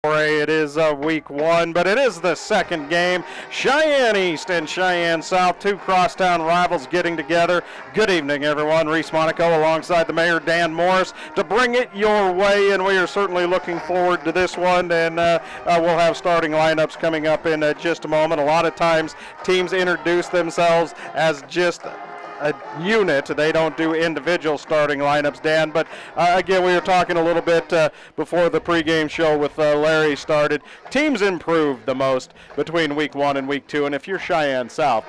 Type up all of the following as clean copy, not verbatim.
It is week 1, but it is the second game. Cheyenne East and Cheyenne South, two crosstown rivals getting together. Good evening, everyone. Reese Monaco alongside the mayor, Dan Morris, to bring it your way, and we are certainly looking forward to this one, and we'll have starting lineups coming up in just a moment. A lot of times teams introduce themselves as just a unit. They don't do individual starting lineups, Dan. But again, we were talking a little bit before the pregame show with Larry started. Teams improved the most between week 1 and week 2. And if you're Cheyenne South,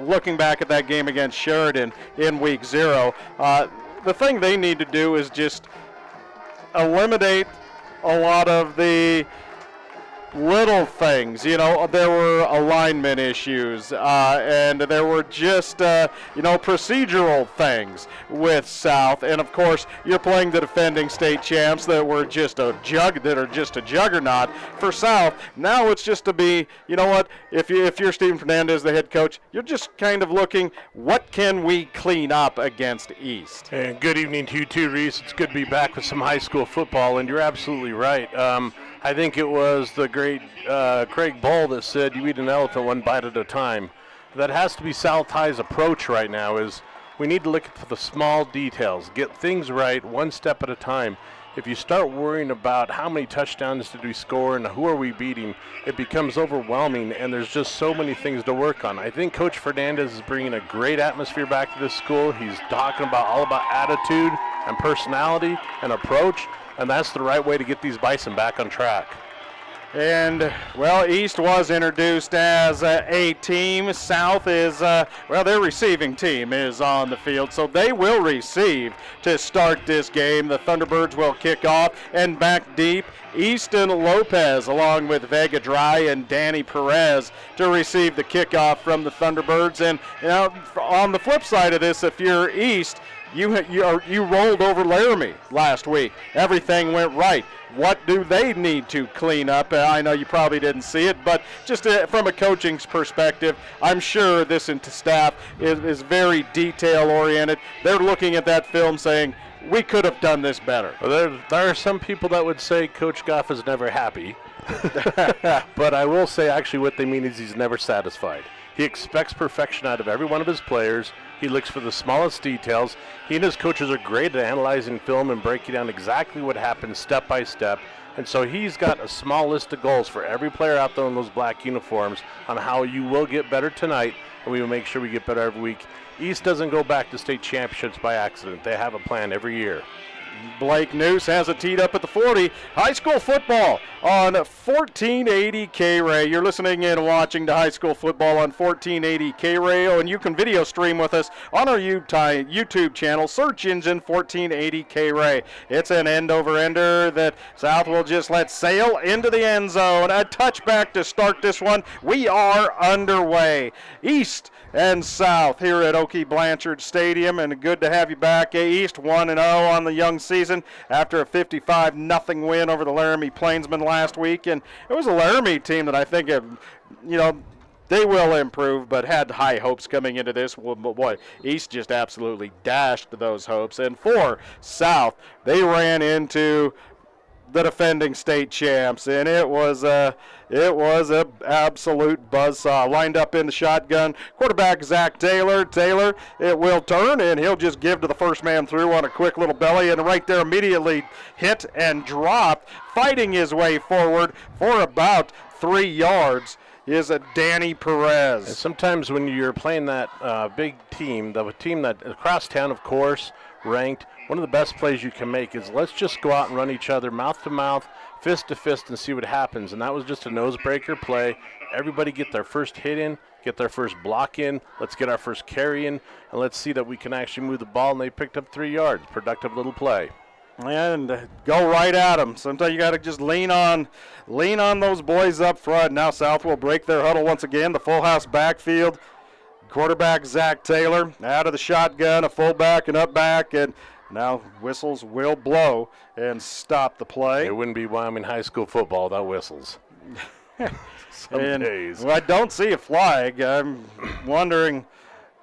looking back at that game against Sheridan in week 0, the thing they need to do is just eliminate a lot of the little things. You know, there were alignment issues, and there were just, procedural things with South. And of course, you're playing the defending state champs that are just a juggernaut for South. Now it's just to be, you know what, if you're Steven Fernandez, the head coach, you're just kind of looking, what can we clean up against East? And good evening to you too, Reese. It's good to be back with some high school football, and you're absolutely right. I think it was the great Craig Bull that said, you eat an elephant one bite at a time. That has to be South High's approach right now, is we need to look at the small details, get things right one step at a time. If you start worrying about how many touchdowns did we score and who are we beating, it becomes overwhelming, and there's just so many things to work on. I think Coach Fernandez is bringing a great atmosphere back to this school. He's talking all about attitude and personality and approach, and that's the right way to get these Bison back on track. And, well, East was introduced as a team. South is, their receiving team is on the field, so they will receive to start this game. The Thunderbirds will kick off, and back deep, Easton Lopez along with Vega Dry and Danny Perez to receive the kickoff from the Thunderbirds. And, on the flip side of this, if you're East, you rolled over Laramie last week. Everything went right. What do they need to clean up? I know you probably didn't see it, but just from a coaching perspective, I'm sure this staff is very detail-oriented. They're looking at that film saying, we could have done this better. Well, there are some people that would say Coach Goff is never happy. But I will say actually what they mean is he's never satisfied. He expects perfection out of every one of his players. He looks for the smallest details. He and his coaches are great at analyzing film and breaking down exactly what happened step by step. And so he's got a small list of goals for every player out there in those black uniforms on how you will get better tonight, and we will make sure we get better every week. East doesn't go back to state championships by accident. They have a plan every year. Blake Noose has it teed up at the 40. High school football on 1480 K-Ray. You're listening and watching to high school football on 1480 K-Ray, and you can video stream with us on our YouTube channel. Search engine 1480 K-Ray. It's an end-over-ender that South will just let sail into the end zone. A touchback to start this one. We are underway. East and South here at Okie Blanchard Stadium, and good to have you back. East 1-0 on the young season after a 55-0 win over the Laramie Plainsmen last week, and it was a Laramie team that I think, they will improve, but had high hopes coming into this. Well, boy, East just absolutely dashed those hopes, and for South, they ran into the defending state champs, and it was a absolute buzzsaw. Lined up in the shotgun, quarterback Zach Taylor. Taylor, it will turn, and he'll just give to the first man through on a quick little belly, and right there immediately hit and dropped, fighting his way forward for about 3 yards. Is a Danny Perez. And sometimes when you're playing that big team, the team that across town, of course, ranked, one of the best plays you can make is let's just go out and run each other mouth to mouth, fist to fist, and see what happens. And that was just a nose breaker play. Everybody get their first hit in, get their first block in, let's get our first carry in, and let's see that we can actually move the ball. And they picked up 3 yards. Productive little play. And go right at them. Sometimes you got to just lean on those boys up front. Now South will break their huddle once again. The full house backfield. Quarterback Zach Taylor out of the shotgun, a fullback and up back, and now whistles will blow and stop the play. It wouldn't be Wyoming high school football without whistles. Some days. Well, I don't see a flag. I'm wondering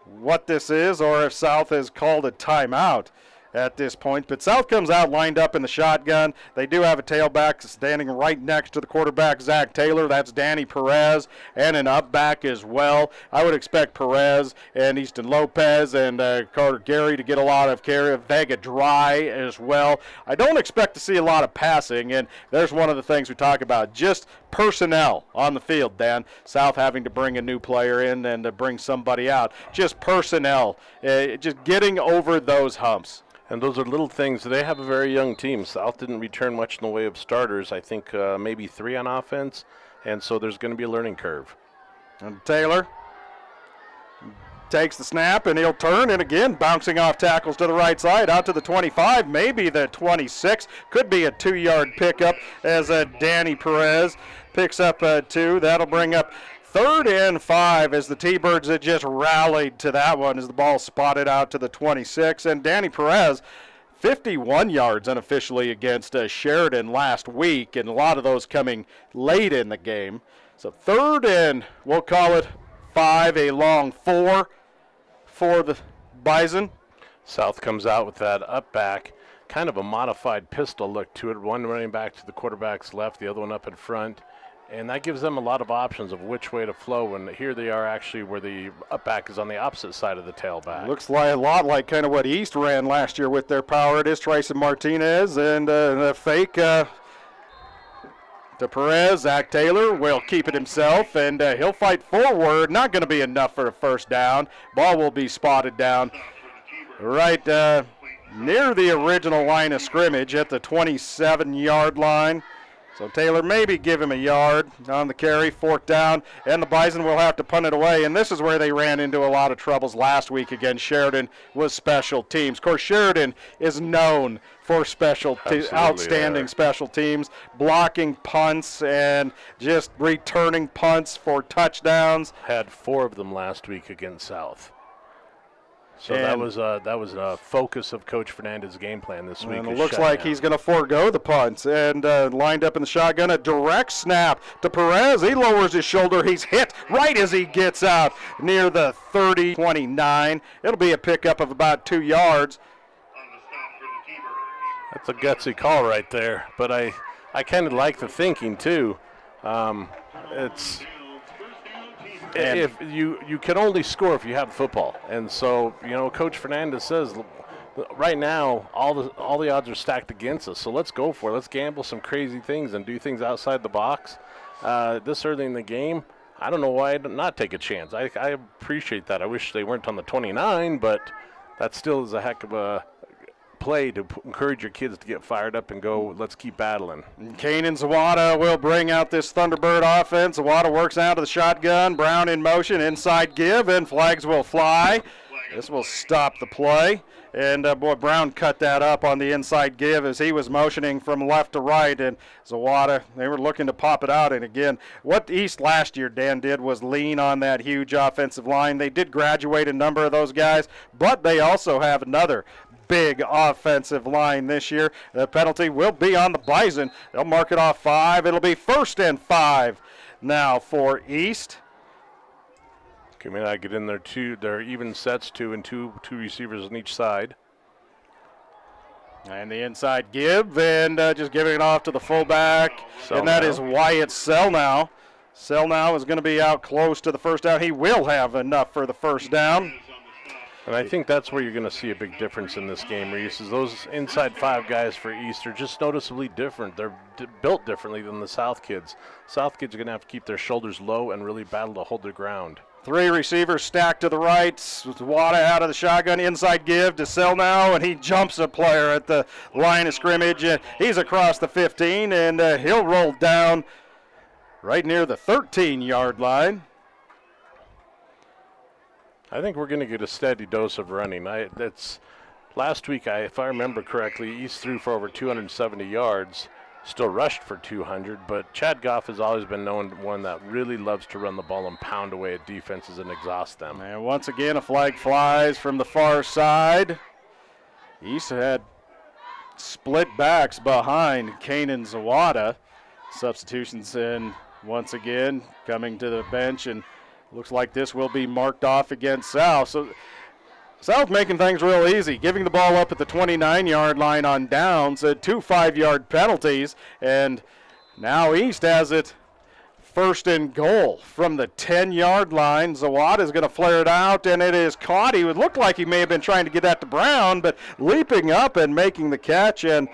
what this is, or if South has called a timeout at this point. But South comes out lined up in the shotgun. They do have a tailback standing right next to the quarterback, Zach Taylor. That's Danny Perez, and an up back as well. I would expect Perez and Easton Lopez and Carter Gary to get a lot of carry. Vega Dry as well. I don't expect to see a lot of passing, and there's one of the things we talk about, just personnel on the field, Dan. South having to bring a new player in and to bring somebody out. Just personnel, just getting over those humps. And those are little things. They have a very young team. South didn't return much in the way of starters. I think maybe 3 on offense, and so there's going to be a learning curve. And Taylor takes the snap, and he'll turn, and again, bouncing off tackles to the right side, out to the 25, maybe the 26. Could be a 2-yard pickup as Danny Perez picks up 2. That'll bring up 3rd and 5 as the T-Birds had just rallied to that one as the ball spotted out to the 26. And Danny Perez, 51 yards unofficially against Sheridan last week, and a lot of those coming late in the game. So 3rd and, we'll call it 5, a long 4 for the Bison. South comes out with that up back, kind of a modified pistol look to it. One running back to the quarterback's left, the other one up in front. And that gives them a lot of options of which way to flow. And here they are actually where the up back is on the opposite side of the tailback. Looks like a lot like kind of what East ran last year with their power. It is Tracy Martinez, and the fake to Perez. Zach Taylor will keep it himself, and he'll fight forward. Not going to be enough for a first down. Ball will be spotted down right near the original line of scrimmage at the 27-yard line. So Taylor maybe give him a yard on the carry, 4th down, and the Bison will have to punt it away. And this is where they ran into a lot of troubles last week against Sheridan with special teams. Of course, Sheridan is known for outstanding special teams, blocking punts and just returning punts for touchdowns. Had 4 of them last week against South. So that was a focus of Coach Fernandez's game plan this week. And it looks like he's going to forego the punts, and lined up in the shotgun, a direct snap to Perez. He lowers his shoulder. He's hit right as he gets out near the 30-29. It'll be a pickup of about 2 yards. That's a gutsy call right there, but I kind of like the thinking too. If you can only score if you have football, and so Coach Fernandez says right now all the odds are stacked against us. So let's go for it. Let's gamble some crazy things and do things outside the box. This early in the game, I don't know why not take a chance. I appreciate that. I wish they weren't on the 29, but that still is a heck of a play to encourage your kids to get fired up and go, let's keep battling. Kanan Zawada will bring out this Thunderbird offense. Zawada works out of the shotgun. Brown in motion, inside give, and flags will fly. This will stop the play. And, Brown cut that up on the inside give as he was motioning from left to right. And Zawada, they were looking to pop it out. And, again, what East last year, Dan, did was lean on that huge offensive line. They did graduate a number of those guys, but they also have another big offensive line this year. The penalty will be on the Bison. They'll mark it off 5. It'll be 1st and 5 now for East. Can we not get in there too? They're even sets, 2 and 2 receivers on each side. And the inside give, and just giving it off to the fullback. And that is Wyatt Selnow. Selnow is going to be out close to the first down. He will have enough for the first down. And I think that's where you're going to see a big difference in this game, Reese, is those inside 5 guys for East are just noticeably different. They're built differently than the South kids. South kids are going to have to keep their shoulders low and really battle to hold their ground. 3 receivers stacked to the right. Wada out of the shotgun. Inside give to Selnow, and he jumps a player at the line of scrimmage. He's across the 15, and he'll roll down right near the 13-yard line. I think we're going to get a steady dose of running. Last week, if I remember correctly, East threw for over 270 yards, still rushed for 200, but Chad Goff has always been known one that really loves to run the ball and pound away at defenses and exhaust them. And once again, a flag flies from the far side. East had split backs behind Kanan Zawada. Substitutions in once again, coming to the bench, and looks like this will be marked off against South. So South making things real easy, giving the ball up at the 29-yard line on downs, 2 5-yard penalties, and now East has it first and goal from the 10-yard line. Zawad is going to flare it out, and it is caught. He would look like he may have been trying to get that to Brown, but leaping up and making the catch and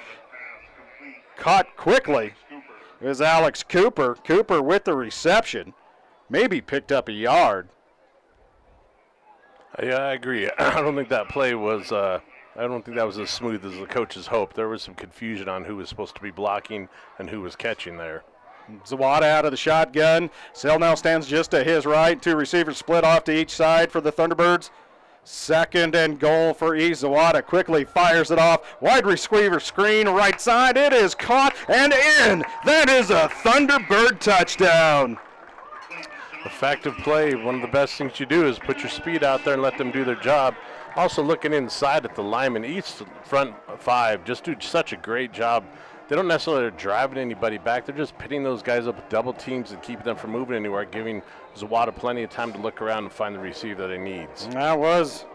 caught quickly is Alex Cooper. Cooper with the reception, maybe picked up a yard. Yeah, I agree. I don't think that play was I don't think that was as smooth as the coaches hoped. There was some confusion on who was supposed to be blocking and who was catching there. Zawada out of the shotgun. Sell now stands just to his right. 2 receivers split off to each side for the Thunderbirds. Second and goal for East. Zawada quickly fires it off. Wide receiver screen, right side. It is caught and in. That is a Thunderbird touchdown. Effective play. One of the best things you do is put your speed out there and let them do their job. Also looking inside at the linemen, East front 5 just do such a great job. They don't necessarily driving anybody back. They're just pitting those guys up with double teams and keeping them from moving anywhere, giving Zawada plenty of time to look around and find the receiver that he needs. That was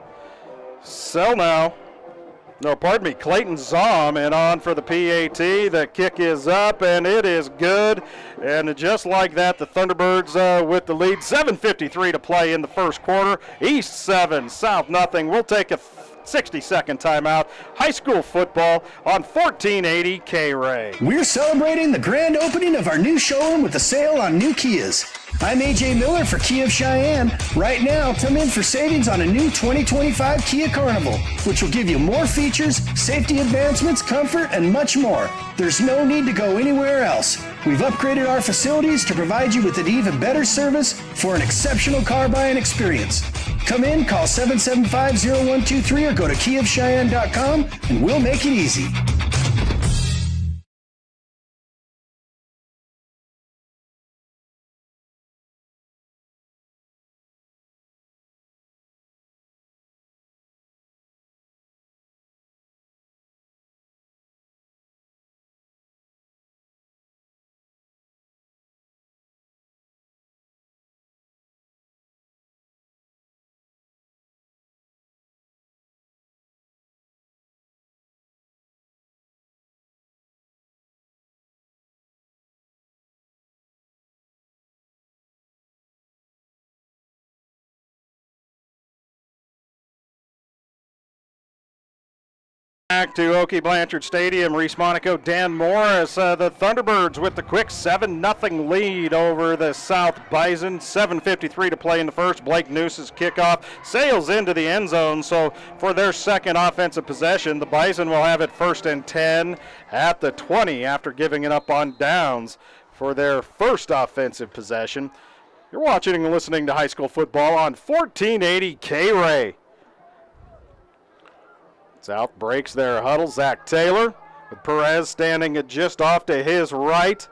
Clayton Zom, and on for the PAT. The kick is up, and it is good. And just like that, the Thunderbirds with the lead. 7:53 to play in the first quarter. East 7, South nothing. We'll take a 60-second timeout. High school football on 1480 K-Ray. We're celebrating the grand opening of our new showroom with a sale on new Kias. I'm AJ Miller for Kia of Cheyenne. Right now, come in for savings on a new 2025 Kia Carnival, which will give you more features, safety advancements, comfort, and much more. There's no need to go anywhere else. We've upgraded our facilities to provide you with an even better service for an exceptional car buying experience. Come in, call 775-0123 or go to kiaofcheyenne.com and we'll make it easy. Back to Oakey Blanchard Stadium, Reese Monaco, Dan Morris. The Thunderbirds with the quick 7-0 lead over the South Bison. 7:53 to play in the first. Blake Noose's kickoff sails into the end zone. So for their second offensive possession, the Bison will have it 1st and 10 at the 20 after giving it up on downs for their first offensive possession. You're watching and listening to high school football on 1480 K-Ray. South breaks their huddle. Zach Taylor with Perez standing just off to his right.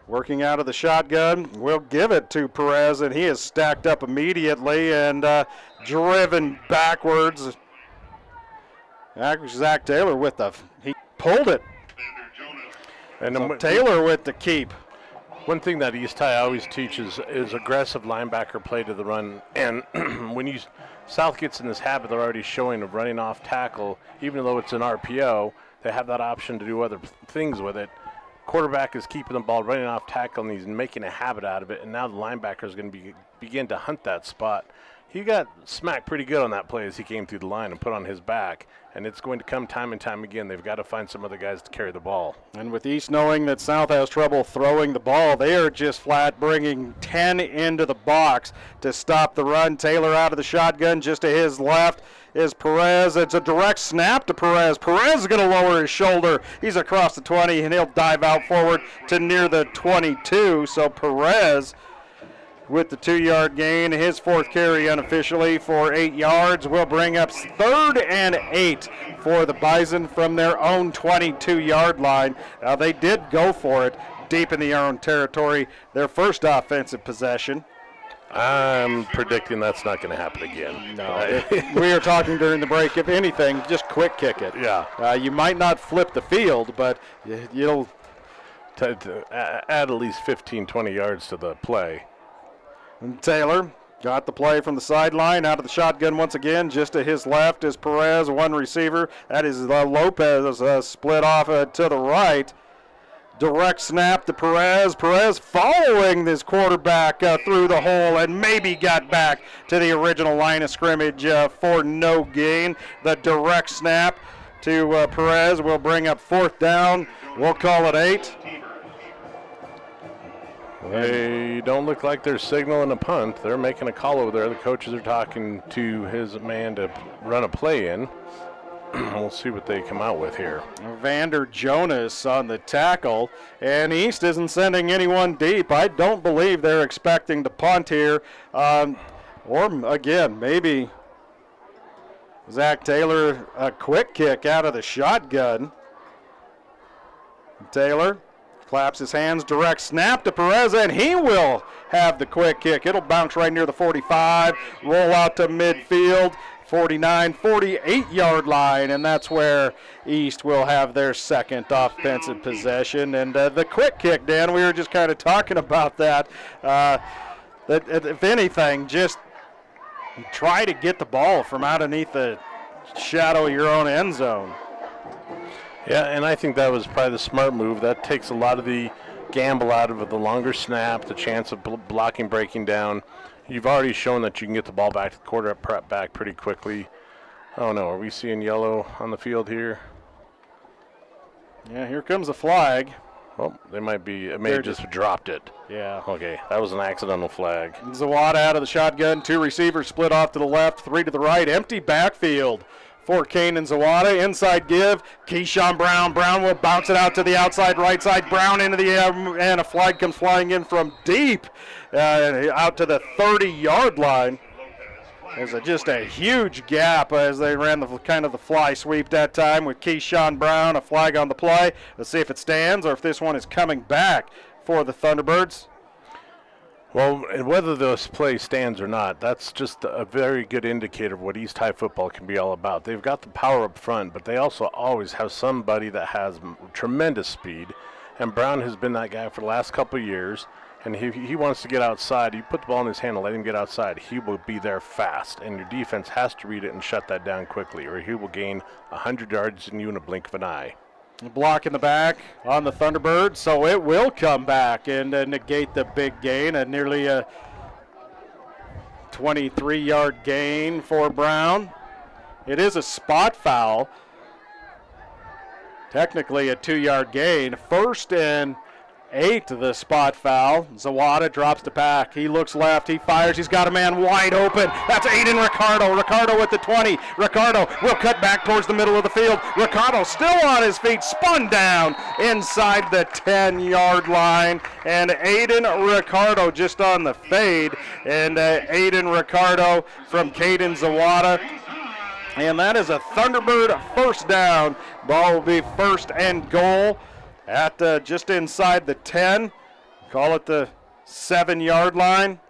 Working out of the shotgun. We'll give it to Perez, and he is stacked up immediately and driven backwards. Zach Taylor he pulled it. And so Taylor with the keep. One thing that East High always teaches is aggressive linebacker play to the run. And when South gets in this habit, they're already showing of running off tackle. Even though it's an RPO, they have that option to do other things with it. Quarterback is keeping the ball running off tackle, and he's making a habit out of it. And now the linebacker is going to begin to hunt that spot. He got smacked pretty good on that play as he came through the line and put on his back. And it's going to come time and time again. They've got to find some other guys to carry the ball. And with East knowing that South has trouble throwing the ball, they are just flat bringing 10 into the box to stop the run. Taylor out of the shotgun. Just to his left is Perez. It's a direct snap to Perez. Perez is going to lower his shoulder. He's across the 20, and he'll dive out forward to near the 22. So Perez with the 2-yard gain, his 4th carry unofficially for 8 yards, will bring up 3rd and 8 for the Bison from their own 22-yard line. They did go for it deep in their own territory, their first offensive possession. I'm predicting that's not going to happen again. No, we were talking during the break, if anything, just quick kick it. Yeah. You might not flip the field, but you'll add at least 15, 20 yards to the play. And Taylor Got the play from the sideline, out of the shotgun once again. Just to his left is Perez, one receiver. That is Lopez split off to the right. Direct snap to Perez. Perez following this quarterback through the hole and maybe got back to the original line of scrimmage for no gain. The direct snap to Perez will bring up 4th down. We'll call it 8. They don't look like they're signaling a punt. They're making a call over there. The coaches are talking to his man to run a play in. We'll see what they come out with here. Vander Jonas on the tackle, and East isn't sending anyone deep. I don't believe they're expecting to punt here. Or, again, maybe Zach Taylor, a quick kick out of the shotgun. Taylor claps his hands, direct snap to Perez, and he will have the quick kick. It'll bounce right near the 45, roll out to midfield, 49, 48-yard line, and that's where East will have their second offensive possession. And the quick kick, Dan, we were just kind of talking about that. That if anything, just try to get the ball from underneath the shadow of your own end zone. Yeah, and I think that was probably the smart move. That takes a lot of the gamble out of it, the longer snap, the chance of blocking, breaking down. You've already shown that you can get the ball back to the quarterback pretty quickly. Oh, no, are we seeing yellow on the field here? Yeah, here comes a flag. Oh, they might be, may have just dropped it. Yeah. Okay, that was an accidental flag. Zawada out of the shotgun, 2 receivers split off to the left, 3 to the right, empty backfield for Kane and Zawada. Inside give, Keyshawn Brown. Brown will bounce it out to the outside right side. Brown into the air, and a flag comes flying in from deep out to the 30-yard line. There's just a huge gap as they ran the kind of the fly sweep that time with Keyshawn Brown. A flag on the play. Let's see if it stands or if this one is coming back for the Thunderbirds. Well, and whether this play stands or not, that's just a very good indicator of what East High football can be all about. They've got the power up front, but they also always have somebody that has tremendous speed, and Brown has been that guy for the last couple of years, and he wants to get outside. You put the ball in his hand and let him get outside, he will be there fast, and your defense has to read it and shut that down quickly, or he will gain 100 yards in you in a blink of an eye. Block in the back on the Thunderbirds, so it will come back and negate the big gain. Nearly a 23-yard gain for Brown. It is a spot foul. Technically a 2-yard gain. 1st and 8, the spot foul. Zawada drops the pack. He looks left. He fires. He's got a man wide open. That's Aiden Ricardo. Ricardo at the 20. Ricardo will cut back towards the middle of the field. Ricardo still on his feet. Spun down inside the 10-yard line. And Aiden Ricardo just on the fade. And Aiden Ricardo from Caden Zawada. And that is a Thunderbird 1st down. Ball will be 1st and goal at just inside the 10. Call it the 7-yard line.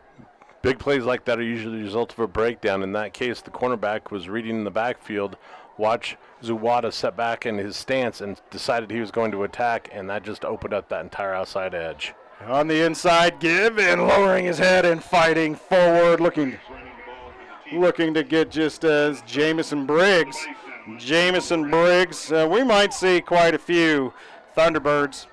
Big plays like that are usually the result of a breakdown. In that case, the cornerback was reading in the backfield, watch Zawada set back in his stance and decided he was going to attack, and that just opened up that entire outside edge. On the inside give and lowering his head and fighting forward, looking to get just as Jamison Briggs. Jamison Briggs, we might see quite a few Thunderbirds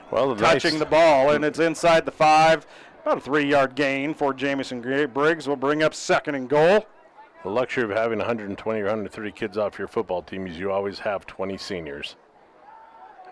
touching the ball, and it's inside the 5. About a 3-yard gain for Jamison Briggs will bring up 2nd and goal. The luxury of having 120 or 130 kids off your football team is you always have 20 seniors.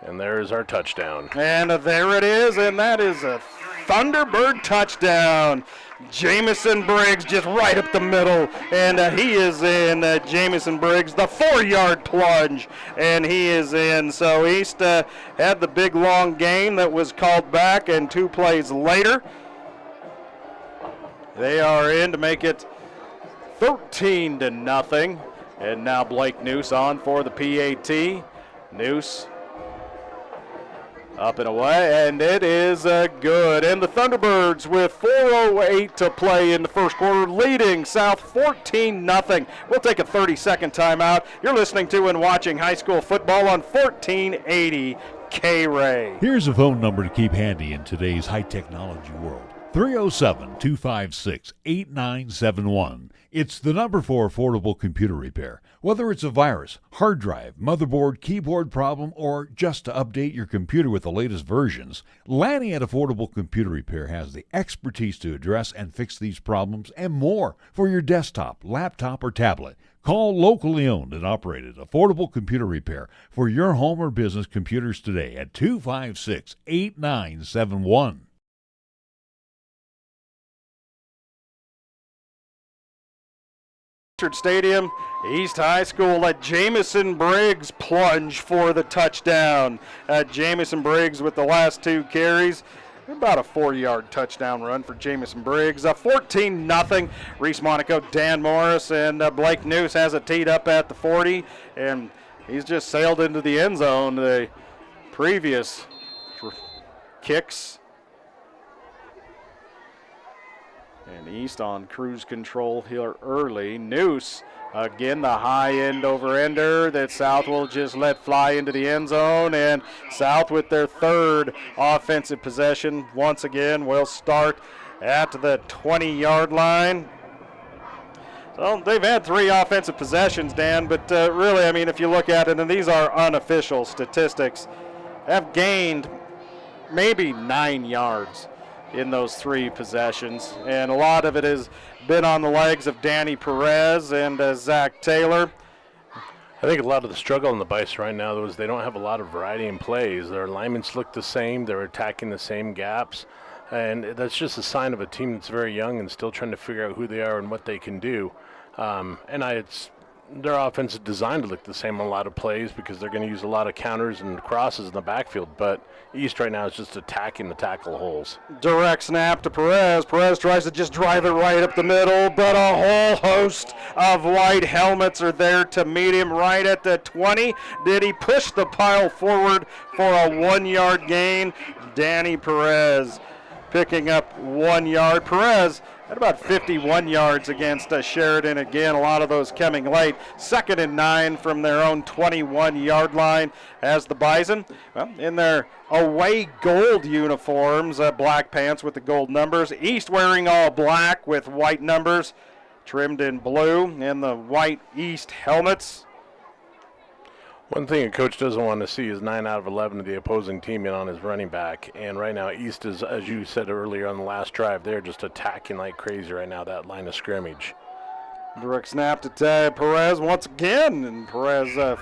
And there is our touchdown. And there it is, and that is a Thunderbird touchdown. Jamison Briggs just right up the middle, and he is in. Jamison Briggs, the 4-yard plunge, and he is in. So East had the big long game that was called back, and 2 plays later, they are in to make it 13-0. And now Blake Noose on for the PAT. Noose up and away, and it is good. And the Thunderbirds with 4:08 to play in the first quarter, leading South 14-0. We'll take a 30-second timeout. You're listening to and watching high school football on 1480 K-Ray. Here's a phone number to keep handy in today's high technology world. 307-256-8971. It's the number for affordable computer repair. Whether it's a virus, hard drive, motherboard, keyboard problem, or just to update your computer with the latest versions, Lanny at Affordable Computer Repair has the expertise to address and fix these problems and more for your desktop, laptop, or tablet. Call locally owned and operated Affordable Computer Repair for your home or business computers today at 256-8971. Stadium, East High School let Jamison Briggs plunge for the touchdown. Jamison Briggs with the last 2 carries. About a 4-yard touchdown run for Jamison Briggs. 14-0. Reese Monaco, Dan Morris, and Blake Noose has it teed up at the 40, and he's just sailed into the end zone. The previous kicks. And East on cruise control here early. Noose, again, the high end over-ender that South will just let fly into the end zone. And South with their 3rd offensive possession once again will start at the 20-yard line. So they've had 3 offensive possessions, Dan, but really, I mean, if you look at it, and these are unofficial statistics, have gained maybe 9 yards in those 3 possessions, and a lot of it has been on the legs of Danny Perez and Zach Taylor. I think a lot of the struggle in the Bison right now is they don't have a lot of variety in plays. Their alignments look the same. They're attacking the same gaps, and that's just a sign of a team that's very young and still trying to figure out who they are and what they can do. Their offense is designed to look the same on a lot of plays because they're going to use a lot of counters and crosses in the backfield, but East right now is just attacking the tackle holes. Direct snap to Perez. Perez tries to just drive it right up the middle, but a whole host of white helmets are there to meet him right at the 20. Did he push the pile forward for a 1-yard gain? Danny Perez picking up 1 yard. Perez at about 51 yards against Sheridan. Again, a lot of those coming late. 2nd and 9 from their own 21-yard line as the Bison, well, in their away gold uniforms, black pants with the gold numbers. East wearing all black with white numbers trimmed in blue, and the white East helmets. One thing a coach doesn't want to see is 9 out of 11 of the opposing team in on his running back. And right now, East is, as you said earlier on the last drive, they're just attacking like crazy right now, that line of scrimmage. Direct snap to Perez once again. And Perez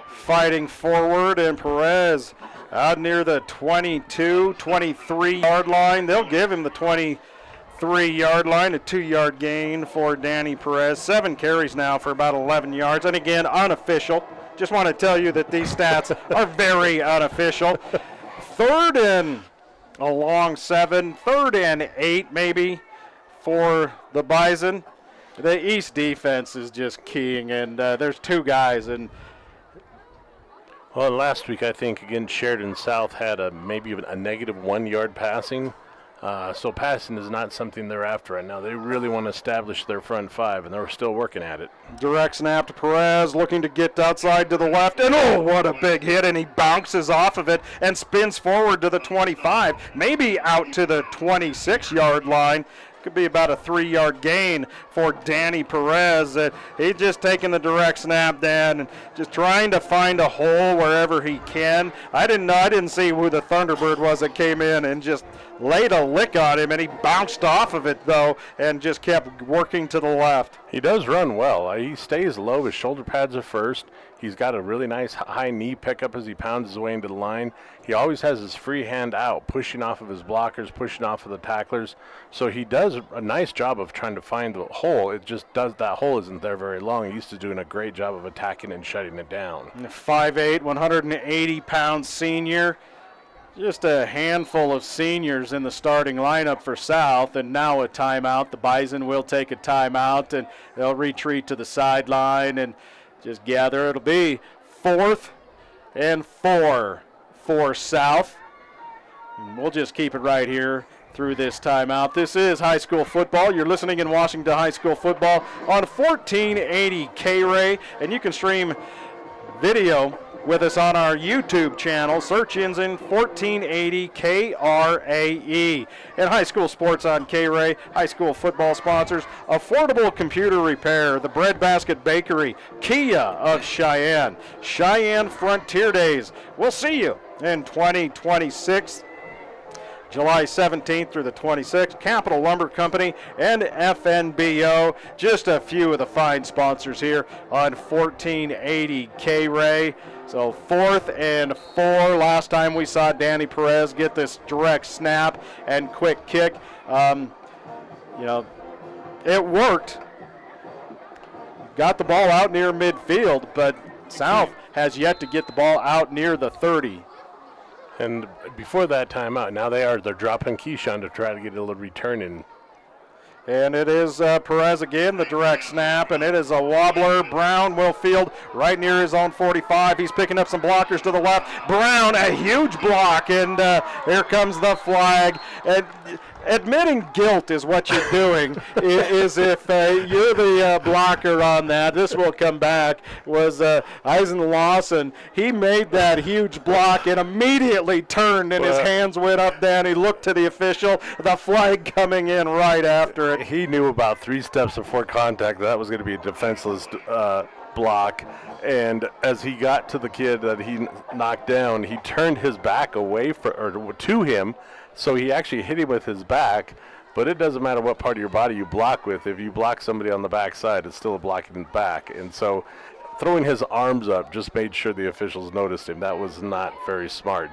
fighting forward. And Perez out near the 22, 23-yard line. They'll give him the 23-yard line, a 2-yard gain for Danny Perez. 7 carries now for about 11 yards. And again, unofficial. Just want to tell you that these stats are very unofficial. 3rd and a long 7, 3rd and 8 maybe for the Bison. The East defense is just keying, and there's 2 guys. And well, last week I think against Sheridan, South had maybe a negative 1 yard passing. So passing is not something they're after right now. They really want to establish their front 5, and they're still working at it. Direct snap to Perez, looking to get outside to the left, and oh, what a big hit, and he bounces off of it and spins forward to the 25, maybe out to the 26-yard line. Could be about a 3-yard gain for Danny Perez. He's just taking the direct snap, Dan, and just trying to find a hole wherever he can. I didn't see who the Thunderbird was that came in and just laid a lick on him, and he bounced off of it, though, and just kept working to the left. He does run well. He stays low. His shoulder pads are first. He's got a really nice high knee pickup as he pounds his way into the line. He always has his free hand out, pushing off of his blockers, pushing off of the tacklers. So he does a nice job of trying to find the hole. It just does, that hole isn't there very long. He used to doing a great job of attacking and shutting it down. 5'8", 180-pound senior. Just a handful of seniors in the starting lineup for South, and now a timeout. The Bison will take a timeout, and they'll retreat to the sideline and just gather. It'll be 4th and 4 for South. And we'll just keep it right here through this timeout. This is high school football. You're listening in Washington High School football on 1480 K-Ray, and you can stream video with us on our YouTube channel. Search engine 1480 KRAE. And high school sports on K-Ray, high school football sponsors, Affordable Computer Repair, the Breadbasket Bakery, Kia of Cheyenne, Cheyenne Frontier Days. We'll see you in 2026. July 17th through the 26th, Capital Lumber Company and FNBO. Just a few of the fine sponsors here on 1480 K-Ray. So 4th and 4. Last time we saw Danny Perez get this direct snap and quick kick. It worked. Got the ball out near midfield, but South has yet to get the ball out near the 30. And before that timeout, now they're dropping Keyshawn to try to get a little return in. And it is Perez again, the direct snap, and it is a wobbler. Brown will field right near his own 45. He's picking up some blockers to the left. Brown, a huge block, and here comes the flag. And admitting guilt is what you're doing. Is if you're the blocker on that. This will come back. Was Eisen Lawson. He made that huge block and immediately turned, and his hands went up. Then he looked to the official. The flag coming in right after it. He knew about 3 steps before contact that was going to be a defenseless block. And as he got to the kid that he knocked down, he turned his back away to him. So he actually hit him with his back, but it doesn't matter what part of your body you block with. If you block somebody on the backside, it's still a block in the back. And so throwing his arms up just made sure the officials noticed him. That was not very smart.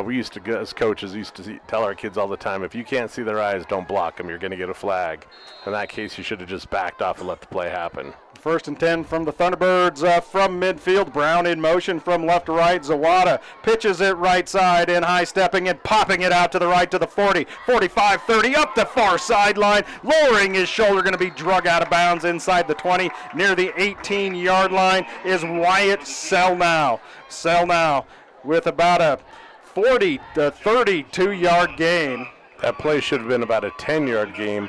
We used to, as coaches, tell our kids all the time, if you can't see their eyes, don't block them. You're going to get a flag. In that case, you should have just backed off and let the play happen. 1st and 10 from the Thunderbirds from midfield. Brown in motion from left to right. Zawada pitches it right side and high stepping and popping it out to the right to the 40, 45, 30, up the far sideline, lowering his shoulder, going to be drug out of bounds inside the 20. Near the 18-yard line is Wyatt Selnow. Selnow with about a 40 to 32-yard gain. That play should have been about a 10-yard game,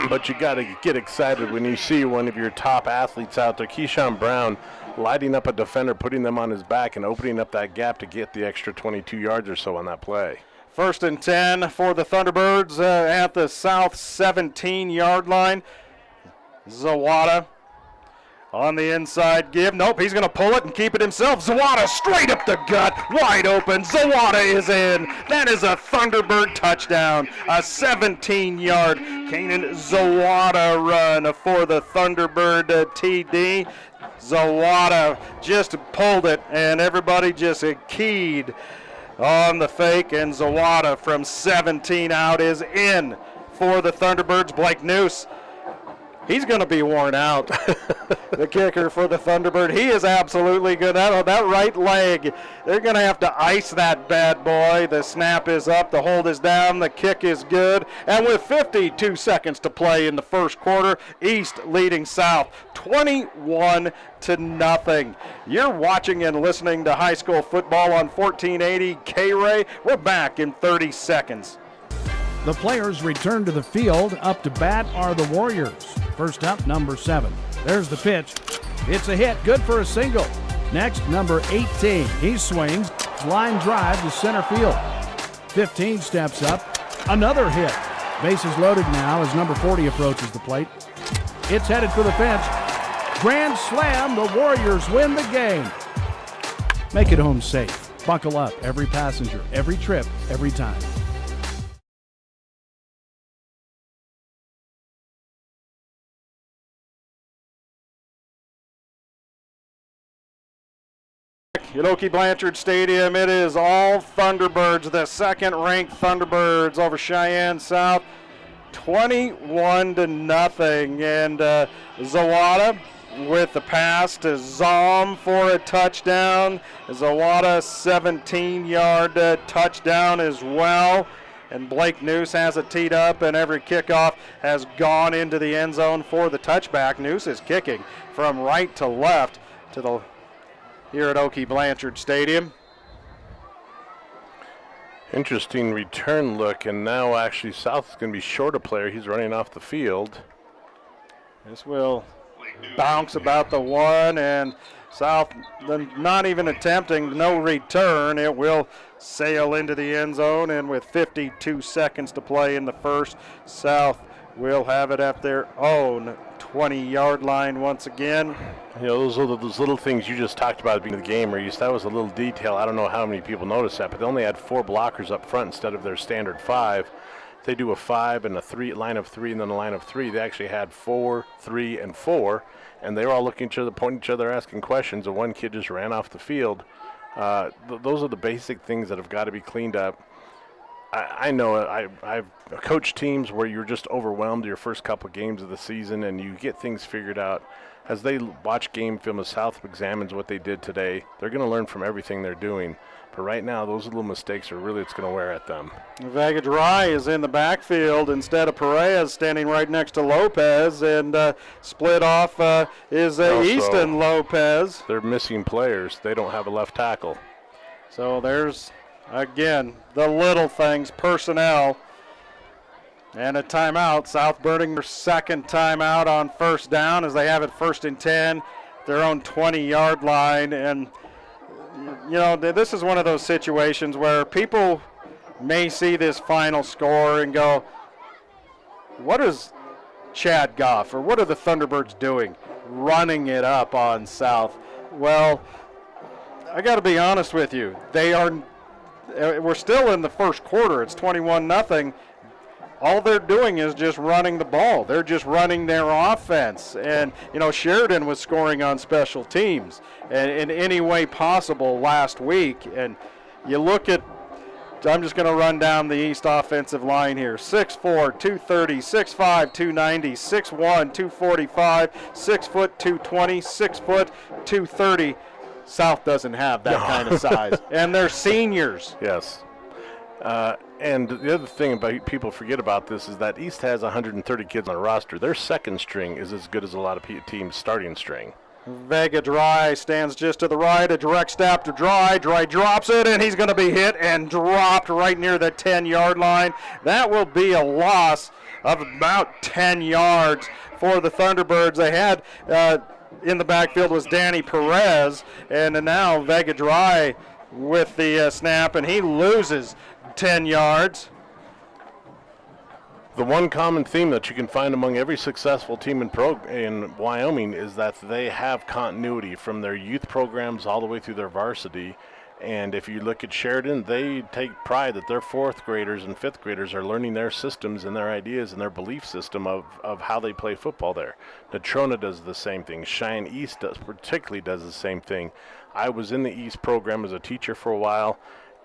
but you got to get excited when you see one of your top athletes out there, Keyshawn Brown, lighting up a defender, putting them on his back, and opening up that gap to get the extra 22 yards or so on that play. 1st and 10 for the Thunderbirds at the south 17-yard line. Zawada on the inside give. Nope, he's going to pull it and keep it himself. Zawada straight up the gut, wide open. Zawada is in. That is a Thunderbird touchdown. A 17-yard Kanan Zawada run for the Thunderbird TD. Zawada just pulled it, and everybody just keyed on the fake, and Zawada from 17 out is in for the Thunderbirds. Blake Noose, he's going to be worn out. The kicker for the Thunderbird. He is absolutely good. That right leg, they're going to have to ice that bad boy. The snap is up. The hold is down. The kick is good. And with 52 seconds to play in the first quarter, East leading South 21-0. You're watching and listening to high school football on 1480 K-Ray. We're back in 30 seconds. The players return to the field. Up to bat are the Warriors. First up, number 7. There's the pitch. It's a hit. Good for a single. Next, number 18. He swings. Line drive to center field. 15 steps up. Another hit. Bases loaded now as number 40 approaches the plate. It's headed for the fence. Grand slam. The Warriors win the game. Make it home safe. Buckle up. Every passenger, every trip, every time. At Oakey Blanchard Stadium, it is all Thunderbirds, the second-ranked Thunderbirds over Cheyenne South, 21-0. And Zawada with the pass to Zom for a touchdown. Zawada 17-yard touchdown as well. And Blake Noose has it teed up, and every kickoff has gone into the end zone for the touchback. Noose is kicking from right to left to the here at Oakey Blanchard Stadium. Interesting return look, and now actually South is going to be short a player. He's running off the field. This will bounce about the 1, and South not even attempting, no return. It will sail into the end zone, and with 52 seconds to play in the first, South will have it at their own 20-yard line once again. You know, those are those little things you just talked about at the beginning of the game, Reese. That was a little detail. I don't know how many people noticed that, but they only had 4 blockers up front instead of their standard 5. They do a 5 and a 3 line of 3 and then a line of 3. They actually had 4, 3, and 4, and they were all looking at each other, pointing at each other, asking questions, and one kid just ran off the field. Those are the basic things that have got to be cleaned up. I know I've coached teams where you're just overwhelmed your first couple of games of the season, and you get things figured out. As they watch game film, as South examines what they did today, they're going to learn from everything they're doing. But right now, those little mistakes are really what's going to wear at them. Vega Dry is in the backfield instead of Perez, standing right next to Lopez, and split off is Easton Lopez. They're missing players. They don't have a left tackle. So there's, again, the little things, personnel, and a timeout. South burning their second timeout on first down as they have it 1st and 10, their own 20-yard line. And, you know, this is one of those situations where people may see this final score and go, what is Chad Goff or what are the Thunderbirds doing running it up on South? Well, I got to be honest with you. We're still in the first quarter. It's 21-0. All they're doing is just running the ball. They're just running their offense. And, you know, Sheridan was scoring on special teams and in any way possible last week. And you look at, I'm just going to run down the East offensive line here. 6'4", 230, 6'5", 290, 6'1", 245, 6 foot, 220, 6 foot, 230. South doesn't have that kind of size. And they're seniors. Yes. And the other thing about people forget about this is that East has 130 kids on a roster. Their second string is as good as a lot of teams' starting string. Vega Dry stands just to the right, a direct snap to Dry. Dry drops it, and he's going to be hit and dropped right near the 10-yard line. That will be a loss of about 10 yards for the Thunderbirds. They had in the backfield was Danny Perez, and now Vega Dry with the snap, and he loses 10 yards. The one common theme that you can find among every successful team in Wyoming is that they have continuity from their youth programs all the way through their varsity. And if you look at Sheridan, they take pride that their 4th graders and 5th graders are learning their systems and their ideas and their belief system of how they play football there. Natrona does the same thing. Cheyenne East particularly does the same thing. I was in the East program as a teacher for a while,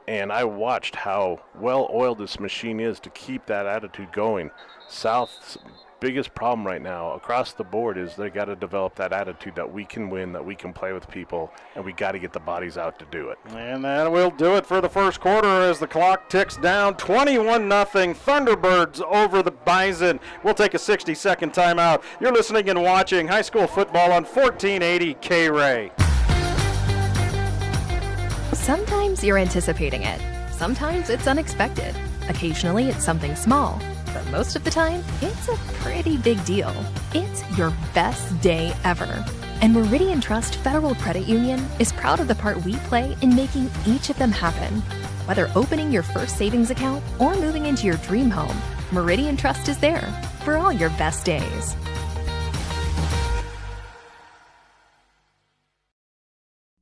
and I watched how well-oiled this machine is to keep that attitude going. South's biggest problem right now across the board is they got to develop that attitude that we can win, that we can play with people, and we got to get the bodies out to do it. And that will do it for the first quarter as the clock ticks down. 21-0 Thunderbirds over the Bison. We'll take a 60-second timeout. You're listening and watching high school football on 1480 K-Ray. Sometimes you're anticipating it. Sometimes it's unexpected. Occasionally it's something small. But most of the time, it's a pretty big deal. It's your best day ever. And Meridian Trust Federal Credit Union is proud of the part we play in making each of them happen. Whether opening your first savings account or moving into your dream home, Meridian Trust is there for all your best days.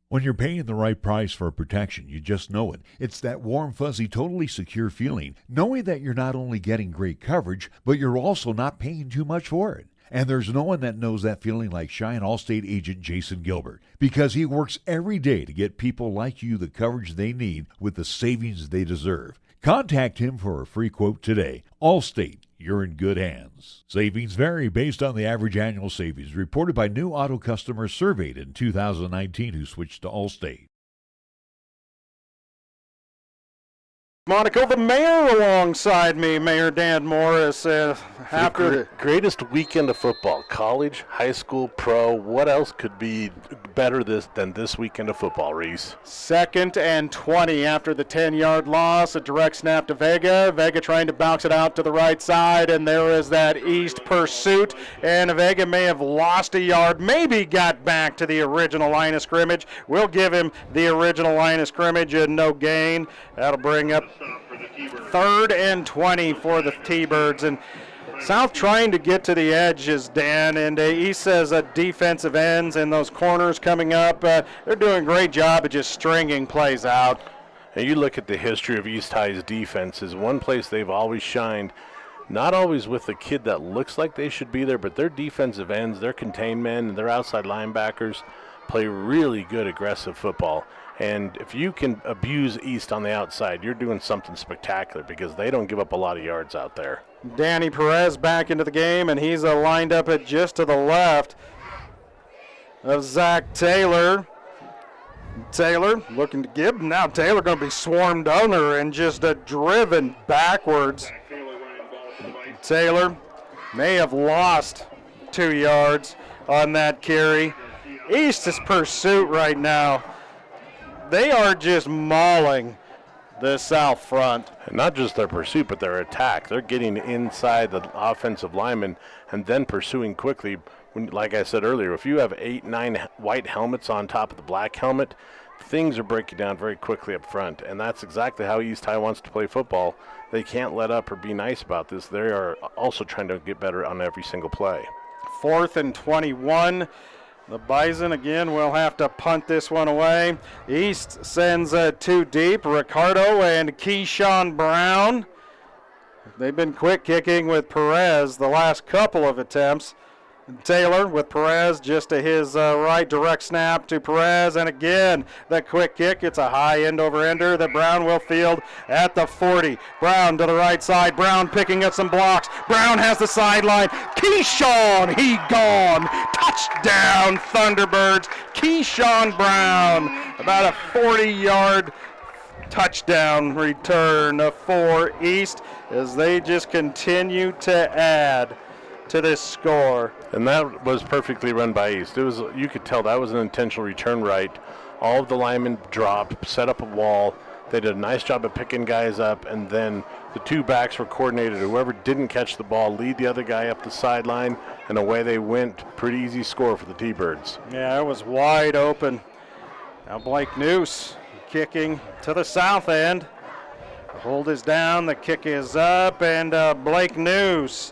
When you're paying the right price for protection, you just know it. It's that warm, fuzzy, totally secure feeling, knowing that you're not only getting great coverage, but you're also not paying too much for it. And there's no one that knows that feeling like Cheyenne Allstate agent Jason Gilbert, because he works every day to get people like you the coverage they need with the savings they deserve. Contact him for a free quote today. Allstate, you're in good hands. Savings vary based on the average annual savings reported by new auto customers surveyed in 2019 who switched to Allstate. Monaco, the mayor alongside me, Mayor Dan Morris. After the greatest weekend of football, college, high school, pro, what else could be better than this weekend of football, Reese? 2nd and 20 after the 10-yard loss. A direct snap to Vega. Vega trying to bounce it out to the right side, and there is that East pursuit. And Vega may have lost a yard, maybe got back to the original line of scrimmage. We'll give him the original line of scrimmage and no gain. That'll bring up 3rd and 20 for the T-Birds. And South trying to get to the edges, Dan, and East says defensive ends and those corners coming up. They're doing a great job of just stringing plays out. And you look at the history of East High's defenses, one place they've always shined, not always with the kid that looks like they should be there, but their defensive ends, their contained men, and their outside linebackers play really good aggressive football. And if you can abuse East on the outside, you're doing something spectacular because they don't give up a lot of yards out there. Danny Perez back into the game, and he's lined up at just to the left of Zach Taylor. Taylor looking to give. Now Taylor going to be swarmed under and just driven backwards. Taylor may have lost 2 yards on that carry. East's pursuit right now, they are just mauling the South front. And not just their pursuit, but their attack. They're getting inside the offensive lineman and then pursuing quickly. Like I said earlier, if you have 8, 9 white helmets on top of the black helmet, things are breaking down very quickly up front. And that's exactly how East High wants to play football. They can't let up or be nice about this. They are also trying to get better on every single play. 4th and 21. The Bison, again, will have to punt this one away. East sends 2 deep. Ricardo and Keyshawn Brown. They've been quick kicking with Perez the last couple of attempts. Taylor with Perez just to his right, direct snap to Perez, and again the quick kick. It's a high end over ender that Brown will field at the 40. Brown to the right side. Brown picking up some blocks. Brown has the sideline. Keyshawn, he gone. Touchdown Thunderbirds. Keyshawn Brown, about a 40-yard touchdown return for East as they just continue to add to this score. And that was perfectly run by East. It was, you could tell that was an intentional return right. All of the linemen dropped, set up a wall. They did a nice job of picking guys up, and then the 2 backs were coordinated. Whoever didn't catch the ball, lead the other guy up the sideline, and away they went. Pretty easy score for the T-Birds. Yeah, it was wide open. Now Blake Noose kicking to the south end. The hold is down, the kick is up, and Blake Noose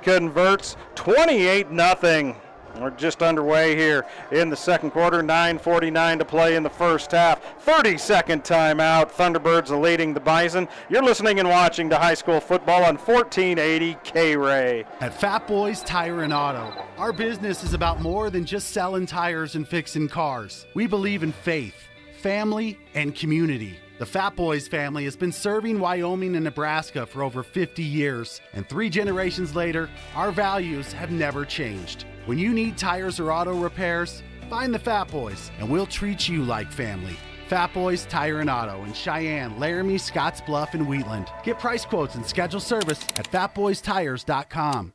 converts 28-0. We're just underway here in the second quarter. 9:49 to play in the first half. 30-second timeout. Thunderbirds are leading the Bison. You're listening and watching to high school football on 1480 K-Ray. At Fat Boys Tire and Auto, our business is about more than just selling tires and fixing cars. We believe in faith, family, and community. The Fat Boys family has been serving Wyoming and Nebraska for over 50 years, and 3 generations later, our values have never changed. When you need tires or auto repairs, find the Fat Boys, and we'll treat you like family. Fat Boys Tire and Auto in Cheyenne, Laramie, Scottsbluff, and Wheatland. Get price quotes and schedule service at fatboystires.com.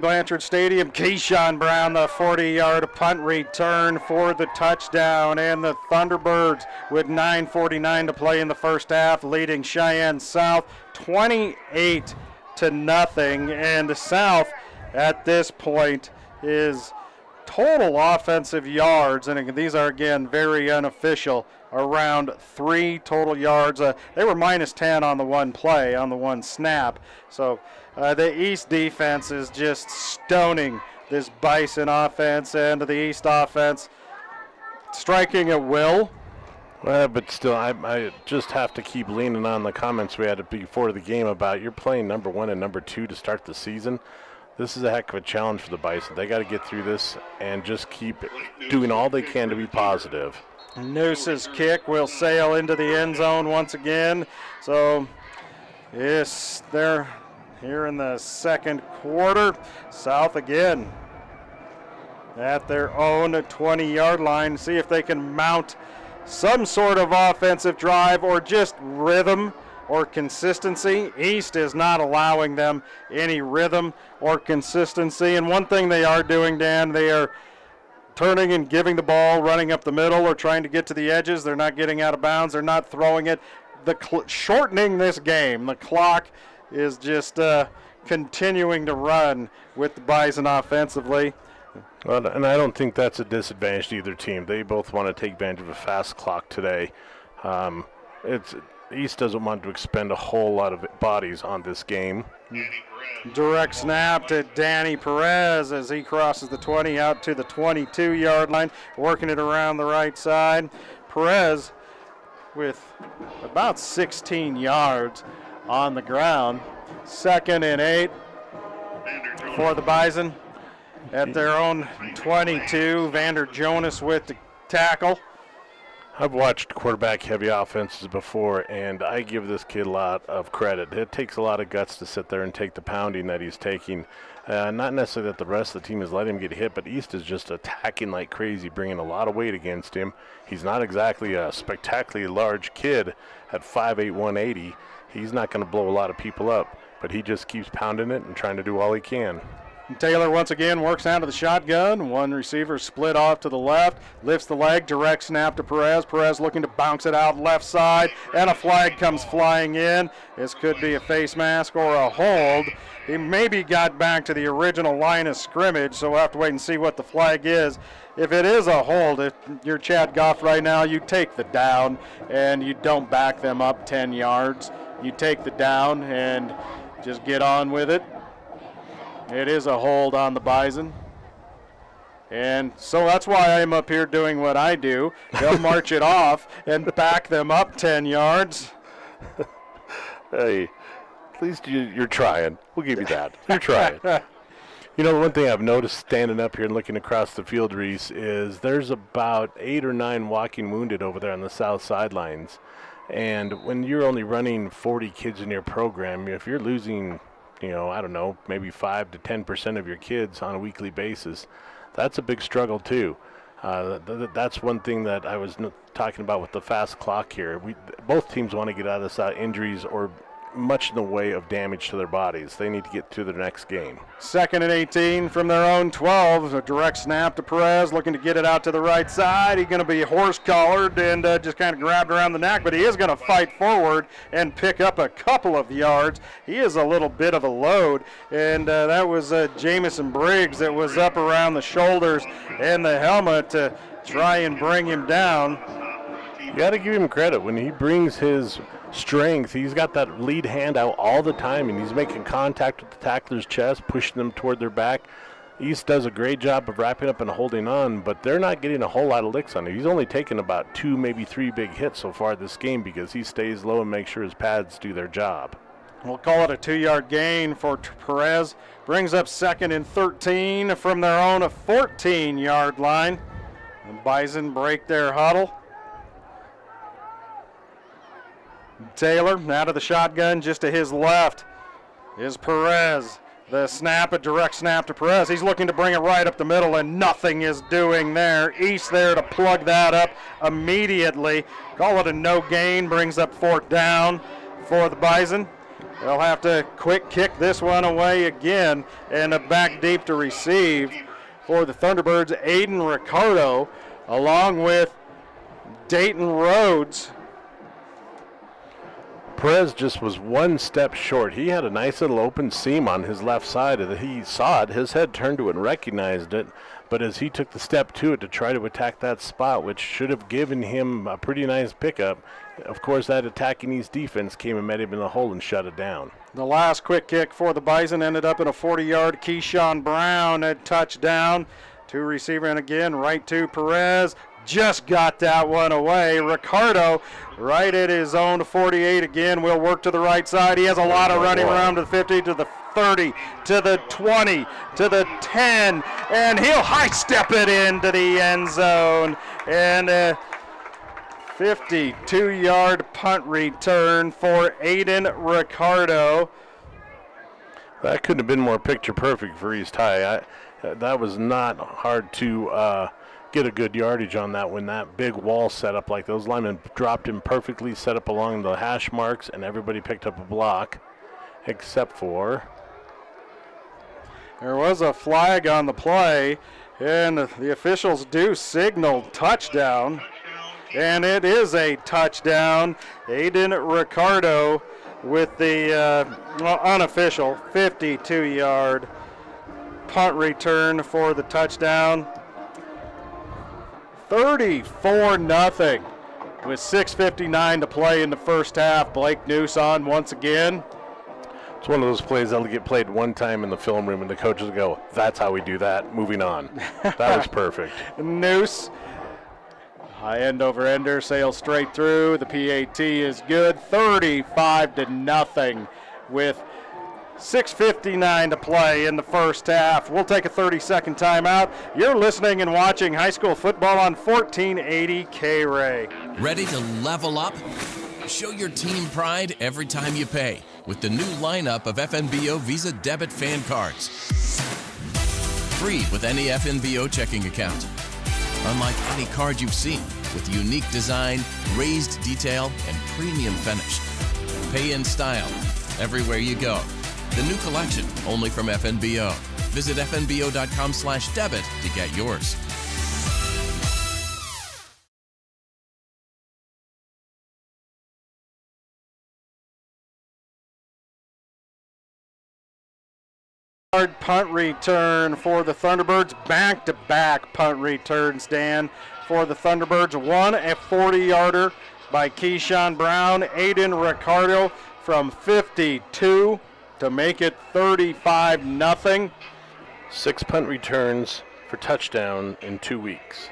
Blanchard Stadium. Keyshawn Brown, the 40-yard punt return for the touchdown, and the Thunderbirds with 9:49 to play in the first half, leading Cheyenne South 28-0. And the South at this point is total offensive yards, and these are again very unofficial, around 3 total yards. They were -10 on the one play, on the one snap. So the East defense is just stoning this Bison offense, and the East offense striking at will. But still, I just have to keep leaning on the comments we had before the game about you're playing number 1 and number 2 to start the season. This is a heck of a challenge for the Bison. They got to get through this and just keep doing all they can to be positive. Noose's kick will sail into the end zone once again. So, yes, they're here in the second quarter. South again at their own 20-yard line. See if they can mount some sort of offensive drive or just rhythm or consistency. East is not allowing them any rhythm or consistency. And one thing they are doing, Dan, they are turning and giving the ball, running up the middle or trying to get to the edges. They're not getting out of bounds. They're not throwing it. Shortening this game. The clock is just continuing to run with the Bison offensively. Well, and I don't think that's a disadvantage to either team. They both want to take advantage of a fast clock today. East doesn't want to expend a whole lot of bodies on this game. Direct snap to Danny Perez as he crosses the 20 out to the 22-yard line, working it around the right side. Perez with about 16 yards on the ground. 2nd and 8 for the Bison at their own 22. Vander Jonas with the tackle. I've watched quarterback-heavy offenses before, and I give this kid a lot of credit. It takes a lot of guts to sit there and take the pounding that he's taking. Not necessarily that the rest of the team is letting him get hit, but East is just attacking like crazy, bringing a lot of weight against him. He's not exactly a spectacularly large kid at 5'8", 180. He's not going to blow a lot of people up, but he just keeps pounding it and trying to do all he can. Taylor once again works down to the shotgun. One receiver split off to the left, lifts the leg, direct snap to Perez. Perez looking to bounce it out left side, and a flag comes flying in. This could be a face mask or a hold. He maybe got back to the original line of scrimmage, so we'll have to wait and see what the flag is. If it is a hold, if you're Chad Goff right now, you take the down and you don't back them up 10 yards. You take the down and just get on with it. It is a hold on the Bison. And so that's why I'm up here doing what I do. They'll march it off and back them up 10 yards. Hey, at least you're trying. We'll give you that. You're trying. You know, one thing I've noticed standing up here and looking across the field, Reese, is there's about 8 or 9 walking wounded over there on the south sidelines. And when you're only running 40 kids in your program, if you're losing, I don't know, maybe 5 to 10% of your kids on a weekly basis, that's a big struggle too. That's one thing that I was talking about with the fast clock here. Both teams want to get out of this injuries or much in the way of damage to their bodies. They need to get to their next game. 2nd and 18 from their own 12. A direct snap to Perez, looking to get it out to the right side. He's going to be horse-collared and just kind of grabbed around the neck, but he is going to fight forward and pick up a couple of yards. He is a little bit of a load, and that was Jamison Briggs that was up around the shoulders and the helmet to try and bring him down. You got to give him credit. When he brings his strength, he's got that lead hand out all the time, and he's making contact with the tackler's chest, pushing them toward their back. East does a great job of wrapping up and holding on, but they're not getting a whole lot of licks on him. He's only taken about 2, maybe 3 big hits so far this game because he stays low and makes sure his pads do their job. We'll call it a 2-yard gain for Perez. Brings up 2nd and 13 from their own 14-yard line. The Bison break their huddle. Taylor out of the shotgun, just to his left is Perez. The snap, a direct snap to Perez. He's looking to bring it right up the middle, and nothing is doing there. East there to plug that up immediately. Call it a no gain, brings up 4th down for the Bison. They'll have to quick kick this one away again, and back deep to receive for the Thunderbirds, Aiden Ricardo, along with Dayton Rhodes. Perez just was one step short. He had a nice little open seam on his left side. He saw it. His head turned to it and recognized it. But as he took the step to it to try to attack that spot, which should have given him a pretty nice pickup, of course that attacking East defense came and met him in the hole and shut it down. The last quick kick for the Bison ended up in a 40-yard Keyshawn Brown at touchdown. 2 receiver, and again right to Perez. Just got that one away. Ricardo right at his own 48 again. Will work to the right side. He has a lot of running around to the 50, to the 30, to the 20, to the 10, and he'll high step it into the end zone. And a 52-yard punt return for Aiden Ricardo. That couldn't have been more picture perfect for East High. That was not hard to get a good yardage on that when that big wall set up. Like those linemen dropped him perfectly, set up along the hash marks, and everybody picked up a block except for... There was a flag on the play, and the officials do signal touchdown. And it is a touchdown. Aiden Ricardo with the unofficial 52-yard punt return for the touchdown. 34-0 with 6:59 to play in the first half. Blake Noose on once again. It's one of those plays that'll get played one time in the film room, and the coaches go, that's how we do that. Moving on. That was perfect. Noose. High end over ender, sails straight through. The PAT is good. 35-0 with 6:59 to play in the first half. We'll take a 30-second timeout. You're listening and watching high school football on 1480 K-Ray. Ready to level up? Show your team pride every time you pay with the new lineup of FNBO Visa Debit Fan Cards. Free with any FNBO checking account. Unlike any card you've seen, with unique design, raised detail, and premium finish. Pay in style, everywhere you go. The new collection, only from FNBO. Visit fnbo.com/debit to get yours. Punt return for the Thunderbirds. Back-to-back punt returns, Dan, for the Thunderbirds. One a 40-yarder by Keyshawn Brown. Aiden Ricardo from 52 to make it 35-0. 6 punt returns for touchdown in 2 weeks.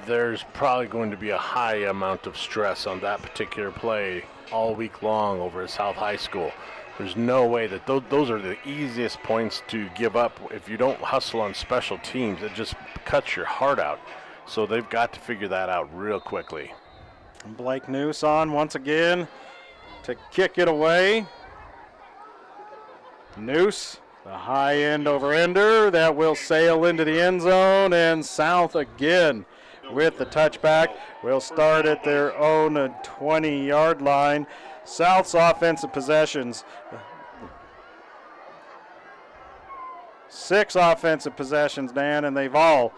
There's probably going to be a high amount of stress on that particular play all week long over at South High School. There's no way that those are the easiest points to give up. If you don't hustle on special teams, it just cuts your heart out. So they've got to figure that out real quickly. Blake Noose on once again to kick it away. Noose, the high end over ender that will sail into the end zone, and South again with the touchback. Will start at their own 20-yard line. South's offensive possessions, 6 offensive possessions, Dan, and they've all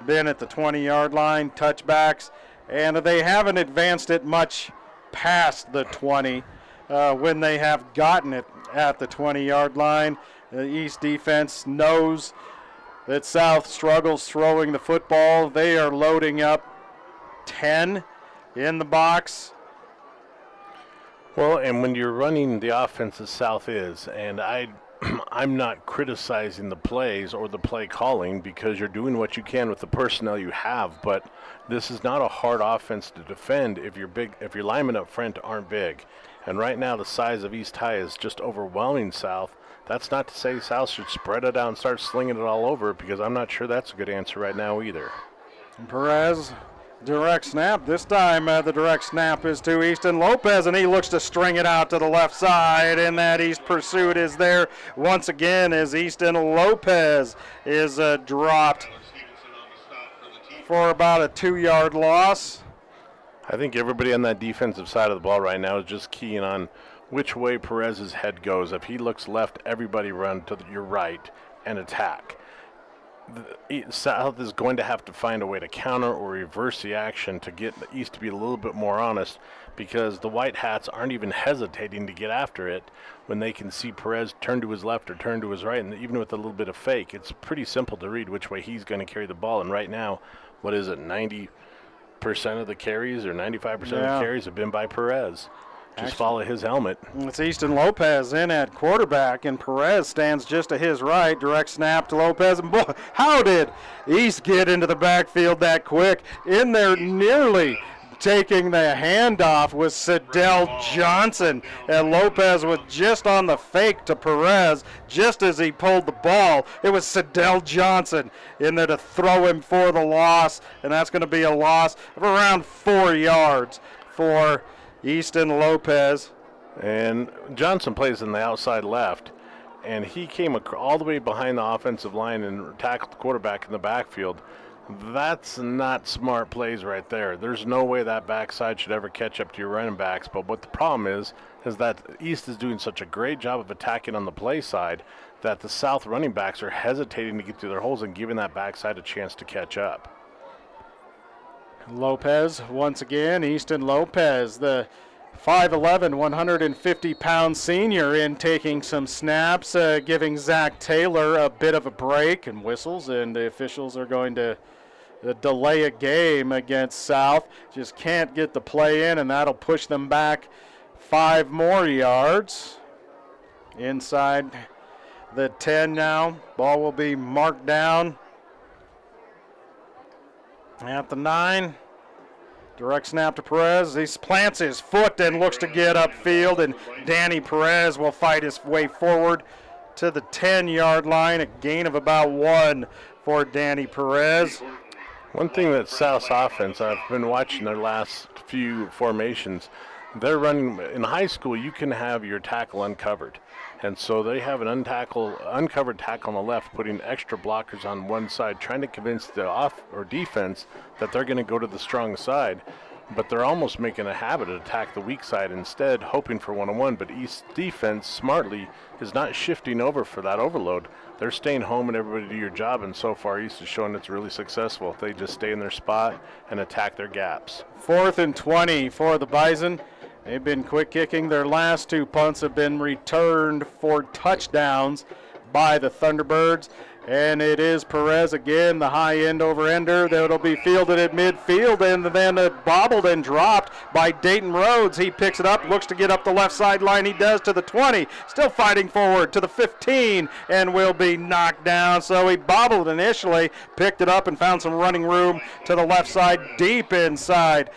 been at the 20-yard line, touchbacks, and they haven't advanced it much past the 20 when they have gotten it at the 20-yard line. The East defense knows that South struggles throwing the football. They are loading up 10 in the box. Well, and when you're running the offense as South is, and I'm not criticizing the plays or the play calling because you're doing what you can with the personnel you have, but this is not a hard offense to defend if your linemen up front aren't big. And right now the size of East High is just overwhelming South. That's not to say South should spread it out and start slinging it all over, because I'm not sure that's a good answer right now either. Perez, direct snap. This time the direct snap is to Easton Lopez, and he looks to string it out to the left side, and that East pursuit is there once again as Easton Lopez is dropped for about a 2-yard loss. I think everybody on that defensive side of the ball right now is just keying on which way Perez's head goes. If he looks left, everybody run to your right and attack. South is going to have to find a way to counter or reverse the action to get the East to be a little bit more honest, because the White Hats aren't even hesitating to get after it when they can see Perez turn to his left or turn to his right, and even with a little bit of fake, it's pretty simple to read which way he's going to carry the ball. And right now, what is it, 90% of the carries or 95% of the carries have been by Perez. Just follow his helmet. It's Easton Lopez in at quarterback, and Perez stands just to his right. Direct snap to Lopez, and boy, how did East get into the backfield that quick? In there nearly taking the handoff was Sidell Johnson, and Lopez was just on the fake to Perez just as he pulled the ball. It was Sidell Johnson in there to throw him for the loss, and that's going to be a loss of around 4 yards for Easton Lopez. And Johnson plays in the outside left, and he came all the way behind the offensive line and tackled the quarterback in the backfield. That's not smart plays right there. There's no way that backside should ever catch up to your running backs. But what the problem is that East is doing such a great job of attacking on the play side that the South running backs are hesitating to get through their holes and giving that backside a chance to catch up. Lopez once again, Easton Lopez, the 5'11", 150-pound senior, in taking some snaps, giving Zach Taylor a bit of a break, and whistles, and the officials are going to delay a game against South. Just can't get the play in, and that'll push them back 5 more yards. Inside the 10 now. Ball will be marked down at the 9. Direct snap to Perez. He plants his foot and looks to get upfield, and Danny Perez will fight his way forward to the 10-yard line. A gain of about 1 for Danny Perez. One thing that South's offense, I've been watching their last few formations, they're running, in high school you can have your tackle uncovered. And so they have an uncovered tackle on the left, putting extra blockers on one side, trying to convince the defense that they're going to go to the strong side. But they're almost making a habit of attack the weak side instead, hoping for one-on-one. But East defense, smartly, is not shifting over for that overload. They're staying home and everybody do your job, and so far East is showing it's really successful. They just stay in their spot and attack their gaps. 4th and 20 for the Bison. They've been quick kicking. Their last 2 punts have been returned for touchdowns by the Thunderbirds. And it is Perez again, the high end over-ender. That'll be fielded at midfield and then bobbled and dropped by Dayton Rhodes. He picks it up, looks to get up the left sideline. He does to the 20, still fighting forward to the 15, and will be knocked down. So he bobbled initially, picked it up and found some running room to the left side, deep inside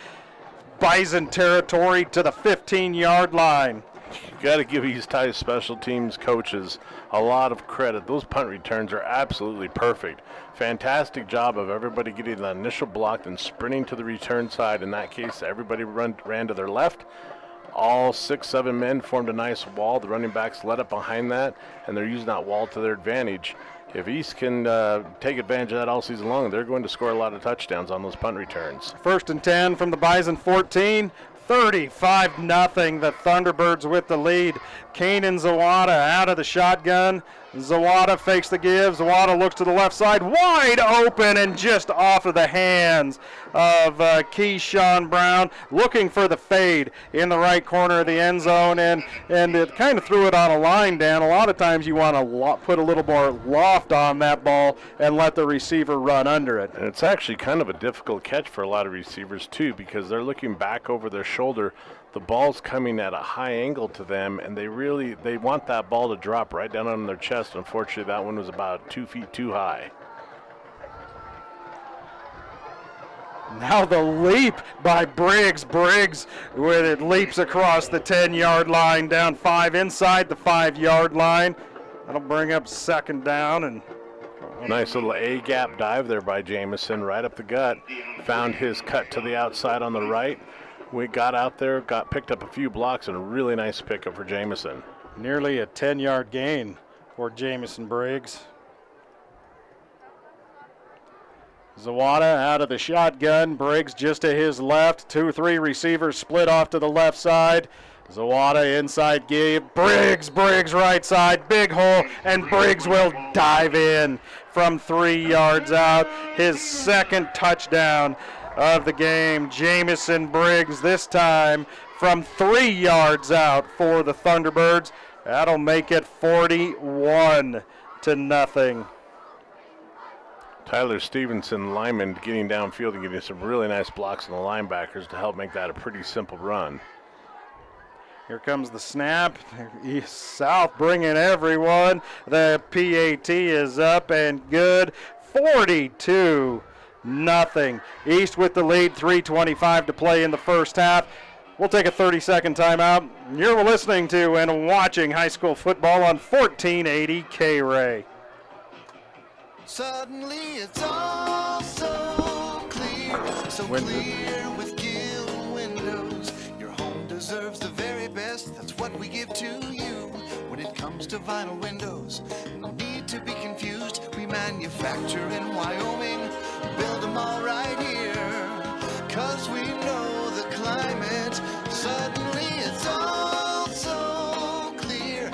Bison territory to the 15-yard line. You got to give East High special teams coaches a lot of credit. Those punt returns are absolutely perfect. Fantastic job of everybody getting the initial block and sprinting to the return side. In that case, everybody ran to their left. All 6-7 men formed a nice wall. The running backs led up behind that, and they're using that wall to their advantage. If East can take advantage of that all season long, they're going to score a lot of touchdowns on those punt returns. 1st and 10 from the Bison 14. 35-0, the Thunderbirds with the lead. Kanan Zawada out of the shotgun. Zawada fakes the give. Zawada looks to the left side, wide open and just off of the hands of Keyshawn Brown, looking for the fade in the right corner of the end zone, and it kind of threw it on a line, Dan. A lot of times you want to put a little more loft on that ball and let the receiver run under it. And it's actually kind of a difficult catch for a lot of receivers too, because they're looking back over their shoulder. The ball's coming at a high angle to them, and they want that ball to drop right down on their chest. Unfortunately, that one was about 2 feet too high. Now the leap by Briggs. Briggs, when it leaps across the 10-yard line, down 5 inside the 5-yard line. That'll bring up 2nd down. And nice little A-gap dive there by Jamison, right up the gut. Found his cut to the outside on the right. We got out there, picked up a few blocks, and a really nice pickup for Jamison. Nearly a 10-yard gain for Jamison Briggs. Zawada out of the shotgun. Briggs just to his left. 2-3 receivers split off to the left side. Zawada inside give. Briggs right side. Big hole, and Briggs will dive in from 3 yards out. His 2nd touchdown of the game. Jamison Briggs this time from 3 yards out for the Thunderbirds. That'll make it 41-0. Tyler Stevenson, lineman, getting downfield and getting some really nice blocks on the linebackers to help make that a pretty simple run. Here comes the snap. East South bringing everyone. The PAT is up and good. 42-0. East with the lead, 3:25 to play in the first half. We'll take a 30-second timeout. You're listening to and watching high school football on 1480 K-Ray. Suddenly it's all so clear with Gill Windows. Your home deserves the very best. That's what we give to you when it comes doors to vinyl windows. No need to be confused, we manufacture in Wyoming, build them all right here. 'Cause we know the climate, suddenly it's all so clear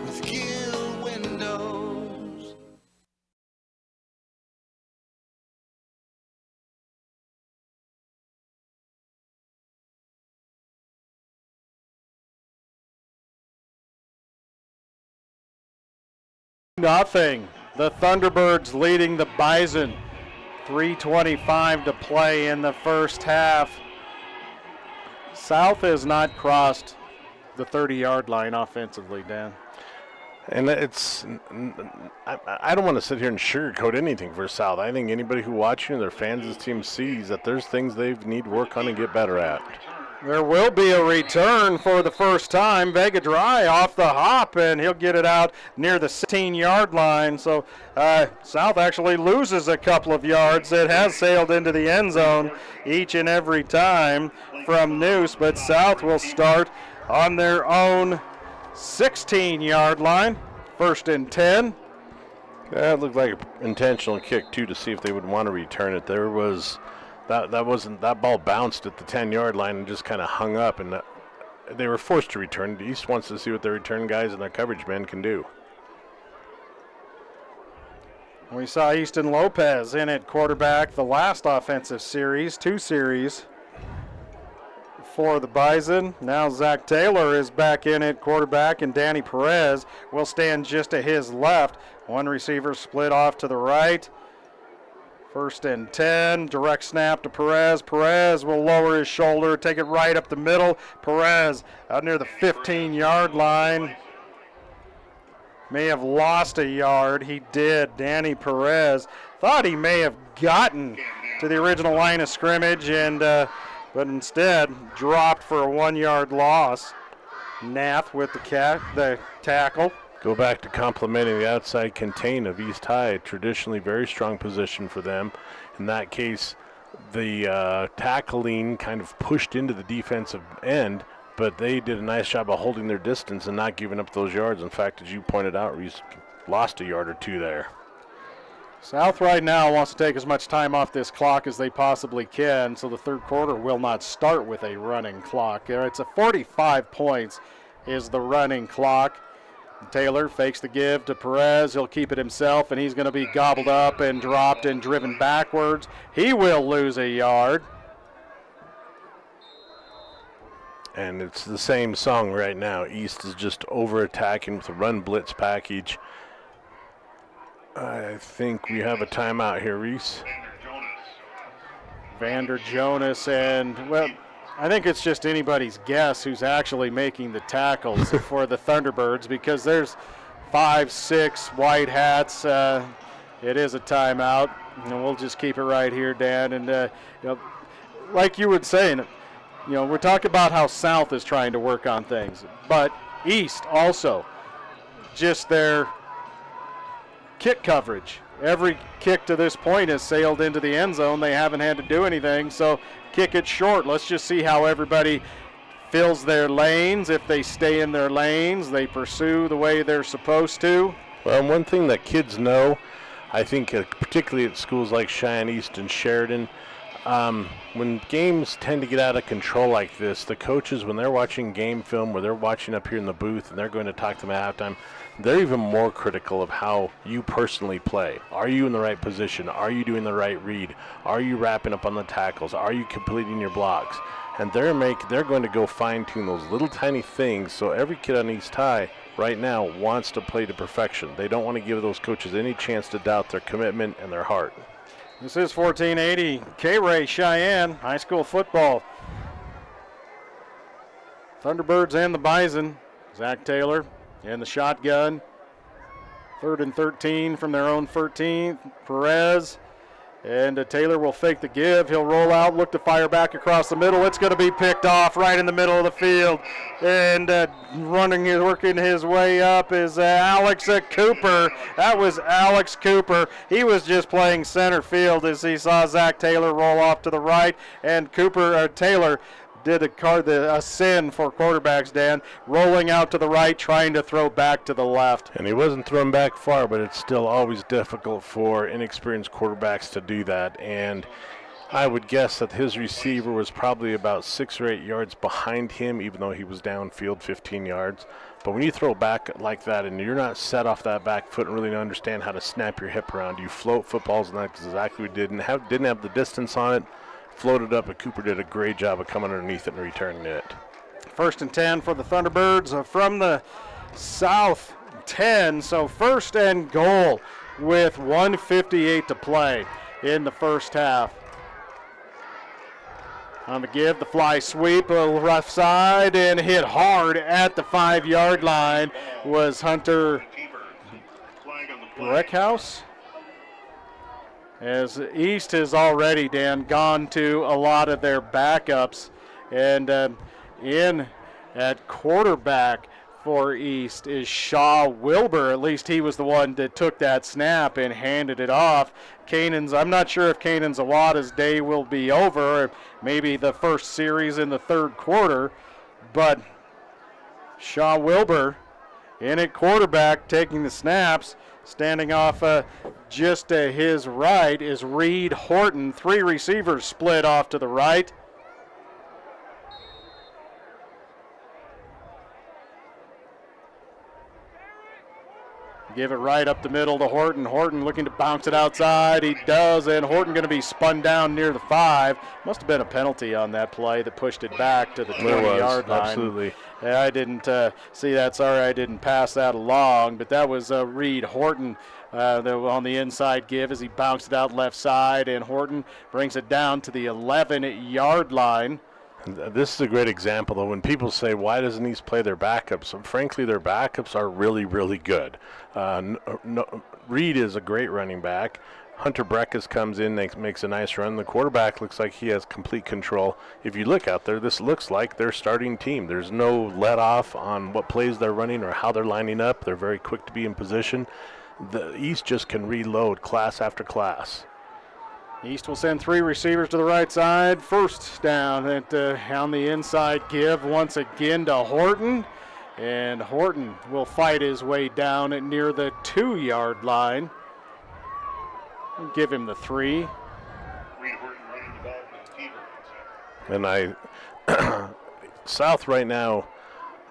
with Gill windows. Nothing. The Thunderbirds leading the Bison. 3:25 to play in the first half. South has not crossed the 30-yard line offensively, Dan. And I don't want to sit here and sugarcoat anything for South. I think anybody who watching their fans of this team sees that there's things they need work on and get better at. There will be a return for the first time. Vega Dry off the hop, and he'll get it out near the 16-yard line. So South actually loses a couple of yards. It has sailed into the end zone each and every time from Noose, but South will start on their own 16-yard line. 1st and 10. That looked like an intentional kick, too, to see if they would want to return it. There was... That ball bounced at the 10-yard line and just kind of hung up, and they were forced to return. East wants to see what their return guys and their coverage men can do. We saw Easton Lopez in at quarterback the last offensive series, 2 series for the Bison. Now Zach Taylor is back in at quarterback, and Danny Perez will stand just to his left. One receiver split off to the right. 1st and 10, direct snap to Perez. Perez will lower his shoulder, take it right up the middle. Perez out near the 15-yard line. May have lost a yard. He did. Danny Perez thought he may have gotten to the original line of scrimmage, and but instead dropped for a 1-yard loss. Nath with the tackle. Go back to complimenting the outside contain of East High, traditionally very strong position for them. In that case, the tackling kind of pushed into the defensive end, but they did a nice job of holding their distance and not giving up those yards. In fact, as you pointed out, Reese lost a yard or two there. South right now wants to take as much time off this clock as they possibly can, so the third quarter will not start with a running clock. It's a 45 points is the running clock. Taylor fakes the give to Perez. He'll keep it himself, and he's going to be gobbled up and dropped and driven backwards. He will lose a yard. And it's the same song right now. East is just over-attacking with a run blitz package. I think we have a timeout here, Reese. Vander Jonas, and, well, I think it's just anybody's guess who's actually making the tackles for the Thunderbirds, because there's 5, 6 white hats. It is a timeout, and we'll just keep it right here, Dan. And like you were saying, we're talking about how South is trying to work on things, but East also, just their kick coverage. Every kick to this point has sailed into the end zone. They haven't had to do anything, so kick it short. Let's just see how everybody fills their lanes. If they stay in their lanes, they pursue the way they're supposed to. Well, one thing that kids know, I think particularly at schools like Cheyenne East and Sheridan, when games tend to get out of control like this, the coaches, when they're watching game film, or they're watching up here in the booth and they're going to talk to them at halftime, they're even more critical of how you personally play. Are you in the right position? Are you doing the right read? Are you wrapping up on the tackles? Are you completing your blocks? And they're going to go fine-tune those little tiny things, so every kid on East High right now wants to play to perfection. They don't want to give those coaches any chance to doubt their commitment and their heart. This is 1480 K-Ray Cheyenne high school football. Thunderbirds and the Bison. Zach Taylor in the shotgun. 3rd and 13 from their own 13. Perez. And Taylor will fake the give. He'll roll out, look to fire back across the middle. It's going to be picked off right in the middle of the field. And working his way up is Alex Cooper. That was Alex Cooper. He was just playing center field as he saw Zach Taylor roll off to the right. And Taylor did a sin for quarterbacks, Dan, rolling out to the right, trying to throw back to the left. And he wasn't throwing back far, but it's still always difficult for inexperienced quarterbacks to do that. And I would guess that his receiver was probably about 6 or 8 yards behind him, even though he was downfield 15 yards. But when you throw back like that and you're not set off that back foot and really understand how to snap your hip around, you float footballs, and that's exactly what we did. And didn't have the distance on it, floated up, but Cooper did a great job of coming underneath it and returning it. 1st and 10 for the Thunderbirds from the South 10. So 1st and goal with 1:58 to play in the first half. On the give, the fly sweep, a rough side, and hit hard at the 5-yard line was Hunter Breckhouse. As East has already, Dan, gone to a lot of their backups. And in at quarterback for East is Shaw Wilbur. At least he was the one that took that snap and handed it off. I'm not sure if Kanan Zawada's day will be over, or maybe the first series in the 3rd quarter, but Shaw Wilbur in at quarterback taking the snaps. Standing off just to his right is Reed Horton. 3 receivers split off to the right. Give it right up the middle to Horton. Horton looking to bounce it outside. He does, and Horton going to be spun down near the 5. Must have been a penalty on that play that pushed it back to the 20-yard line. Absolutely. Yeah, I didn't see that. Sorry, I didn't pass that along. But that was Reed Horton on the inside give as he bounced it out left side, and Horton brings it down to the 11-yard line. This is a great example, though. When people say, why doesn't East play their backups? Frankly, their backups are really, really good. Reed is a great running back. Hunter Breckes comes in, makes a nice run. The quarterback looks like he has complete control. If you look out there, this looks like their starting team. There's no let off on what plays they're running or how they're lining up. They're very quick to be in position. The East just can reload class after class. East will send 3 receivers to the right side. First down on the inside give once again to Horton. And Horton will fight his way down at near the 2-yard line. Give him the 3. And South right now,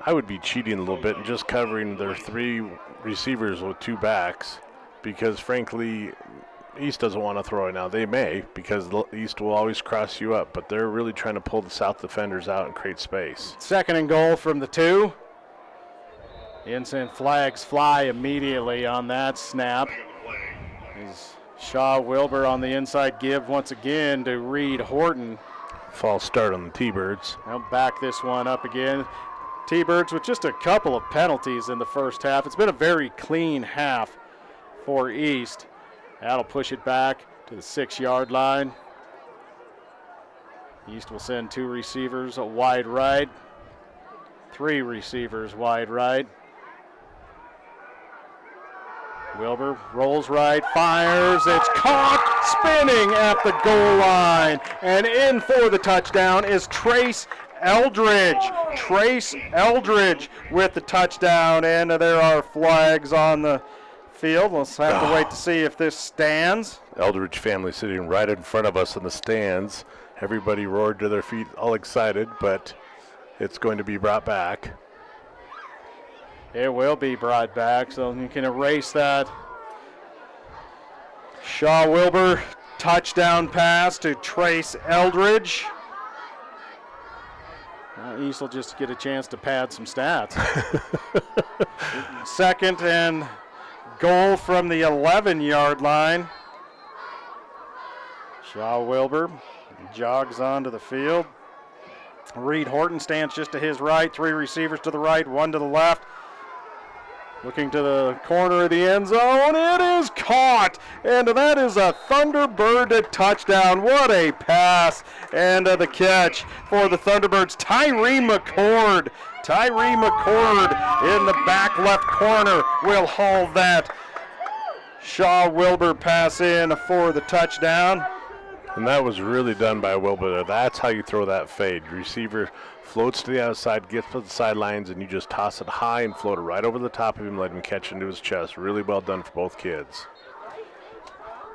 I would be cheating a little bit and just covering their 3 receivers with 2 backs, because frankly, East doesn't want to throw it now. They may, because the East will always cross you up, but they're really trying to pull the South defenders out and create space. 2nd and goal from the 2. Instant flags fly immediately on that snap. Shaw Wilbur on the inside give once again to Reed Horton. False start on the T-Birds. They'll back this one up again. T-Birds with just a couple of penalties in the first half. It's been a very clean half for East. That'll push it back to the 6-yard line. East will send 2 receivers wide right. 3 receivers wide right. Wilbur rolls right, fires, it's caught, spinning at the goal line. And in for the touchdown is Trace Eldridge. Trace Eldridge with the touchdown, and there are flags on the field. Let's have to wait to see if this stands. Eldridge family sitting right in front of us in the stands. Everybody roared to their feet, all excited, but it's going to be brought back. It will be brought back, so you can erase that. Shaw Wilbur, touchdown pass to Trace Eldridge. East will just get a chance to pad some stats. 2nd and goal from the 11-yard line. Shaw Wilbur jogs onto the field. Reed Horton stands just to his right. 3 receivers to the right, 1 to the left. Looking to the corner of the end zone. It is caught. And that is a Thunderbird touchdown. What a pass. And the catch for the Thunderbirds. Tyree McCord. Tyree McCord in the back left corner will haul that Shaw Wilbur pass in for the touchdown. And that was really done by Will, but that's how you throw that fade. Receiver floats to the outside, gets to the sidelines, and you just toss it high and float it right over the top of him, let him catch into his chest. Really well done for both kids.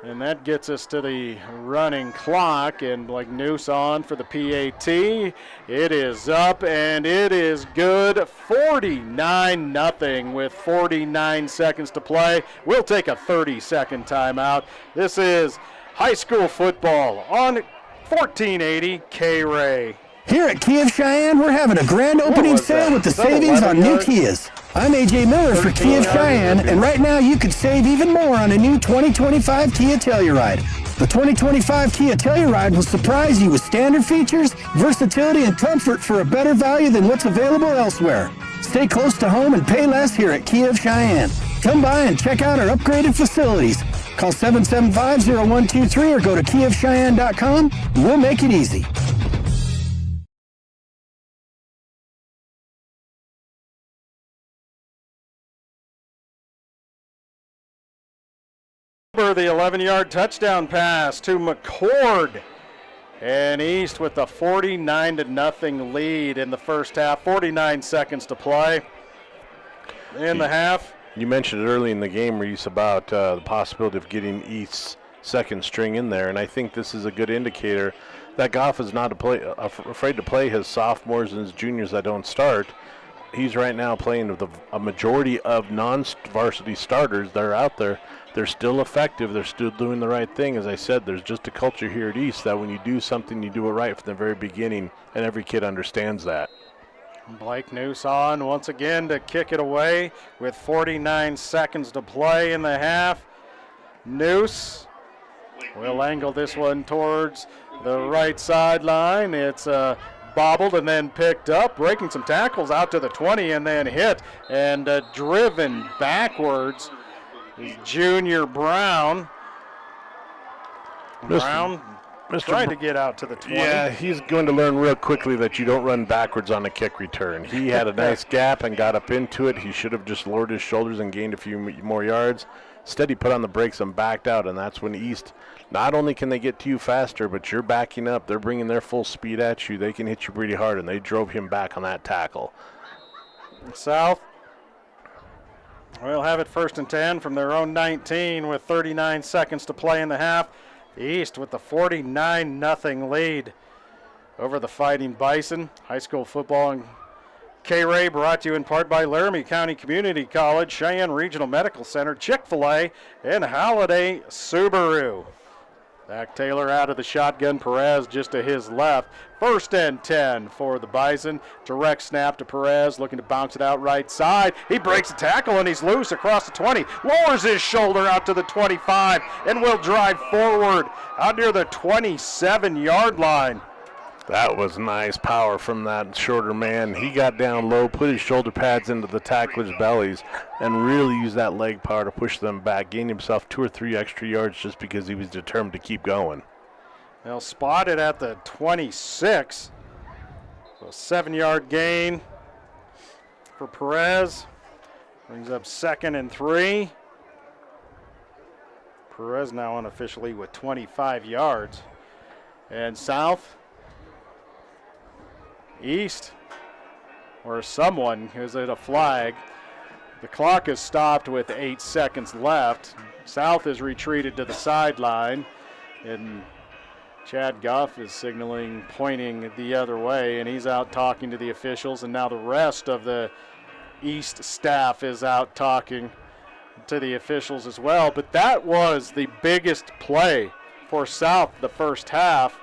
And that gets us to the running clock, and like Noose on for the PAT. It is up, and it is good. 49-0 with 49 seconds to play. We'll take a 30-second timeout. This is high school football on 1480 K-Ray. Here at Kia of Cheyenne, we're having a grand opening sale with the savings on new Kias. I'm AJ Miller for Kia of Cheyenne, and right now you could save even more on a new 2025 Kia Telluride. The 2025 Kia Telluride will surprise you with standard features, versatility, and comfort for a better value than what's available elsewhere. Stay close to home and pay less here at Kia of Cheyenne. Come by and check out our upgraded facilities. Call 775-0123 or go to KiaofCheyenne.com. We'll make it easy. The 11-yard touchdown pass to McCord. And East with the 49-0 lead in the first half. 49 seconds to play in the half. You mentioned it early in the game, Reese, about the possibility of getting East's second string in there, and I think this is a good indicator that Goff is not afraid to play his sophomores and his juniors that don't start. He's right now playing with a majority of non-varsity starters that are out there. They're still effective. They're still doing the right thing. As I said, there's just a culture here at East that when you do something, you do it right from the very beginning, and every kid understands that. Blake Noose on once again to kick it away with 49 seconds to play in the half. Noose will angle this one towards the right sideline. It's bobbled and then picked up, breaking some tackles out to the 20 and then hit and driven backwards. Junior Brown. Brown trying to get out to the 20. Yeah, he's going to learn real quickly that you don't run backwards on a kick return. He had a nice gap and got up into it. He should have just lowered his shoulders and gained a few more yards. Instead, he put on the brakes and backed out, and that's when East, not only can they get to you faster, but you're backing up. They're bringing their full speed at you. They can hit you pretty hard, and they drove him back on that tackle. South will have it 1st and 10 from their own 19 with 39 seconds to play in the half. East with the 49-0 lead over the Fighting Bison. High school football and K-Ray brought to you in part by Laramie County Community College, Cheyenne Regional Medical Center, Chick-fil-A, and Holiday Subaru. Zach Taylor out of the shotgun. Perez just to his left. 1st and 10 for the Bison. Direct snap to Perez, looking to bounce it out right side. He breaks a tackle and he's loose across the 20. Lowers his shoulder out to the 25 and will drive forward out near the 27-yard line. That was nice power from that shorter man. He got down low, put his shoulder pads into the tacklers' bellies, and really used that leg power to push them back. Gained himself 2 or 3 extra yards just because he was determined to keep going. They'll spot it at the 26. So 7-yard gain for Perez. Brings up 2nd and 3. Perez now unofficially with 25 yards. And South, East, or someone is at a flag. The clock is stopped with 8 seconds left. South is retreated to the sideline, and Chad Goff is signaling, pointing the other way, and he's out talking to the officials, and now the rest of the East staff is out talking to the officials as well. But that was the biggest play for South the first half,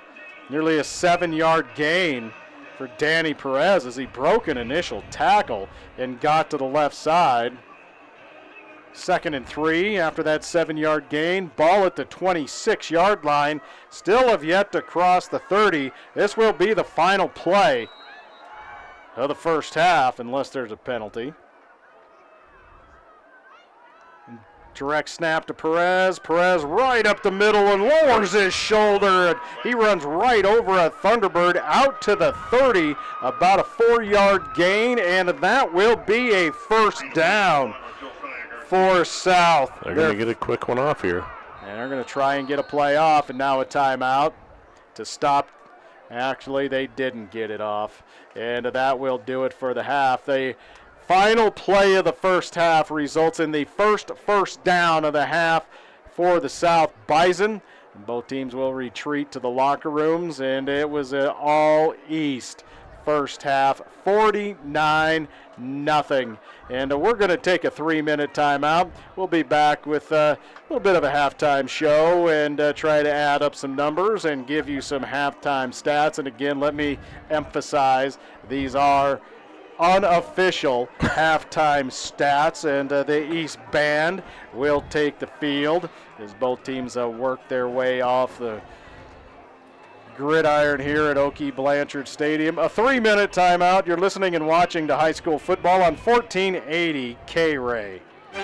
nearly a 7-yard gain for Danny Perez as he broke an initial tackle and got to the left side. 2nd and 3 after that 7-yard gain. Ball at the 26-yard line. Still have yet to cross the 30. This will be the final play of the first half unless there's a penalty. Direct snap to Perez. Perez right up the middle and lowers his shoulder. He runs right over a Thunderbird out to the 30. About a 4-yard gain, and that will be a first down for South. They're going to get a quick one off here. And they're going to try and get a play off, and now a timeout. to stop. Actually, they didn't get it off, and that will do it for the half. The final play of the first half results in the first down of the half for the South Bison. Both teams will retreat to the locker rooms, and it was an all-East first half, 49-0. And we're going to take a 3-minute timeout. We'll be back with a little bit of a halftime show and try to add up some numbers and give you some halftime stats. And again, let me emphasize, these are unofficial halftime stats, and the East Band will take the field as both teams work their way off the gridiron here at Oakey Blanchard Stadium. A 3-minute timeout. You're listening and watching to high school football on 1480 K-Ray.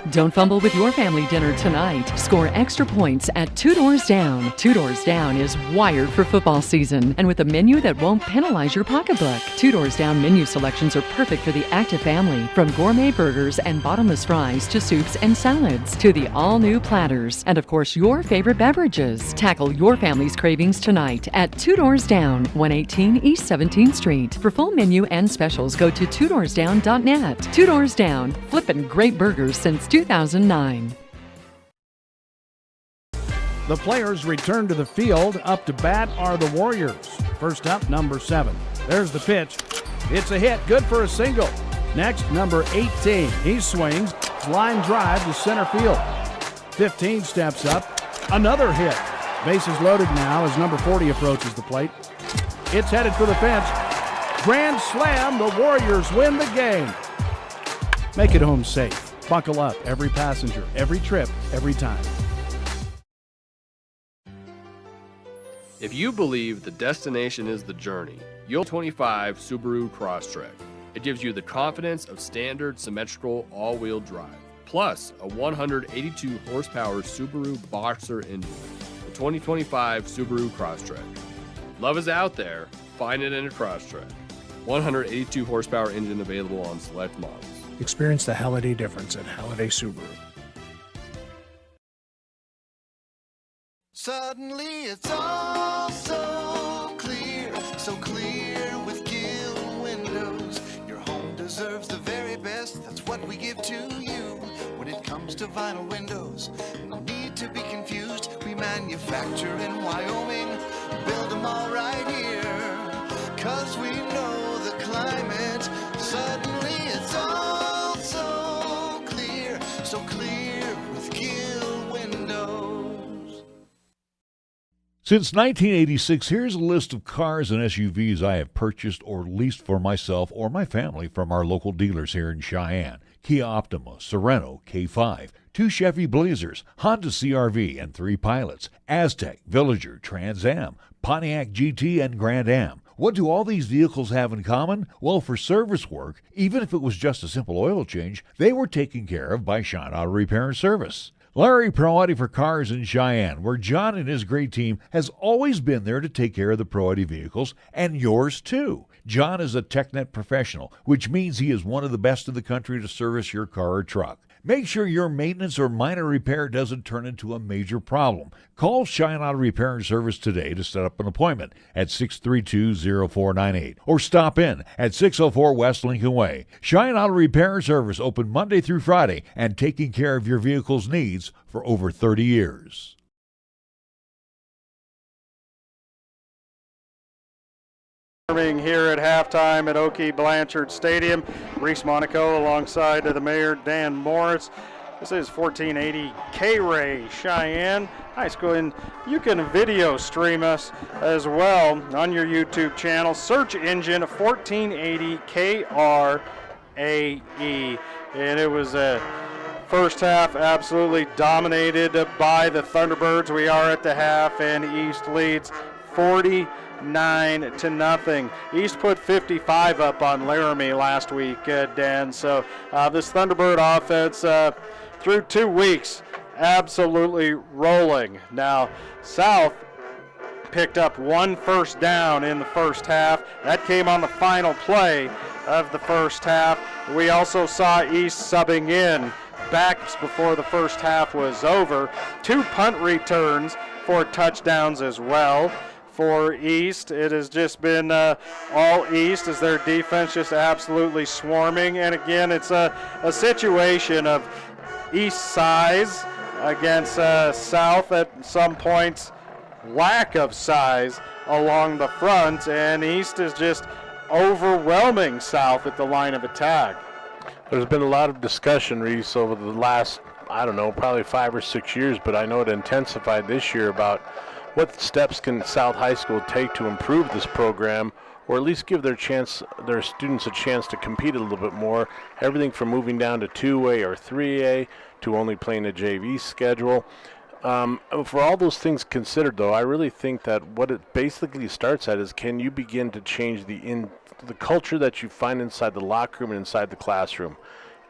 Don't fumble with your family dinner tonight. Score extra points at Two Doors Down. Two Doors Down is wired for football season, and with a menu that won't penalize your pocketbook. Two Doors Down menu selections are perfect for the active family, from gourmet burgers and bottomless fries to soups and salads to the all-new platters, and of course your favorite beverages. Tackle your family's cravings tonight at Two Doors Down, 118 East 17th Street. For full menu and specials, go to twodoorsdown.net. Two Doors Down, flippin' great burgers since 2009. The players return to the field. Up to bat are the Warriors. First up, number 7. There's the pitch. It's a hit, good for a single. Next, number 18. He swings, line drive to center field. 15 steps up, another hit. Bases loaded now as number 40 approaches the plate. It's headed for the fence. Grand slam, the Warriors win the game. Make it home safe. Buckle up, every passenger, every trip, every time. If you believe the destination is the journey, you'll 25 Subaru Crosstrek. It gives you the confidence of standard symmetrical all-wheel drive, plus a 182 horsepower Subaru Boxer engine. The 2025 Subaru Crosstrek. Love is out there. Find it in a Crosstrek. 182 horsepower engine available on select models. Experience the Halliday difference at Halliday Subaru. Suddenly it's all so clear with Gill Windows. Your home deserves the very best, that's what we give to you. When it comes to vinyl windows, no need to be confused. We manufacture in Wyoming, build them all right here. 'Cause we know the climate, suddenly it's all so clear with Gill Windows. Since 1986, here's a list of cars and SUVs I have purchased or leased for myself or my family from our local dealers here in Cheyenne. Kia Optima, Sorento, K5, 2 Chevy Blazers, Honda CR-V and 3 Pilots, Aztec, Villager, Trans Am, Pontiac GT, and Grand Am. What do all these vehicles have in common? Well, for service work, even if it was just a simple oil change, they were taken care of by Cheyenne Auto Repair and Service. Larry Proati for Cars in Cheyenne, where John and his great team has always been there to take care of the Proati vehicles, and yours too. John is a TechNet professional, which means he is one of the best in the country to service your car or truck. Make sure your maintenance or minor repair doesn't turn into a major problem. Call Cheyenne Auto Repair and Service today to set up an appointment at 632-0498 or stop in at 604 West Lincoln Way. Cheyenne Auto Repair and Service open Monday through Friday and taking care of your vehicle's needs for over 30 years. Here at halftime at Oakey Blanchard Stadium. Reese Monaco alongside the mayor, Dan Morris. This is 1480 K-Ray Cheyenne High School, and you can video stream us as well on your YouTube channel. Search engine 1480 KRAE. And it was a first half absolutely dominated by the Thunderbirds. We are at the half, and East leads 49-0. East put 55 up on Laramie last week, Dan. So this Thunderbird offense through 2 weeks, absolutely rolling. Now, South picked up 1 first down in the first half. That came on the final play of the first half. We also saw East subbing in backs before the first half was over. 2 punt returns for touchdowns as well for East. It has just been all East as their defense just absolutely swarming. And again, it's a situation of East size against South at some points, lack of size along the front, and East is just overwhelming South at the line of attack. There's been a lot of discussion, Reese, over the last, I don't know, probably 5 or 6 years, but I know it intensified this year about what steps can South High School take to improve this program, or at least give their students a chance to compete a little bit more. Everything from moving down to 2A or 3A to only playing a JV schedule. For all those things considered, though, I really think that what it basically starts at is, can you begin to change the culture that you find inside the locker room and inside the classroom?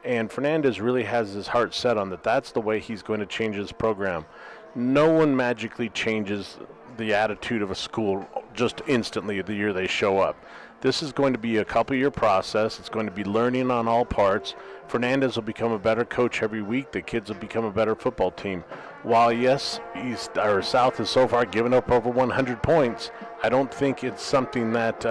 And Fernandez really has his heart set on that. That's the way he's going to change his program. No one magically changes the attitude of a school just instantly the year they show up. This is going to be a couple-year process. It's going to be learning on all parts. Fernandez will become a better coach every week. The kids will become a better football team. While, yes, South has so far given up over 100 points, I don't think it's something that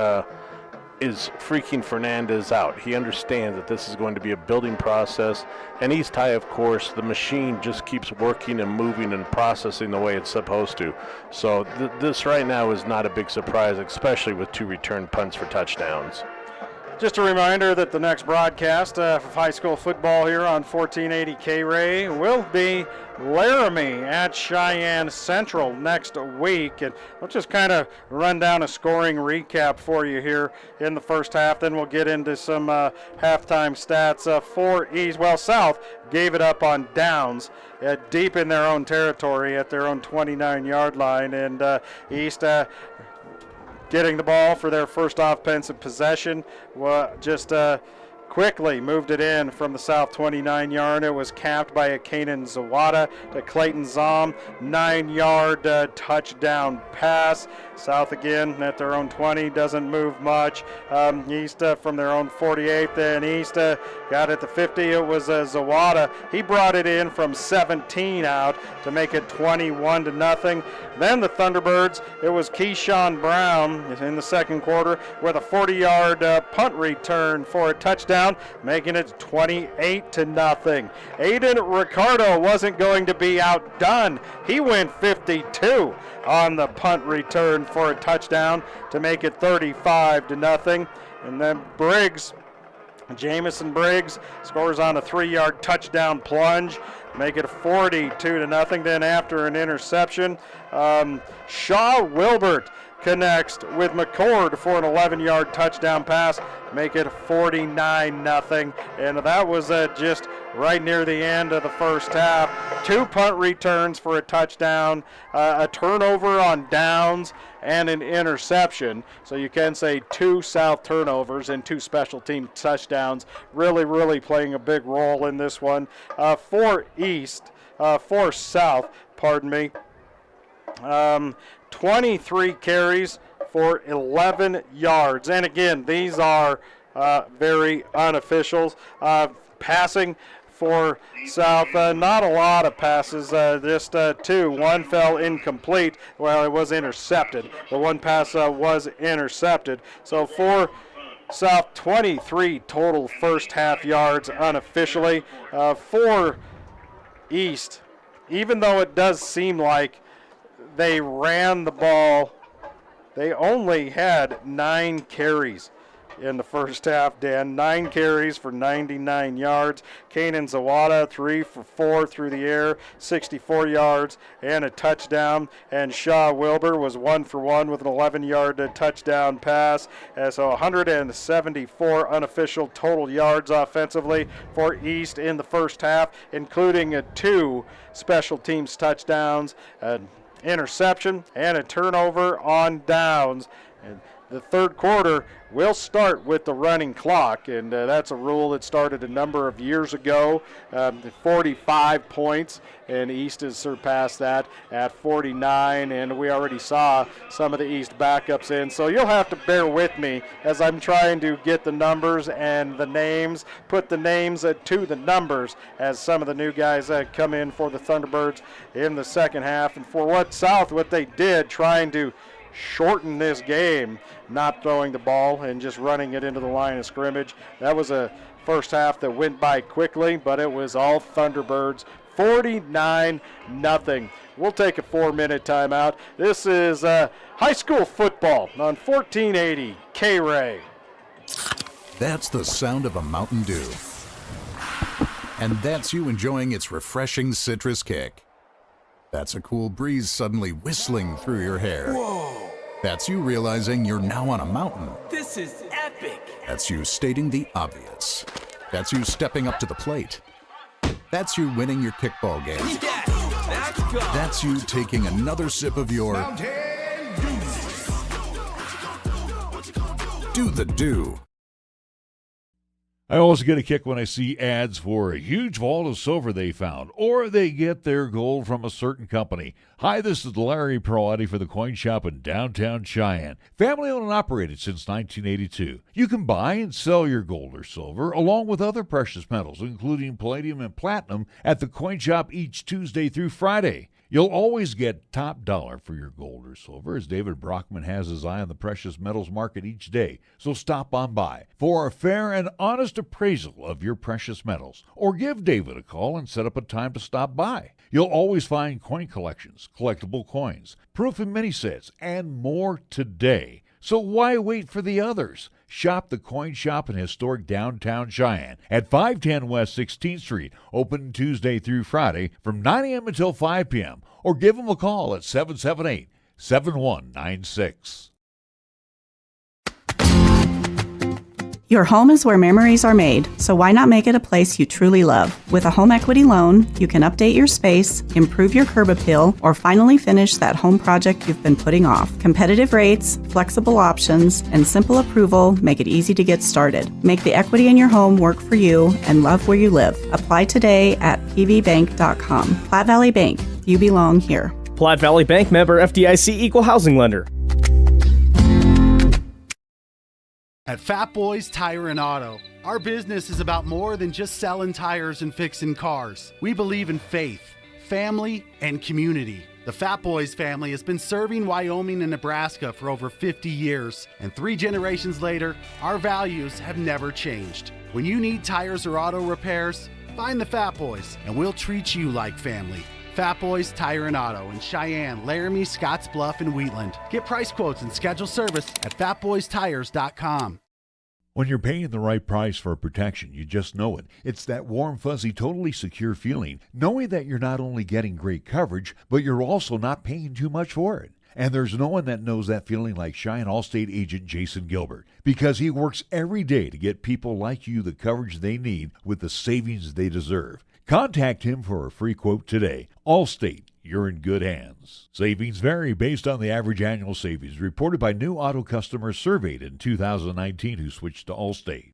is freaking Fernandez out. He understands that this is going to be a building process. And East High, of course, the machine just keeps working and moving and processing the way it's supposed to. So this right now is not a big surprise, especially with 2 return punts for touchdowns. Just a reminder that the next broadcast of high school football here on 1480 K-Ray will be Laramie at Cheyenne Central next week. And we'll just kind of run down a scoring recap for you here in the first half. Then we'll get into some halftime stats for East. Well, South gave it up on downs deep in their own territory at their own 29-yard line. And East getting the ball for their first offensive possession, just quickly moved it in from the South 29-yard. It was capped by a Kanan Zawada to Clayton Zom, 9-yard touchdown pass. South again at their own 20, doesn't move much. East from their own 48, then East got at the 50. It was Zawada. He brought it in from 17 out to make it 21-0. Then the Thunderbirds, it was Keyshawn Brown in the second quarter with a 40-yard punt return for a touchdown, making it 28-0. Aiden Ricardo wasn't going to be outdone. He went 52 on the punt return for a touchdown to make it 35-0. And then Jamison Briggs scores on a 3-yard touchdown plunge, make it 42-0. Then after an interception, Shaw Wilbert connects with McCord for an 11-yard touchdown pass, make it 49-0. And that was just right near the end of the first half. 2 punt returns for a touchdown, a turnover on downs, and an interception. So you can say 2 South turnovers and 2 special team touchdowns, really playing a big role in this one. For South, 23 carries for 11 yards. And again, these are very unofficials. Passing for South, not a lot of passes, just 2. One fell incomplete. Well, it was intercepted. The one pass was intercepted. So for South, 23 total first half yards unofficially. For East, even though it does seem like they ran the ball, they only had 9 carries in the first half, Dan. 9 carries for 99 yards. Kanan Zawada, 3 for 4 through the air, 64 yards and a touchdown. And Shaw Wilbur was 1 for 1 with an 11-yard touchdown pass. So 174 unofficial total yards offensively for East in the first half, including 2 special teams touchdowns, an interception, and a turnover on downs. And the third quarter will start with the running clock, and that's a rule that started a number of years ago. 45 points, and East has surpassed that at 49, and we already saw some of the East backups in. So you'll have to bear with me as I'm trying to get the numbers and the names, put the names to the numbers as some of the new guys come in for the Thunderbirds in the second half. And for what they did, trying to shorten this game, not throwing the ball and just running it into the line of scrimmage. That was a first half that went by quickly, but it was all Thunderbirds. 49-0. We'll take a 4-minute timeout. This is high school football on 1480 K-Ray. That's the sound of a Mountain Dew. And that's you enjoying its refreshing citrus kick. That's a cool breeze suddenly whistling through your hair. Whoa! That's you realizing you're now on a mountain. This is epic! That's you stating the obvious. That's you stepping up to the plate. That's you winning your kickball game. Yes, let's go! That's you taking another sip of your Do the Do. I always get a kick when I see ads for a huge vault of silver they found, or they get their gold from a certain company. Hi, this is Larry Perotti for the Coin Shop in downtown Cheyenne. Family owned and operated since 1982. You can buy and sell your gold or silver, along with other precious metals, including palladium and platinum, at the Coin Shop each Tuesday through Friday. You'll always get top dollar for your gold or silver, as David Brockman has his eye on the precious metals market each day. So stop on by for a fair and honest appraisal of your precious metals, or give David a call and set up a time to stop by. You'll always find coin collections, collectible coins, proof and mini sets, and more today. So why wait for the others? Shop the Coin Shop in historic downtown Cheyenne at 510 West 16th Street, open Tuesday through Friday from 9 a.m. until 5 p.m. Or give them a call at 778-7196. Your home is where memories are made, so why not make it a place you truly love? With a home equity loan, you can update your space, improve your curb appeal, or finally finish that home project you've been putting off. Competitive rates, flexible options, and simple approval make it easy to get started. Make the equity in your home work for you and love where you live. Apply today at pvbank.com. Platte Valley Bank. You belong here. Platte Valley Bank, member FDIC, equal housing lender. At Fat Boys Tire and Auto, our business is about more than just selling tires and fixing cars. We believe in faith, family, and community. The Fat Boys family has been serving Wyoming and Nebraska for over 50 years, and 3 generations later, our values have never changed. When you need tires or auto repairs, find the Fat Boys, and we'll treat you like family. Fat Boys Tire and Auto in Cheyenne, Laramie, Scottsbluff, and Wheatland. Get price quotes and schedule service at fatboystires.com. When you're paying the right price for protection, you just know it. It's that warm, fuzzy, totally secure feeling, knowing that you're not only getting great coverage, but you're also not paying too much for it. And there's no one that knows that feeling like Cheyenne Allstate agent Jason Gilbert, because he works every day to get people like you the coverage they need with the savings they deserve. Contact him for a free quote today. Allstate, you're in good hands. Savings vary based on the average annual savings reported by new auto customers surveyed in 2019 who switched to Allstate.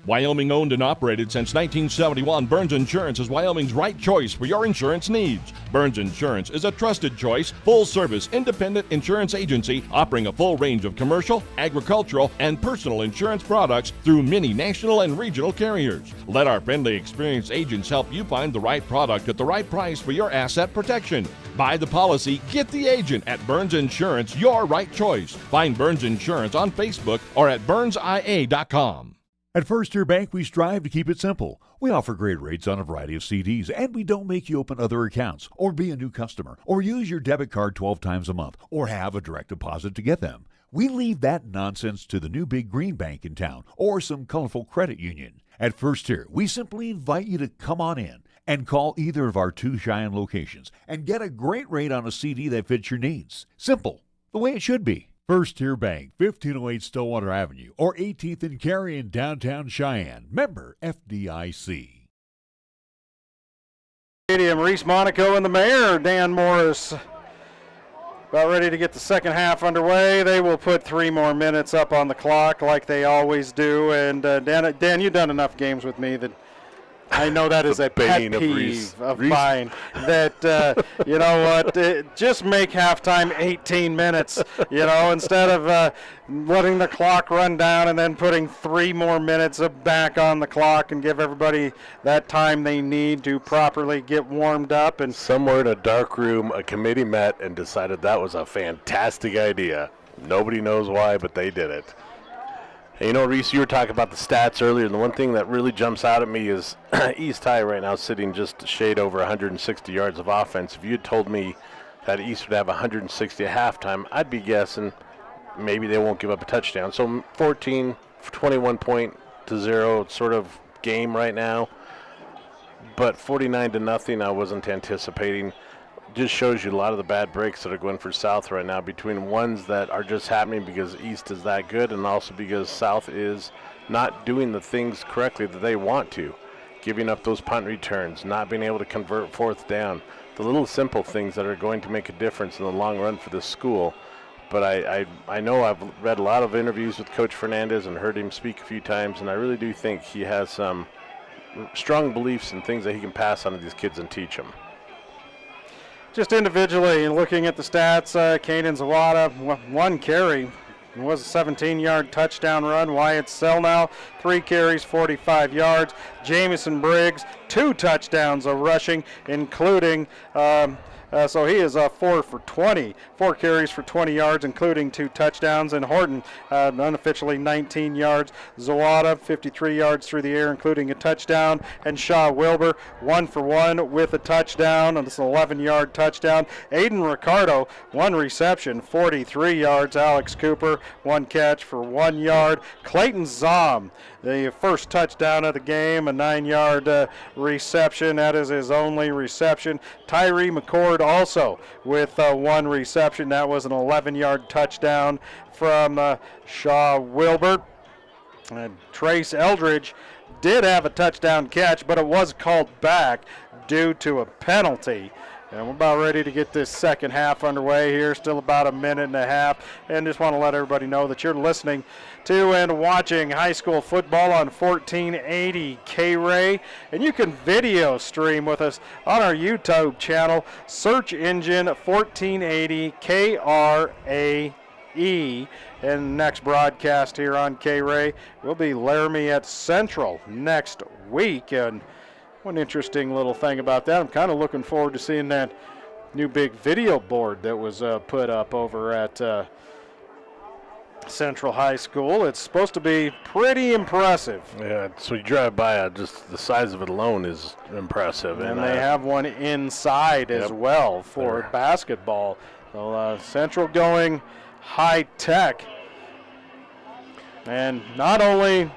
Wyoming owned and operated since 1971, Burns Insurance is Wyoming's right choice for your insurance needs. Burns Insurance is a trusted choice, full-service, independent insurance agency offering a full range of commercial, agricultural, and personal insurance products through many national and regional carriers. Let our friendly, experienced agents help you find the right product at the right price for your asset protection. Buy the policy, get the agent at Burns Insurance, your right choice. Find Burns Insurance on Facebook or at burnsia.com. At First Tier Bank, we strive to keep it simple. We offer great rates on a variety of CDs, and we don't make you open other accounts, or be a new customer, or use your debit card 12 times a month, or have a direct deposit to get them. We leave that nonsense to the new big green bank in town, or some colorful credit union. At First Tier, we simply invite you to come on in and call either of our 2 Cheyenne locations and get a great rate on a CD that fits your needs. Simple, the way it should be. First Tier Bank, 1508 Stillwater Avenue, or 18th and Cary in downtown Cheyenne. Member FDIC. Stadium, Reese Monaco and the mayor, Dan Morris, about ready to get the second half underway. They will put 3 more minutes up on the clock like they always do. And Dan, you've done enough games with me that I know that is a pet peeve of mine. That, you know what, just make halftime 18 minutes, you know, instead of letting the clock run down and then putting 3 more minutes back on the clock and give everybody that time they need to properly get warmed up. And somewhere in a dark room, a committee met and decided that was a fantastic idea. Nobody knows why, but they did it. And you know, Reese, you were talking about the stats earlier, and the one thing that really jumps out at me is East High right now sitting just a shade over 160 yards of offense. If you had told me that East would have 160 at halftime, I'd be guessing maybe they won't give up a touchdown. So 14, 21-0 sort of game right now. But 49-0, I wasn't anticipating. Just shows you a lot of the bad breaks that are going for South right now, between ones that are just happening because East is that good and also because South is not doing the things correctly that they want to. Giving up those punt returns, not being able to convert fourth down. The little simple things that are going to make a difference in the long run for this school. But I know I've read a lot of interviews with Coach Fernandez and heard him speak a few times, and I really do think he has some strong beliefs and things that he can pass on to these kids and teach them. Just individually, looking at the stats, Caden Zawada, 1 carry. It was a 17-yard touchdown run. Wyatt Selnow, 3 carries, 45 yards. Jamison Briggs, 2 touchdowns of rushing, including so he is 4 for 20, 4 carries for 20 yards, including 2 touchdowns. And Horton, unofficially 19 yards. Zawada, 53 yards through the air, including a touchdown. And Shaw Wilbur, 1 for 1 with a touchdown. And this is an 11-yard touchdown. Aiden Ricardo, 1 reception, 43 yards. Alex Cooper, 1 catch for 1 yard. Clayton Zom, the first touchdown of the game, a 9-yard reception. That is his only reception. Tyree McCord also with 1 reception. That was an 11-yard touchdown from Shaw Wilbert. And Trace Eldridge did have a touchdown catch, but it was called back due to a penalty. And we're about ready to get this second half underway here, still about a minute and a half. And just want to let everybody know that you're listening to and watching high school football on 1480 K-Ray. And you can video stream with us on our YouTube channel. Search engine 1480 KRAE. And next broadcast here on K-Ray will be Laramie at Central next week. And one interesting little thing about that, I'm kind of looking forward to seeing that new big video board that was put up over at Central High School. It's supposed to be pretty impressive. Yeah, so you drive by it, just the size of it alone is impressive. And they have one inside as well for basketball. So Central going high tech. And not only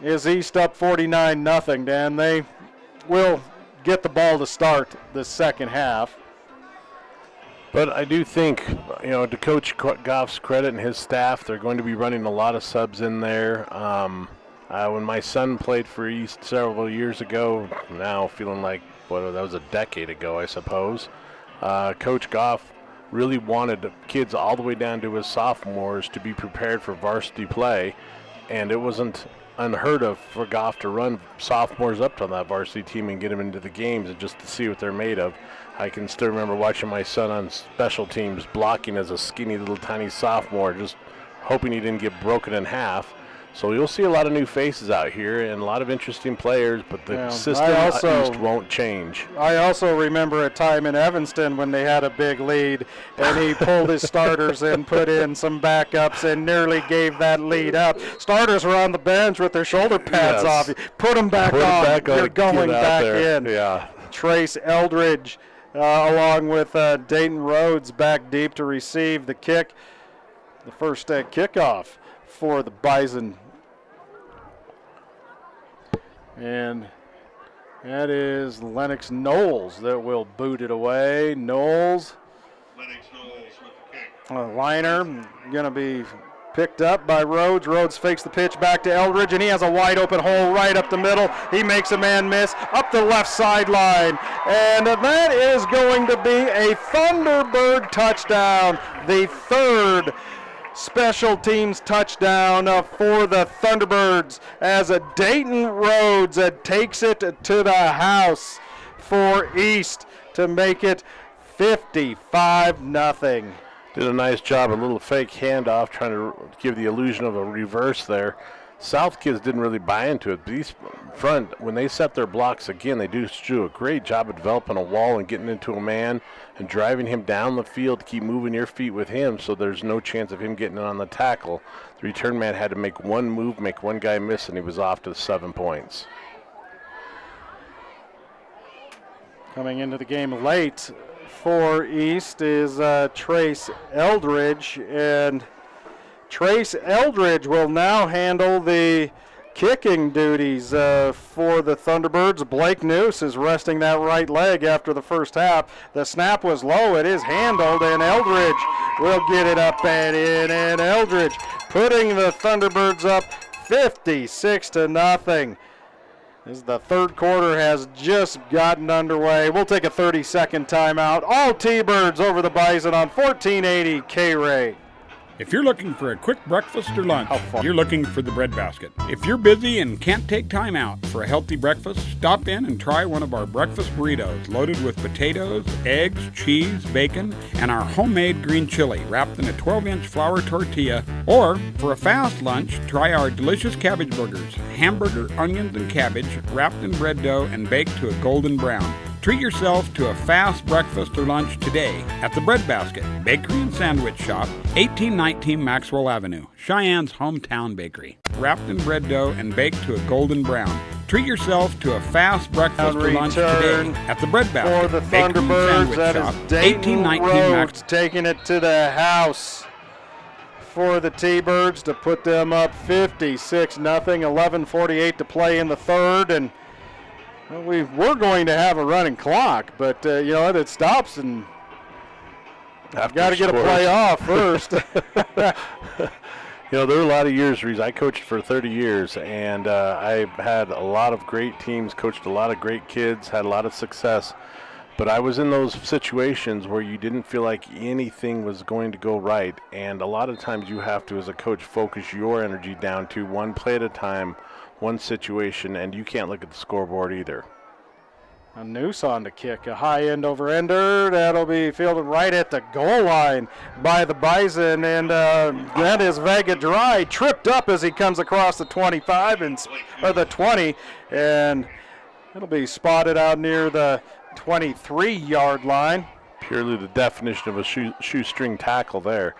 is East up 49-0, Dan, they will get the ball to start the second half. But I do think, you know, to Coach Goff's credit and his staff, they're going to be running a lot of subs in there. When my son played for East several years ago, now feeling like, that was a decade ago, I suppose, Coach Goff really wanted kids all the way down to his sophomores to be prepared for varsity play, and it wasn't unheard of for Goff to run sophomores up to that varsity team and get them into the games and just to see what they're made of. I can still remember watching my son on special teams blocking as a skinny little tiny sophomore, just hoping he didn't get broken in half. So you'll see a lot of new faces out here and a lot of interesting players, but the system at East won't change. I also remember a time in Evanston when they had a big lead and he pulled his starters and put in some backups and nearly gave that lead up. Starters were on the bench with their shoulder pads off. Put them back on. You're going back in. Yeah. Trace Eldridge along with Dayton Rhodes back deep to receive the kick. The first kickoff for the Bison. And that is Lennox Knowles that will boot it away. Knowles. Lennox Knowles with the kick. Liner going to be picked up by Rhodes. Rhodes fakes the pitch back to Eldridge, and he has a wide open hole right up the middle. He makes a man miss up the left sideline. And that is going to be a Thunderbird touchdown. The third special teams touchdown for the Thunderbirds as Dayton Rhodes takes it to the house for East to make it 55-0. Did a nice job, a little fake handoff, trying to give the illusion of a reverse there. South kids didn't really buy into it, but East front, when they set their blocks again, they do a great job of developing a wall and getting into a man and driving him down the field to keep moving your feet with him so there's no chance of him getting on the tackle. The return man had to make one move, make one guy miss, and he was off to 7 points. Coming into the game late for East is Trace Eldridge, and Trace Eldridge will now handle the kicking duties for the Thunderbirds. Blake Noose is resting that right leg after the first half. The snap was low. It is handled, and Eldridge will get it up and in, and Eldridge putting the Thunderbirds up 56-0. As the third quarter has just gotten underway. We'll take a 30-second timeout. All T-Birds over the Bison on 1480 K-Ray. If you're looking for a quick breakfast or lunch, you're looking for the Bread Basket. If you're busy and can't take time out for a healthy breakfast, stop in and try one of our breakfast burritos loaded with potatoes, eggs, cheese, bacon, and our homemade green chili wrapped in a 12-inch flour tortilla. Or, for a fast lunch, try our delicious cabbage burgers, hamburger, onions, and cabbage wrapped in bread dough and baked to a golden brown. Treat yourself to a fast breakfast or lunch today at the Bread Basket Bakery and Sandwich Shop, 1819 Maxwell Avenue, Cheyenne's hometown bakery. Wrapped in bread dough and baked to a golden brown. Treat yourself to a fast breakfast or lunch today at the Bread Basket for the Bakery and Thunderbirds. Sandwich That Shop, is Dayton 1819 Rhodes taking it to the house for the T-Birds to put them up 56-0. 11:48 to play in the third, and we were going to have a running clock, but it stops, and I've got to get a play off first. There were a lot of years, Reese. I coached for 30 years, and I had a lot of great teams, coached a lot of great kids, had a lot of success. But I was in those situations where you didn't feel like anything was going to go right, and a lot of times you have to, as a coach, focus your energy down to one play at a time, one situation, and you can't look at the scoreboard either. A Noose on to kick, a high end over ender. That'll be fielded right at the goal line by the Bison, and that is Vega Dry, tripped up as he comes across the 25 or the 20, and it'll be spotted out near the 23-yard line. Purely the definition of a shoestring tackle there.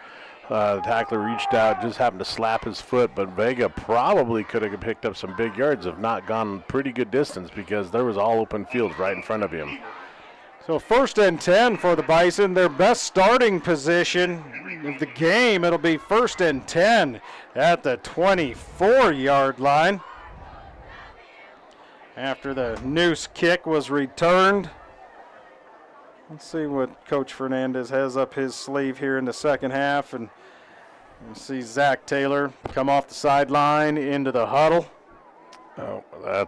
The tackler reached out, just happened to slap his foot, but Vega probably could have picked up some big yards, if not gone pretty good distance, because there was all open field right in front of him. So 1st and 10 for the Bison, their best starting position of the game. It'll be 1st and 10 at the 24-yard line. After the Noose kick was returned. Let's see what Coach Fernandez has up his sleeve here in the second half. And you see Zach Taylor come off the sideline into the huddle. Oh, I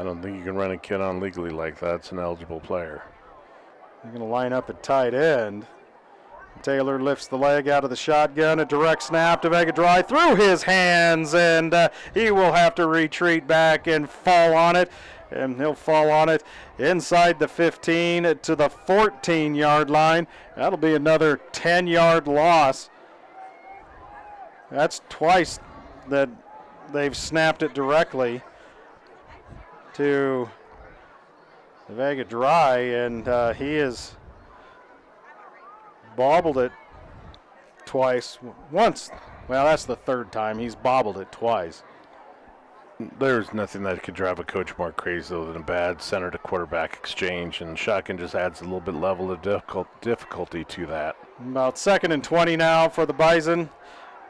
don't think you can run a kid on legally like that. It's an eligible player. You're going to line up at tight end. Taylor lifts the leg out of the shotgun, a direct snap to Vega Dry through his hands, and he will have to retreat back and fall on it. And he'll fall on it inside the 15 to the 14-yard line. That'll be another 10-yard loss. That's twice that they've snapped it directly to Vega Dry, and he has bobbled it twice. Once, well, that's the third time he's bobbled it twice. There's nothing that could drive a coach more crazy though than a bad center to quarterback exchange, and shotgun just adds a little bit level of difficulty to that. About 2nd and 20 now for the Bison.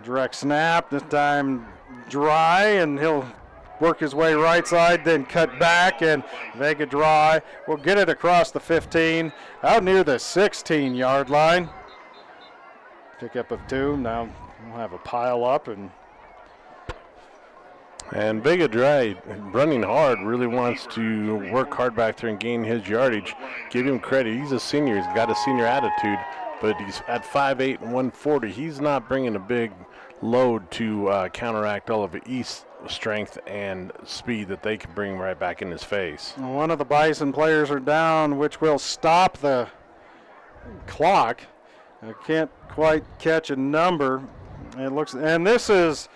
Direct snap, this time Dry, and he'll work his way right side, then cut back, and Vega Dry will get it across the 15, out near the 16-yard line. Pick up of 2, now we'll have a pile up, and Vega Dry, running hard, really wants to work hard back there and gain his yardage. Give him credit. He's a senior. He's got a senior attitude. but he's at 5'8" and 140. He's not bringing a big load to counteract all of East's strength and speed that they can bring right back in his face. One of the Bison players are down, which will stop the clock. I can't quite catch a number. And this is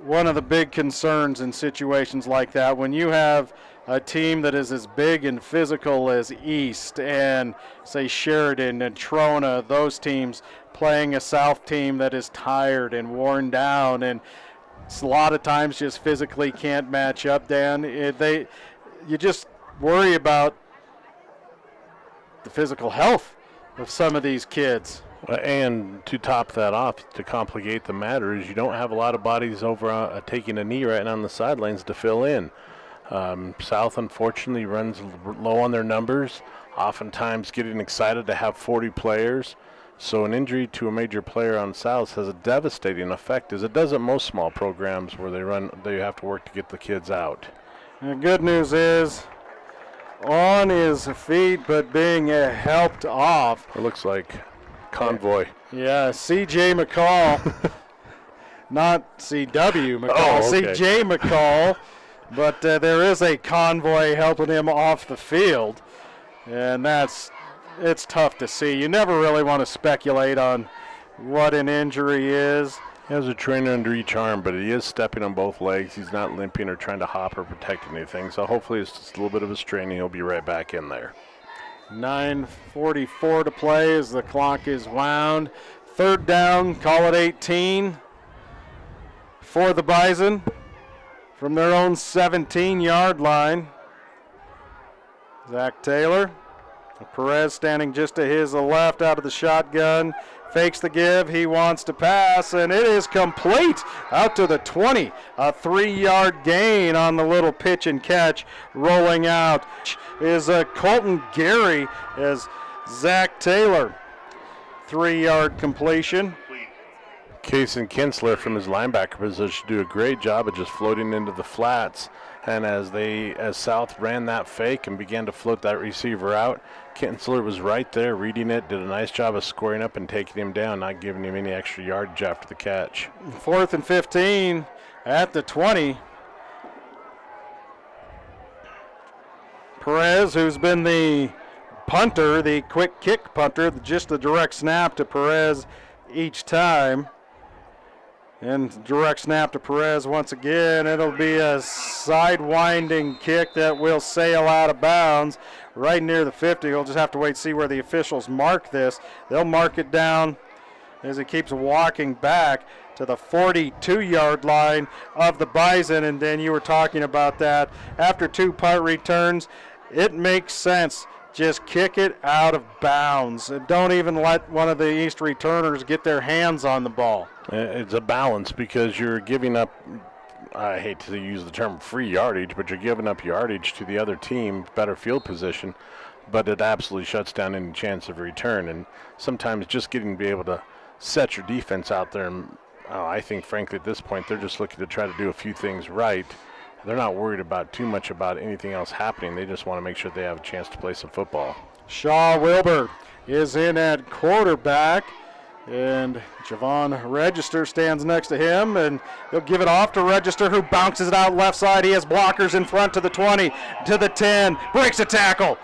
one of the big concerns in situations like that, when you have a team that is as big and physical as East and, say, Sheridan and Trona, those teams playing a South team that is tired and worn down and a lot of times just physically can't match up, Dan. You just worry about the physical health of some of these kids. And to top that off, to complicate the matter, is you don't have a lot of bodies over taking a knee right on the sidelines to fill in. South, unfortunately, runs low on their numbers, oftentimes getting excited to have 40 players. So an injury to a major player on South has a devastating effect, as it does at most small programs where they have to work to get the kids out. The good news is, on his feet but being helped off. It looks like convoy. Yeah, C.J. McCall, not C.W. McCall, oh, okay. C.J. McCall, but there is a convoy helping him off the field, and it's tough to see. You never really want to speculate on what an injury is. He has a trainer under each arm, but he is stepping on both legs. He's not limping or trying to hop or protect anything, so hopefully it's just a little bit of a strain and he'll be right back in there. 9:44 to play as the clock is wound. Third down, call it 18 for the Bison from their own 17-yard line. Zach Taylor. Perez standing just to his left out of the shotgun. Fakes the give. He wants to pass, and it is complete out to the 20. A 3-yard gain on the little pitch and catch. Rolling out is Colton Gary as Zach Taylor. 3-yard completion. Kason Kinsler from his linebacker position do a great job of just floating into the flats. And as South ran that fake and began to float that receiver out, Kinsler was right there reading it, did a nice job of scoring up and taking him down, not giving him any extra yardage after the catch. 4th and 15 at the 20. Perez, who's been the punter, the quick kick punter, just the direct snap to Perez each time. And direct snap to Perez once again. It'll be a sidewinding kick that will sail out of bounds right near the 50. We'll just have to wait and see where the officials mark this. They'll mark it down as he keeps walking back to the 42-yard line of the Bison. And then you were talking about that. After 2 punt returns, it makes sense. Just kick it out of bounds. And don't even let one of the East returners get their hands on the ball. It's a balance because you're giving up, I hate to use the term free yardage, but you're giving up yardage to the other team, better field position, but it absolutely shuts down any chance of return. And sometimes just getting to be able to set your defense out there, and I think, frankly, at this point, they're just looking to try to do a few things right. They're not worried about too much about anything else happening. They just want to make sure they have a chance to play some football. Shaw Wilbur is in at quarterback, and Javon Register stands next to him, and they'll give it off to Register, who bounces it out left side. He has blockers in front to the 20, to the 10, breaks a tackle.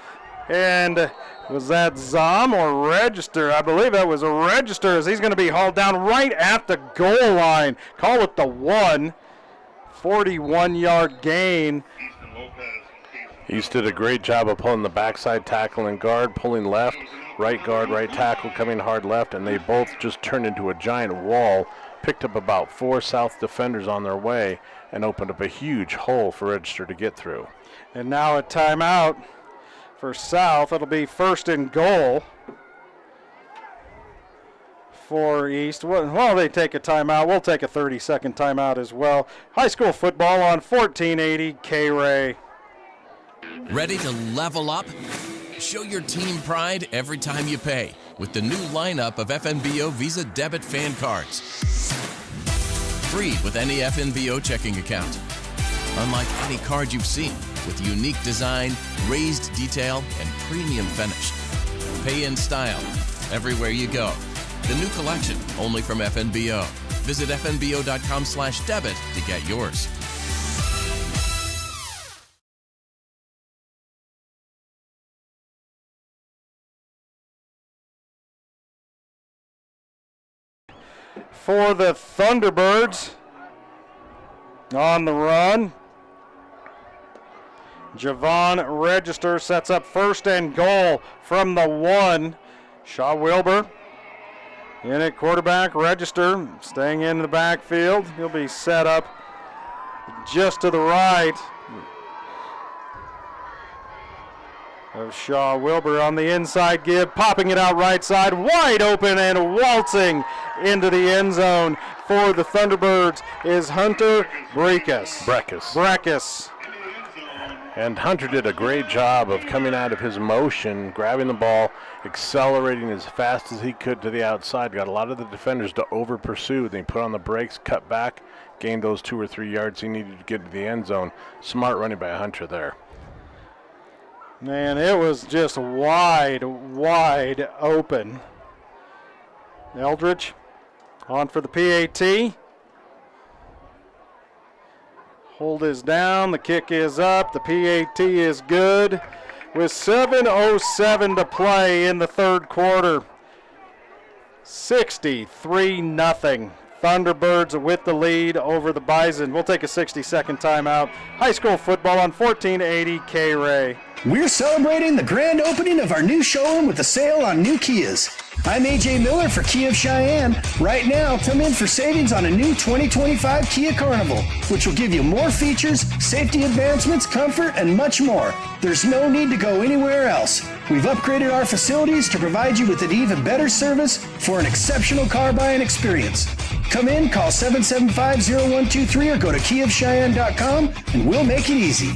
And was that Zom or Register? I believe that was a Register, as he's going to be hauled down right at the goal line. Call it the 1. 41-yard gain. East did a great job of pulling the backside tackle and guard, pulling left, right guard, right tackle, coming hard left, and they both just turned into a giant wall, picked up about 4 South defenders on their way, and opened up a huge hole for Register to get through. And now a timeout for South. It'll be 1st and goal for East. Well, they take a timeout. We'll take a 30-second timeout as well. High school football on 1480 K-Ray. Ready to level up? Show your team pride every time you pay with the new lineup of FNBO Visa Debit Fan Cards. Free with any FNBO checking account. Unlike any card you've seen, with unique design, raised detail, and premium finish. Pay in style. everywhere you go. The new collection, only from FNBO. Visit fnbo.com/debit to get yours. For the Thunderbirds, on the run, Javon Register sets up 1st and goal from the 1. Shaw Wilbur in at quarterback. Register staying in the backfield. He'll be set up just to the right of Shaw Wilbur on the inside give, popping it out right side, wide open and waltzing into the end zone for the Thunderbirds is Hunter Breckus. And Hunter did a great job of coming out of his motion, grabbing the ball, accelerating as fast as he could to the outside. Got a lot of the defenders to over pursue. Then he put on the brakes, cut back, gained those 2 or 3 yards he needed to get to the end zone. Smart running by Hunter there. Man, it was just wide open. Eldridge on for the PAT. Hold is down, the kick is up, the PAT is good. With 7:07 to play in the 3rd quarter. 63-0. Thunderbirds with the lead over the Bison. We'll take a 60-second timeout. High school football on 1480 K-Ray. We're celebrating the grand opening of our new showroom with a sale on new Kias. I'm AJ Miller for Kia of Cheyenne. Right now, come in for savings on a new 2025 Kia Carnival, which will give you more features, safety advancements, comfort, and much more. There's no need to go anywhere else. We've upgraded our facilities to provide you with an even better service for an exceptional car buying experience. Come in, call 775-0123 or go to KiaofCheyenne.com and we'll make it easy.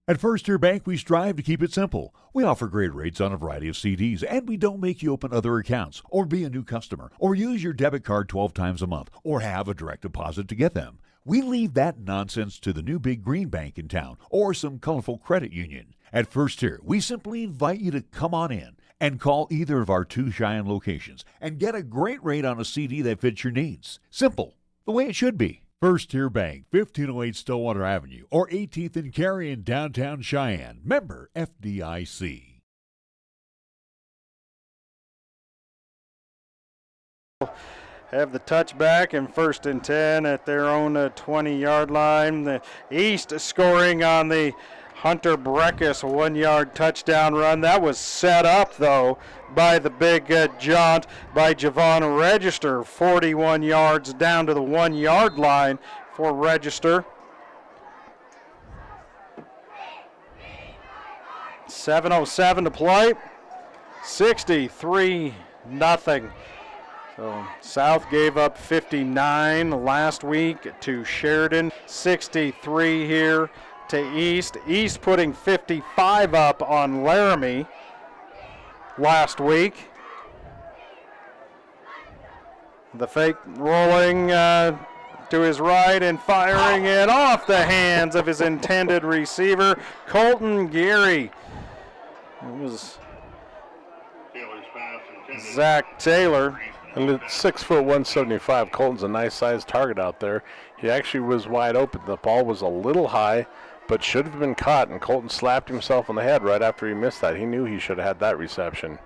At First Tier Bank, we strive to keep it simple. We offer great rates on a variety of CDs, and we don't make you open other accounts or be a new customer or use your debit card 12 times a month or have a direct deposit to get them. We leave that nonsense to the new big green bank in town or some colorful credit union. At First Tier, we simply invite you to come on in and call either of our 2 Cheyenne locations and get a great rate on a CD that fits your needs. Simple, the way it should be. First Tier Bank, 1508 Stillwater Avenue, or 18th and Cary in downtown Cheyenne. Member FDIC. Have the touchback and 1st and 10 at their own 20-yard line. The East scoring on the Hunter Breckus 1-yard touchdown run. That was set up, though, by the big jaunt by Javon Register. 41 yards down to the 1-yard line for Register. 7:07 to play. 63-0. So South gave up 59 last week to Sheridan. 63 here to East. East putting 55 up on Laramie last week. The fake rolling to his right and firing it off the hands of his intended receiver, Colton Geary. It was Zach Taylor. And at 6 foot 175, Colton's a nice sized target out there. He actually was wide open. The ball was a little high, but should have been caught, and Colton slapped himself on the head right after he missed that. He knew he should have had that reception.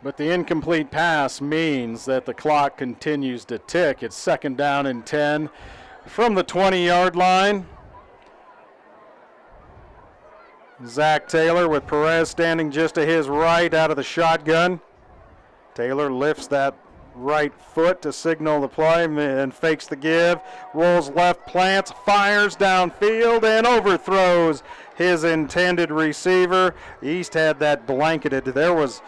But the incomplete pass means that the clock continues to tick. It's 2nd down and 10 from the 20-yard line. Zach Taylor with Perez standing just to his right out of the shotgun. Taylor lifts that right foot to signal the play and fakes the give. Rolls left, plants, fires downfield, and overthrows his intended receiver. East had that blanketed. There was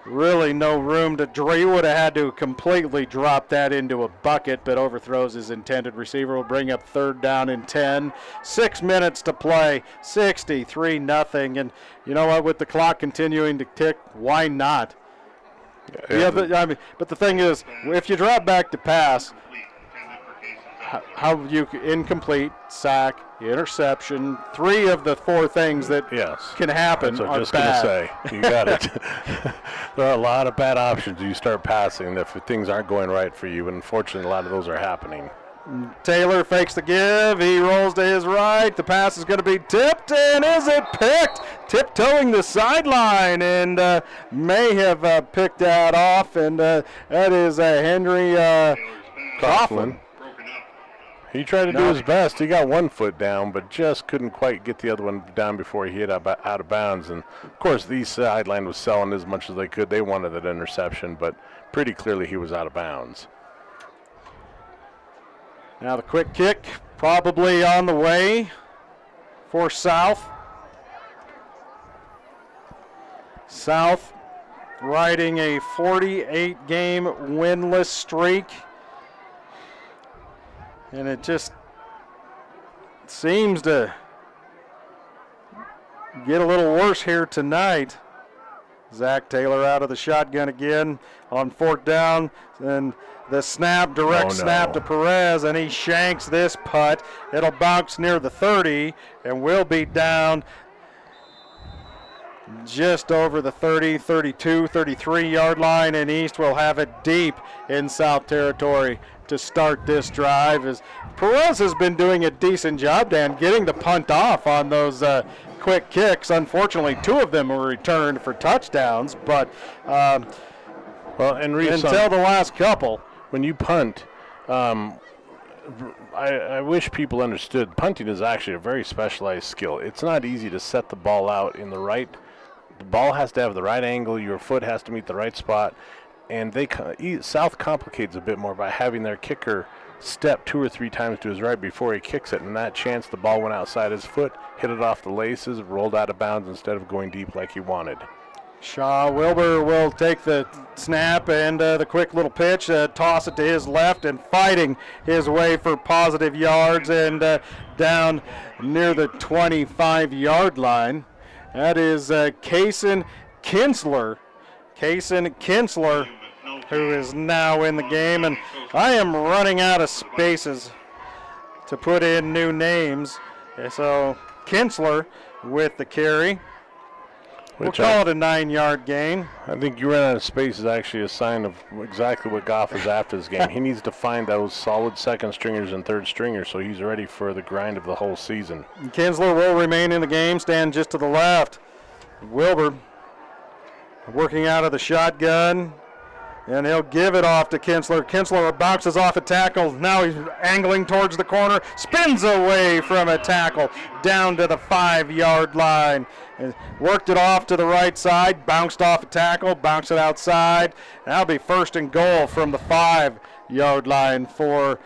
really no room to draw. He would have had to completely drop that into a bucket, but overthrows his intended receiver. Will bring up 3rd down and 10. 6 minutes to play. 63-0. And you know what? With the clock continuing to tick, why not? Yeah, but the thing is, if you drop back to pass, how you incomplete, sack, interception, 3 of the 4 things that can happen. That's what are I'm just bad. going to say. You got it. There are a lot of bad options you start passing if things aren't going right for you, and unfortunately a lot of those are happening. Taylor fakes the give. He rolls to his right. The pass is going to be tipped, and is it picked? Tiptoeing the sideline, and may have picked that off, and that is Henry Coughlin. He tried to do his best. He got 1 foot down, but just couldn't quite get the other one down before he hit out of bounds. And, of course, the sideline was selling as much as they could. They wanted that interception, but pretty clearly he was out of bounds. Now the quick kick probably on the way for South. South riding a 48-game winless streak. And it just seems to get a little worse here tonight. Zach Taylor out of the shotgun again on 4th down. And the snap, snap to Perez, and he shanks this putt. It'll bounce near the 30 and will be down just over the 30, 32, 33-yard line, and East will have it deep in South territory to start this drive. As Perez has been doing a decent job, Dan, getting the punt off on those quick kicks. Unfortunately, 2 of them were returned for touchdowns, but until the last couple. When you punt, I wish people understood punting is actually a very specialized skill. It's not easy to set the ball out in the right. The ball has to have the right angle. Your foot has to meet the right spot. And South complicates a bit more by having their kicker step 2 or 3 times to his right before he kicks it. And that chance the ball went outside his foot, hit it off the laces, rolled out of bounds instead of going deep like he wanted. Shaw Wilbur will take the snap and the quick little pitch, toss it to his left, and fighting his way for positive yards and down near the 25-yard line. That is Kaysen Kinsler. Kaysen Kinsler, who is now in the game. And I am running out of spaces to put in new names. So Kinsler with the carry. We'll call it a 9-yard gain. I think you ran out of space is actually a sign of exactly what Goff is after this game. He needs to find those solid second stringers and third stringers so he's ready for the grind of the whole season. Kinsler will remain in the game, stand just to the left. Wilbur working out of the shotgun, and he'll give it off to Kinsler. Kinsler bounces off a tackle. Now he's angling towards the corner, spins away from a tackle down to the 5-yard line. And worked it off to the right side, bounced off a tackle, bounced it outside. That'll be 1st and goal from the 5-yard line for.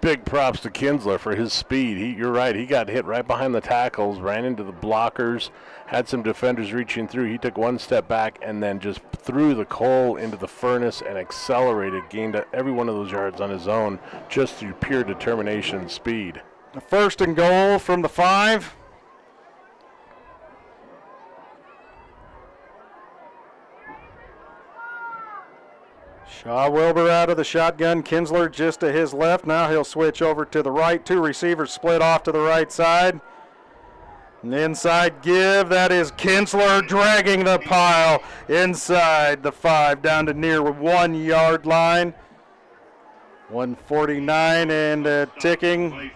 Big props to Kinsler for his speed. You're right, he got hit right behind the tackles, ran into the blockers, had some defenders reaching through. He took 1 step back and then just threw the coal into the furnace and accelerated, gained every one of those yards on his own just through pure determination and speed. 1st and goal from the 5. Shaw Wilbur out of the shotgun. Kinsler just to his left. Now he'll switch over to the right. 2 receivers split off to the right side. And inside give. That is Kinsler dragging the pile inside the 5 down to near 1-yard line. 149 and ticking.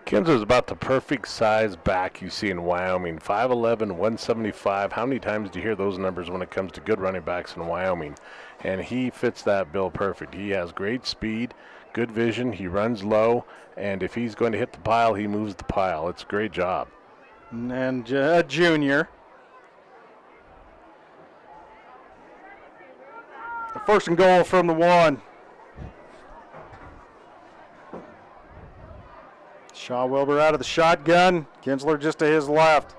Kinsler's about the perfect size back you see in Wyoming. 5'11", 175. How many times do you hear those numbers when it comes to good running backs in Wyoming? And he fits that bill perfect. He has great speed, good vision. He runs low, and if he's going to hit the pile, he moves the pile. It's a great job. And a junior. The 1st and goal from the 1. Shaw Wilbur out of the shotgun. Kinsler just to his left.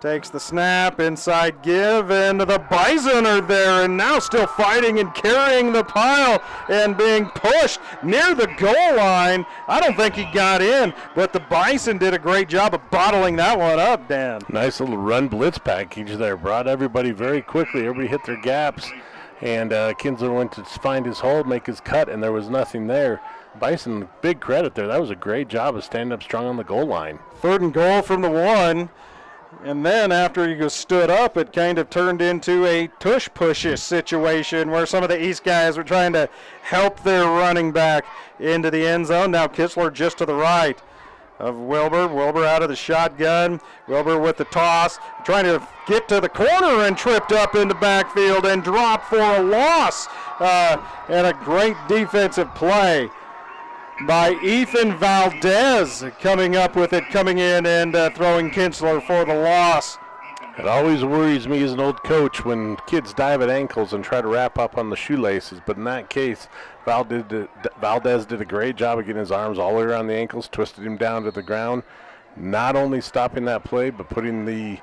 Takes the snap, inside give, and the Bison are there and now still fighting and carrying the pile and being pushed near the goal line. I don't think he got in, but the Bison did a great job of bottling that one up, Dan. Nice little run blitz package there. Brought everybody very quickly. Everybody hit their gaps. And Kinsler went to find his hole, make his cut, and there was nothing there. Bison, big credit there. That was a great job of standing up strong on the goal line. 3rd and goal from the 1. And then after he was stood up, it kind of turned into a tush-push-ish situation where some of the East guys were trying to help their running back into the end zone. Now Kinsler just to the right of Wilbur. Wilbur out of the shotgun. Wilbur with the toss, trying to get to the corner and tripped up in the backfield and dropped for a loss. And a great defensive play by Ethan Valdez coming up with it, coming in and throwing Kinsler for the loss. It always worries me as an old coach when kids dive at ankles and try to wrap up on the shoelaces, but in that case, Valdez did a great job of getting his arms all the way around the ankles, twisted him down to the ground, not only stopping that play, but putting the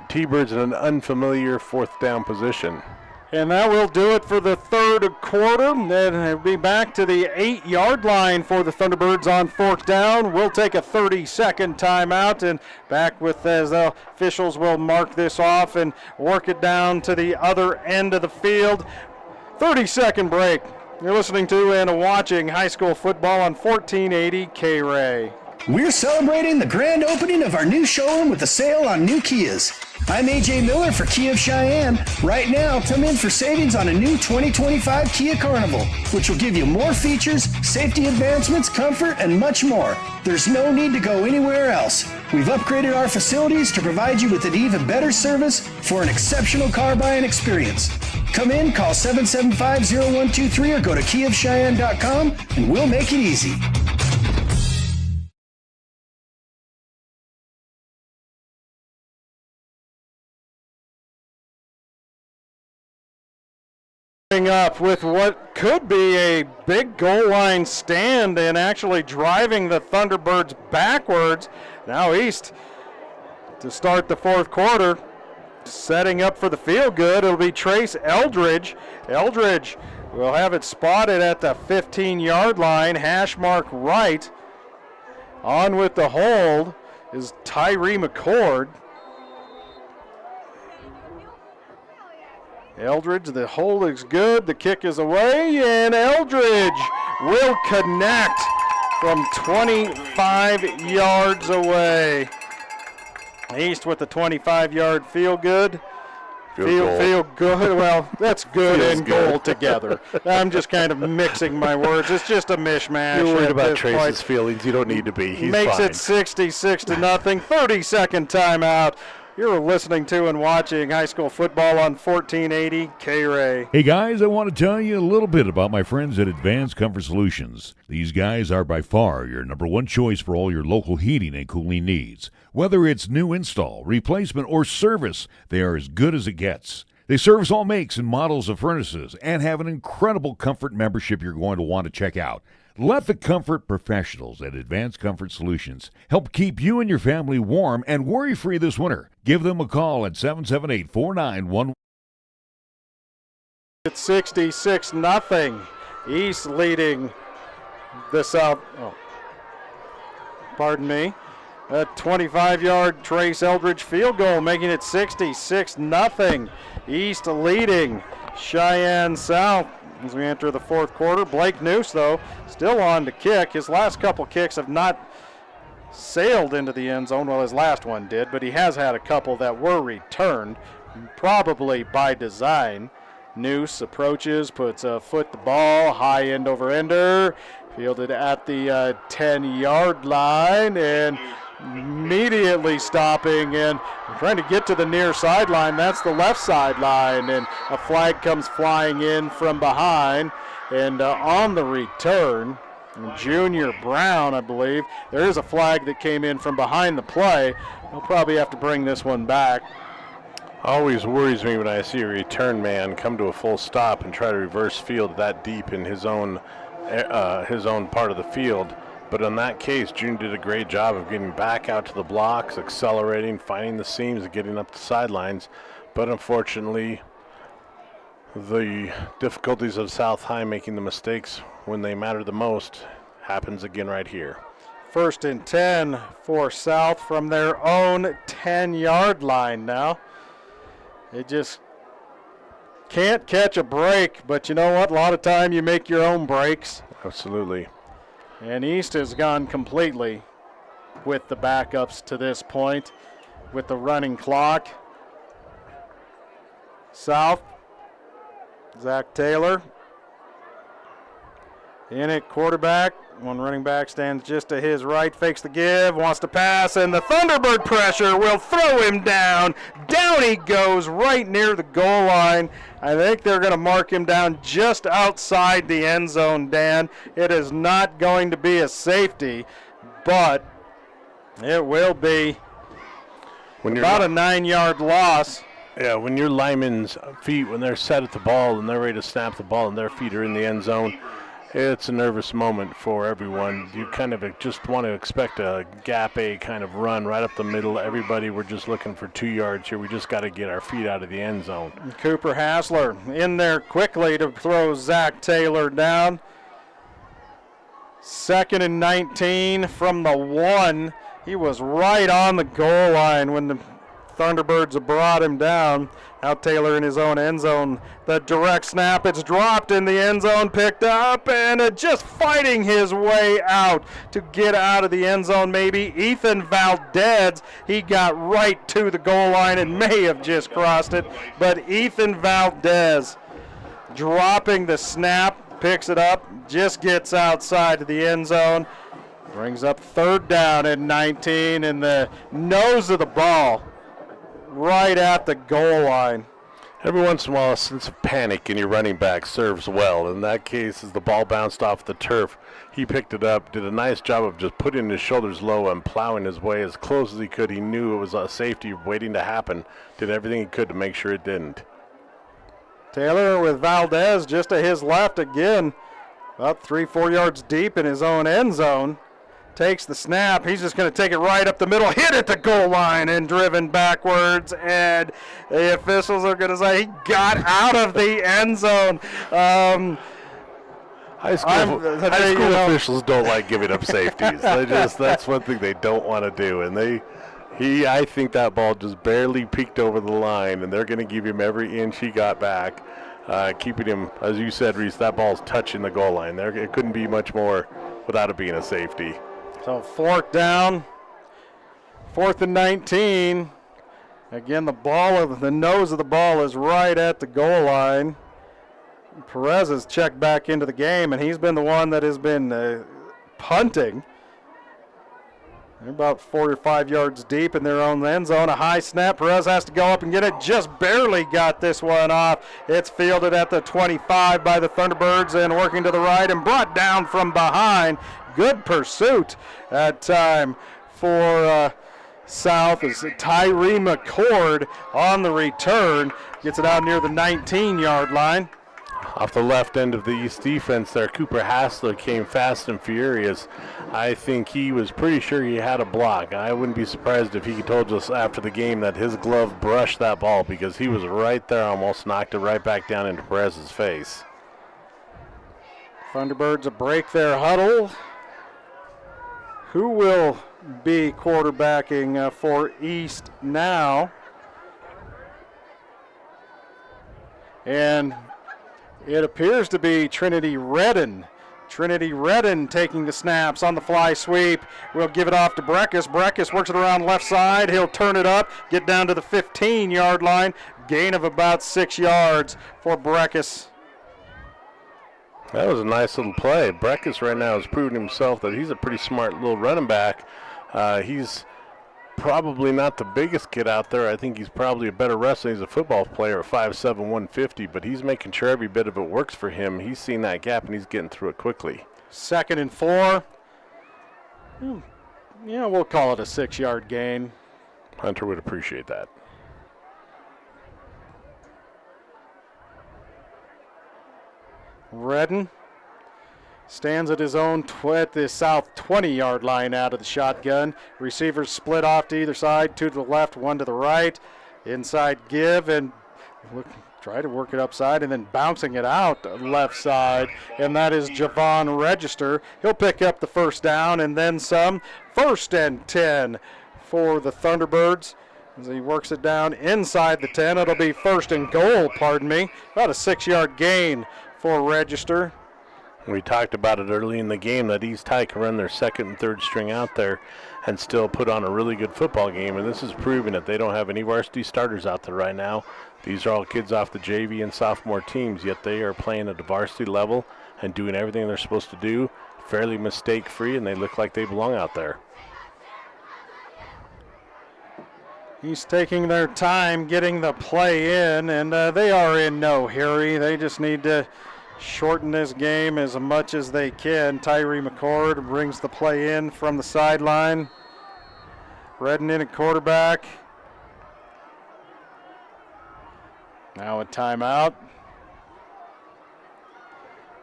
T-Birds in an unfamiliar 4th down position. And that will do it for the 3rd quarter. Then it'll be back to the 8-yard line for the Thunderbirds on 4th down. We'll take a 30-second timeout and back with as the officials will mark this off and work it down to the other end of the field. 30-second break. You're listening to and watching high school football on 1480 K-Ray. We're celebrating the grand opening of our new showroom with a sale on new Kias. I'm AJ Miller for Kia of Cheyenne. Right now, come in for savings on a new 2025 Kia Carnival, which will give you more features, safety advancements, comfort, and much more. There's no need to go anywhere else. We've upgraded our facilities to provide you with an even better service for an exceptional car buying experience. Come in, call 775-0123 or go to KiaofCheyenne.com and we'll make it easy. Up with what could be a big goal line stand and actually driving the Thunderbirds backwards. Now East to start the 4th quarter, setting up for the field good. It'll be Trace Eldridge. Eldridge will have it spotted at the 15-yard line, hash mark right. On with the hold is Tyree McCord. Eldridge, the hold is good, the kick is away, and Eldridge will connect from 25 yards away. East with the 25-yard field good. Feel good. Well, that's good and goal together. I'm just kind of mixing my words. It's just a mishmash. You're worried about Trace's feelings. You don't need to be. He's makes fine. It 66-0. 30-second timeout. You're listening to and watching high school football on 1480 K-Ray. Hey guys, I want to tell you a little bit about my friends at Advanced Comfort Solutions. These guys are by far your number one choice for all your local heating and cooling needs. Whether it's new install, replacement, or service, they are as good as it gets. They service all makes and models of furnaces and have an incredible comfort membership you're going to want to check out. Let the comfort professionals at Advanced Comfort Solutions help keep you and your family warm and worry-free this winter. Give them a call at 778-4911. It's 66-0. East leading the South. Oh, pardon me. A 25-yard Trace Eldridge field goal, making it 66-0. East leading Cheyenne South as we enter the 4th quarter. Blake Noose, though, still on to kick. His last couple kicks have not sailed into the end zone. Well, his last one did, but he has had a couple that were returned, probably by design. Noose approaches, puts a foot the ball, high end over ender, fielded at the 10-yard line, and immediately stopping and trying to get to the near sideline. That's the left sideline, and a flag comes flying in from behind. And on the return, Junior Brown, I believe, there is a flag that came in from behind the play. We'll probably have to bring this one back. Always worries me when I see a return man come to a full stop and try to reverse field that deep in his own part of the field. But in that case, June did a great job of getting back out to the blocks, accelerating, finding the seams, and getting up the sidelines. But unfortunately, the difficulties of South High making the mistakes when they matter the most happens again right here. 1st and 10 for South from their own 10-yard line now. It just can't catch a break, but you know what? A lot of time you make your own breaks. Absolutely. And East has gone completely with the backups to this point with the running clock. South, Zach Taylor. In at quarterback. One running back stands just to his right, fakes the give, wants to pass, and the Thunderbird pressure will throw him down. Down he goes right near the goal line. I think they're going to mark him down just outside the end zone, Dan. It is not going to be a safety, but it will be about a 9-yard loss. Yeah, when your linemen's feet, when they're set at the ball and they're ready to snap the ball and their feet are in the end zone, it's a nervous moment for everyone. You kind of just want to expect a gap A kind of run right up the middle. Everybody, we're just looking for 2 yards here. We just got to get our feet out of the end zone. Cooper Hassler in there quickly to throw Zach Taylor down. 2nd and 19 from the 1. He was right on the goal line when the Thunderbirds have brought him down. Now Taylor in his own end zone. The direct snap, it's dropped in the end zone, picked up, and just fighting his way out to get out of the end zone maybe. Ethan Valdez, he got right to the goal line and may have just crossed it, but Ethan Valdez dropping the snap, picks it up, just gets outside of the end zone. Brings up 3rd down and 19 in the nose of the ball. Right at the goal line. Every once in a while, a sense of panic in your running back serves well. In that case, as the ball bounced off the turf, he picked it up, did a nice job of just putting his shoulders low and plowing his way as close as he could. He knew it was a safety waiting to happen. Did everything he could to make sure it didn't. Taylor with Valdez just to his left again. About 3-4 yards deep in his own end zone. Takes the snap. He's just going to take it right up the middle, hit at the goal line, and driven backwards. And the officials are going to say he got out of the end zone. High school officials don't like giving up safeties. That's one thing they don't want to do. And I think that ball just barely peeked over the line, and they're going to give him every inch he got back, keeping him, as you said, Reese, that ball's touching the goal line. It couldn't be much more without it being a safety. So 4th down, 4th and 19. Again, the nose of the ball is right at the goal line. Perez has checked back into the game, and he's been the one that has been punting. They're about 4 or 5 yards deep in their own end zone. A high snap. Perez has to go up and get it. Just barely got this one off. It's fielded at the 25 by the Thunderbirds and working to the right and brought down from behind. Good pursuit that time for South as Tyree McCord on the return. Gets it out near the 19-yard line. Off the left end of the East defense there, Cooper Hassler came fast and furious. I think he was pretty sure he had a block. I wouldn't be surprised if he told us after the game that his glove brushed that ball because he was right there, almost knocked it right back down into Perez's face. Thunderbirds break their huddle. Who will be quarterbacking for East now? And it appears to be Trinity Redden. Trinity Redden taking the snaps on the fly sweep. We'll give it off to Breckus. Breckus works it around left side. He'll turn it up, get down to the 15-yard line. Gain of about 6 yards for Breckus. That was a nice little play. Breckus right now has proven himself that he's a pretty smart little running back. He's probably not the biggest kid out there. I think he's probably a better wrestler. He's a football player at 5'7", 150, but he's making sure every bit of it works for him. He's seen that gap, and he's getting through it quickly. 2nd and 4. Yeah, we'll call it a 6-yard gain. Hunter would appreciate that. Redden stands at his own at the south 20-yard line out of the shotgun. Receivers split off to either side, 2 to the left, 1 to the right. Inside give and try to work it upside and then bouncing it out left side. And that is Javon Register. He'll pick up the 1st down and then some. 1st and 10 for the Thunderbirds. As he works it down inside the 10, it'll be first and goal, pardon me. About a 6-yard gain for Register. We talked about it early in the game that East High can run their second and third string out there and still put on a really good football game, and this is proving it. They don't have any varsity starters out there right now. These are all kids off the JV and sophomore teams, yet they are playing at the varsity level and doing everything they're supposed to do, fairly mistake-free, and they look like they belong out there. He's taking their time getting the play in, and they are in no hurry. They just need to shorten this game as much as they can. Tyree McCord brings the play in from the sideline. Redden in at quarterback. Now a timeout.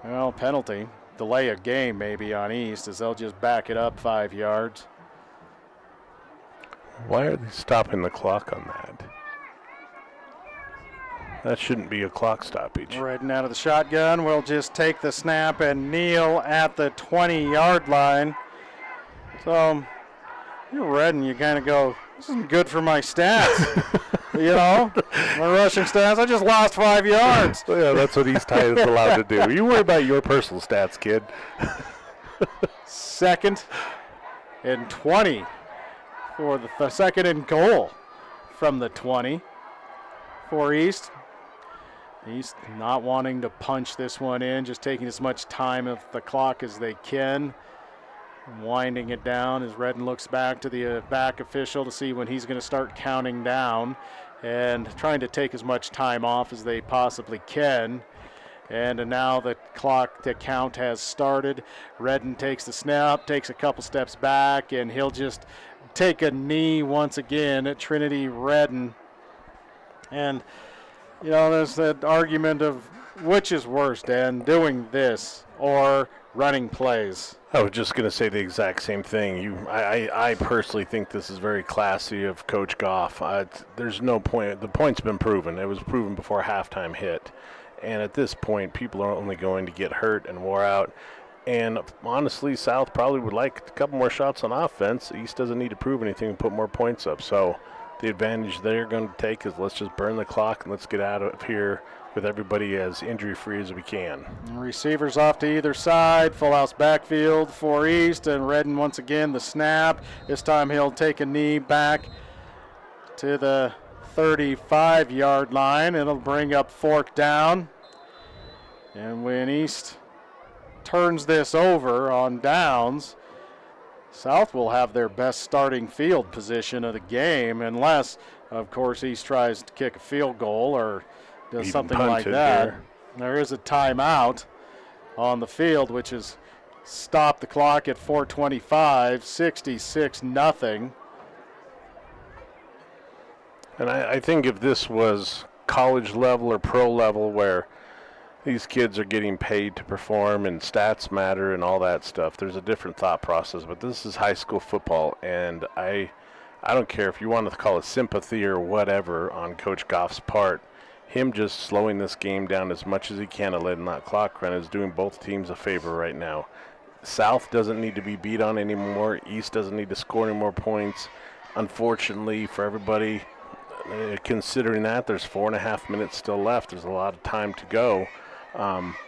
Well, penalty. Delay of game maybe on East as they'll just back it up 5 yards. Why are they stopping the clock on that? That shouldn't be a clock stoppage. Redden out of the shotgun. We'll just take the snap and kneel at the 20-yard line. So, you're Redden, you kind of go, this isn't good for my stats. You know, my rushing stats, I just lost 5 yards. Yeah, that's what East High is allowed to do. You worry about your personal stats, kid. Second and 20 for the second and goal from the 20 for East. East not wanting to punch this one in, just taking as much time of the clock as they can. Winding it down as Redden looks back to the back official to see when he's going to start counting down and trying to take as much time off as they possibly can. And now the clock, the count has started. Redden takes the snap, takes a couple steps back, and he'll just take a knee once again at Trinity Redden. And you know, there's that argument of which is worse, Dan, doing this or running plays. I was just going to say the exact same thing. I personally think this is very classy of Coach Goff. There's no point. The point's been proven. It was proven before halftime hit. And at this point, people are only going to get hurt and wore out. And honestly, South probably would like a couple more shots on offense. East doesn't need to prove anything and put more points up. So the advantage they're going to take is let's just burn the clock and let's get out of here with everybody as injury-free as we can. Receivers off to either side, full house backfield for East, and Redden once again the snap. This time he'll take a knee back to the 35-yard line. It'll bring up fourth down. And when East turns this over on downs, South will have their best starting field position of the game, unless, of course, East tries to kick a field goal or does even something like that. Here. There is a timeout on the field, which has stopped the clock at 4:25, 66-0. And I think if this was college level or pro level where these kids are getting paid to perform and stats matter and all that stuff, there's a different thought process. But this is high school football, and I don't care if you want to call it sympathy or whatever on Coach Goff's part. Him just slowing this game down as much as he can and letting that clock run is doing both teams a favor right now. South doesn't need to be beat on anymore. East doesn't need to score any more points. Unfortunately for everybody, considering that, there's 4.5 minutes still left. There's a lot of time to go.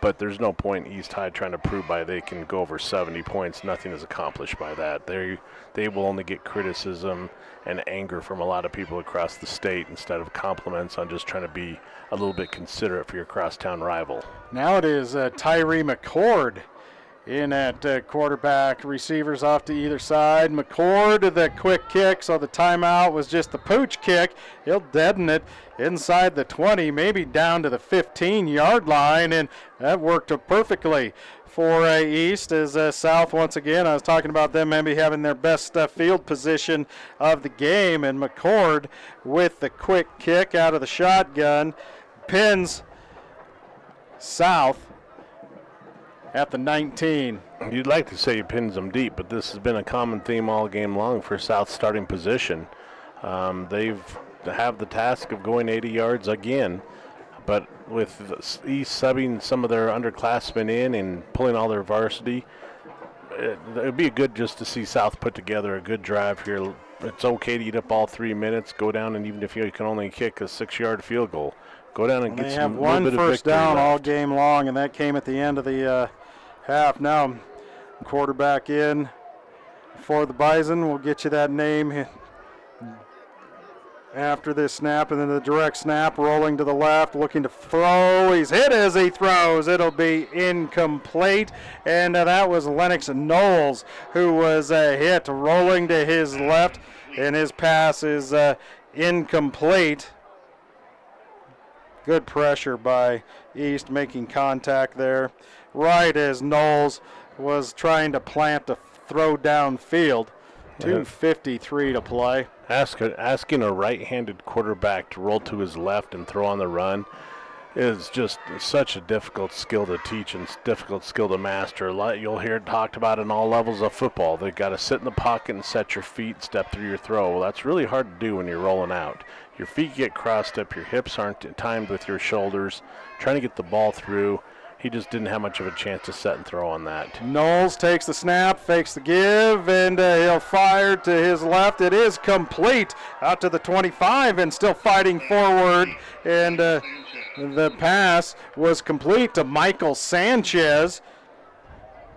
But there's no point East High trying to prove by they can go over 70 points. Nothing is accomplished by that. They will only get criticism and anger from a lot of people across the state instead of compliments on just trying to be a little bit considerate for your crosstown rival. Now it is Tyree McCord in at quarterback. Receivers off to either side. McCord, the quick kick, so the timeout was just the pooch kick. He'll deaden it inside the 20, maybe down to the 15-yard line, and that worked perfectly for East as South once again. I was talking about them maybe having their best field position of the game, and McCord with the quick kick out of the shotgun pins South at the 19. You'd like to say he pins them deep, but this has been a common theme all game long for South's starting position. They have the task of going 80 yards again, but with East subbing some of their underclassmen in and pulling all their varsity, it would be good just to see South put together a good drive here it's okay to eat up all 3 minutes. Go down, and even if you can only kick a 6-yard field goal, go down and get some little bit of victory. They have one first down left. all game long, and that came at the end of the half. Now, quarterback in for the Bison. We'll get you that name after this snap, and then the direct snap, rolling to the left, looking to throw. He's hit as he throws. It'll be incomplete, and that was Lennox Knowles who was hit, rolling to his left, and his pass is incomplete. Good pressure by East, making contact there right as Knowles was trying to plant a throw downfield. 2:53 to play. Asking a right-handed quarterback to roll to his left and throw on the run is just such a difficult skill to teach and difficult skill to master. You'll hear it talked about in all levels of football. They've got to sit in the pocket and set your feet, step through your throw. Well, that's really hard to do when you're rolling out. Your feet get crossed up, your hips aren't timed with your shoulders, trying to get the ball through. He just didn't have much of a chance to set and throw on that. Knowles takes the snap, fakes the give, and he'll fire to his left. It is complete out to the 25 and still fighting forward. And the pass was complete to Michael Sanchez.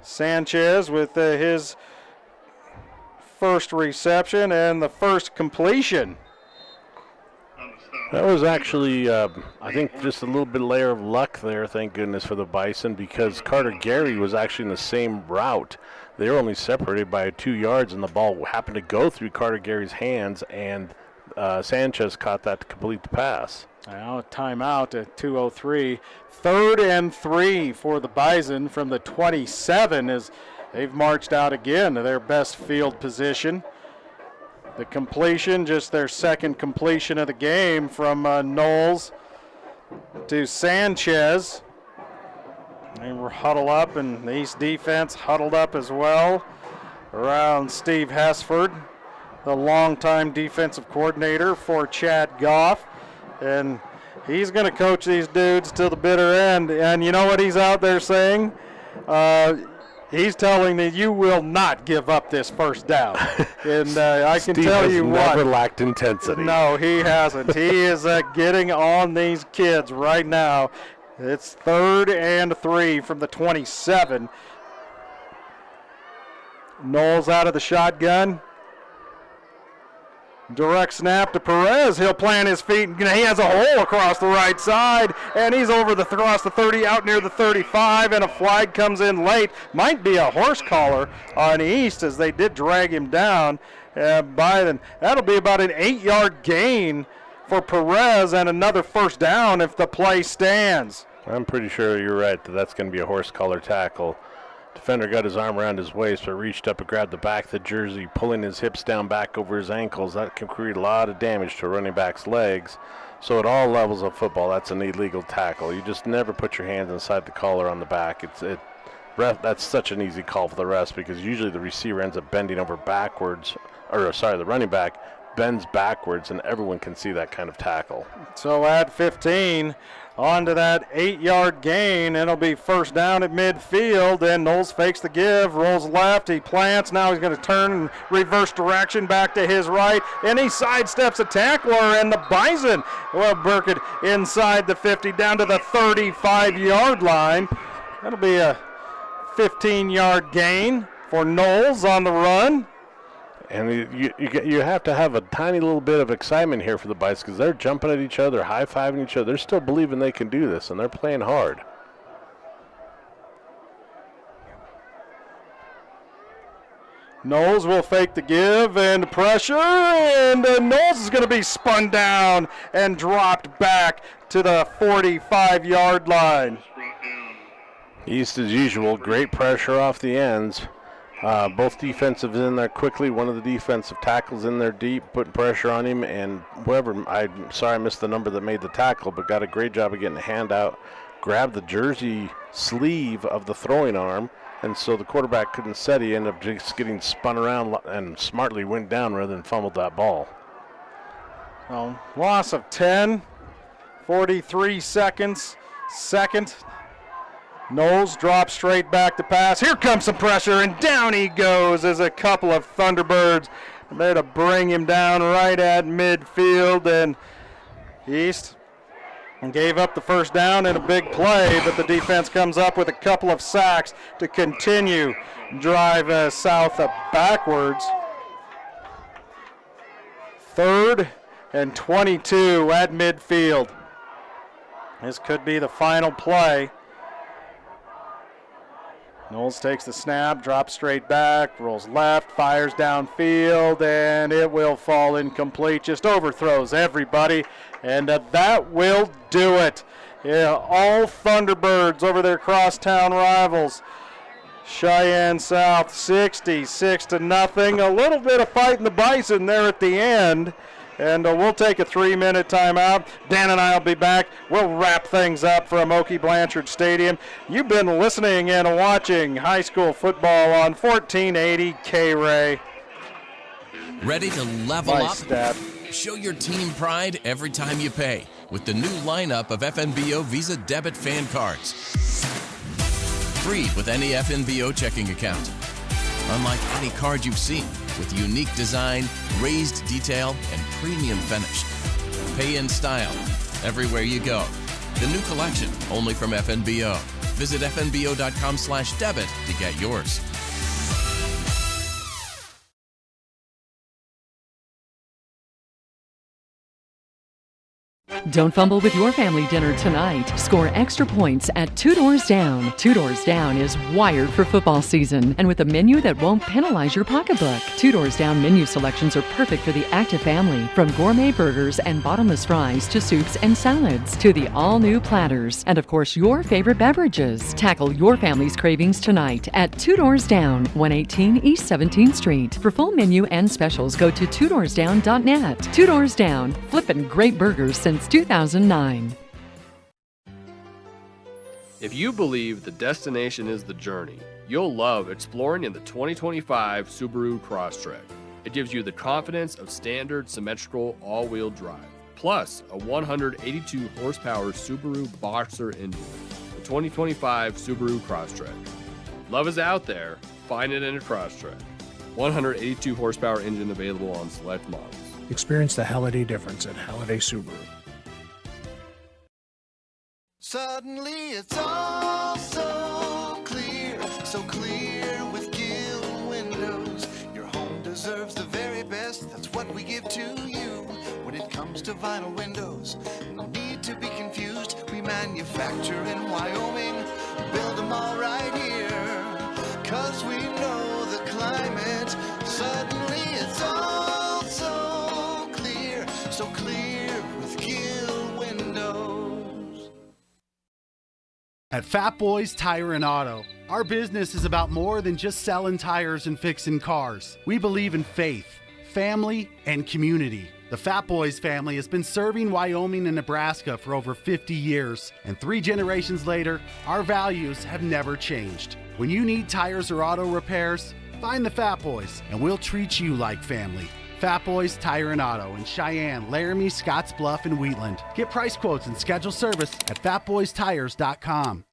Sanchez with his first reception and the first completion. That was actually, I think, just a little bit layer of luck there, thank goodness for the Bison, because Carter Gary was actually in the same route. They were only separated by 2 yards, and the ball happened to go through Carter Gary's hands, and Sanchez caught that to complete the pass. Now timeout at 2:03. 3rd and 3 for the Bison from the 27 as they've marched out again to their best field position. The completion, just their second completion of the game from Knowles to Sanchez. They were huddled up, and the East defense huddled up as well around Steve Hesford, the longtime defensive coordinator for Chad Goff. And he's going to coach these dudes till the bitter end. And you know what he's out there saying? He's telling me you will not give up this first down. And I can Steve tell you what. Never lacked intensity. No, he hasn't. He is getting on these kids right now. It's 3rd and 3 from the 27. Knowles out of the shotgun. Direct snap to Perez. He'll plant his feet. He has a hole across the right side, and he's over across the 30, out near the 35, and a flag comes in late. Might be a horse collar on East, as they did drag him down by then. That'll be about an 8-yard gain for Perez and another first down if the play stands. I'm pretty sure you're right that that's going to be a horse collar tackle. Defender got his arm around his waist, but reached up and grabbed the back of the jersey, pulling his hips down back over his ankles. That can create a lot of damage to a running back's legs. So at all levels of football, that's an illegal tackle. You just never put your hands inside the collar on the back. That's such an easy call for the refs, because usually the receiver ends up bending over backwards, the running back bends backwards, and everyone can see that kind of tackle. So at 15, on to that 8-yard gain. It'll be first down at midfield, and Knowles fakes the give, rolls left, he plants. Now he's going to turn and reverse direction back to his right, and he sidesteps a tackler, and the Bison will burk it inside the 50 down to the 35-yard line. That'll be a 15-yard gain for Knowles on the run. And you have to have a tiny little bit of excitement here for the Bison, because they're jumping at each other, high-fiving each other. They're still believing they can do this, and they're playing hard. Knowles will fake the give and pressure, and Knowles is going to be spun down and dropped back to the 45-yard line. East, as usual, great pressure off the ends. Both defensives in there quickly. One of the defensive tackles in there deep, putting pressure on him, and I'm sorry I missed the number that made the tackle, but got a great job of getting a hand out, grabbed the jersey sleeve of the throwing arm, and so the quarterback couldn't set. He ended up just getting spun around and smartly went down rather than fumbled that ball. So, loss of 10, 43 seconds, second. Knowles drops straight back to pass. Here comes some pressure, and down he goes as a couple of Thunderbirds there to bring him down right at midfield, and East gave up the first down in a big play, but the defense comes up with a couple of sacks to continue drive south backwards. 3rd and 22 at midfield. This could be the final play. Knowles takes the snap, drops straight back, rolls left, fires downfield, and it will fall incomplete. Just overthrows everybody, and that will do it. Yeah, all Thunderbirds over their crosstown rivals. Cheyenne South 66-0. A little bit of fighting the Bison there at the end. And we'll take a 3-minute timeout. Dan and I will be back. We'll wrap things up from Oakey Blanchard Stadium. You've been listening and watching high school football on 1480 K-Ray. Ready to level up? Stat. Show your team pride every time you pay with the new lineup of FNBO Visa Debit Fan Cards. Free with any FNBO checking account. Unlike any card you've seen, with unique design, raised detail, and premium finish. Pay in style, everywhere you go. The new collection, only from FNBO. Visit fnbo.com/debit to get yours. Don't fumble with your family dinner tonight. Score extra points at Two Doors Down. Two Doors Down is wired for football season, and with a menu that won't penalize your pocketbook. Two Doors Down menu selections are perfect for the active family, from gourmet burgers and bottomless fries to soups and salads to the all-new platters, and of course your favorite beverages. Tackle your family's cravings tonight at Two Doors Down, 118 East 17th Street. For full menu and specials, go to twodoorsdown.net. Two Doors Down, flippin' great burgers since 2009. If you believe the destination is the journey, you'll love exploring in the 2025 Subaru Crosstrek. It gives you the confidence of standard symmetrical all-wheel drive, plus a 182 horsepower Subaru Boxer engine. The 2025 Subaru Crosstrek. Love is out there. Find it in a Crosstrek. 182 horsepower engine available on select models. Experience the Halliday difference at Halliday Subaru. Suddenly it's all so clear with Gill Windows. Your home deserves the very best, that's what we give to you. When it comes to vinyl windows, no need to be confused. We manufacture in Wyoming, build them all right here. 'Cause we know the climate, suddenly it's all so clear with Gill Windows. At Fat Boys Tire and Auto, our business is about more than just selling tires and fixing cars. We believe in faith, family, and community. The Fat Boys family has been serving Wyoming and Nebraska for over 50 years, and 3 generations later, our values have never changed. When you need tires or auto repairs, find the Fat Boys, and we'll treat you like family. Fat Boys Tire and Auto in Cheyenne, Laramie, Scottsbluff, and Wheatland. Get price quotes and schedule service at fatboystires.com.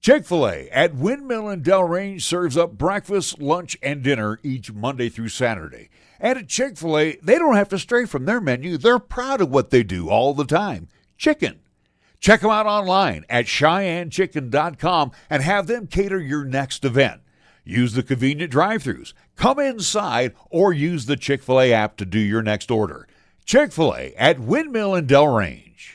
Chick-fil-A at Windmill and Delrange serves up breakfast, lunch, and dinner each Monday through Saturday. And at Chick-fil-A, they don't have to stray from their menu. They're proud of what they do all the time. Chicken. Check them out online at CheyenneChicken.com and have them cater your next event. Use the convenient drive-thrus. Come inside or use the Chick-fil-A app to do your next order. Chick-fil-A at Windmill and Delrange.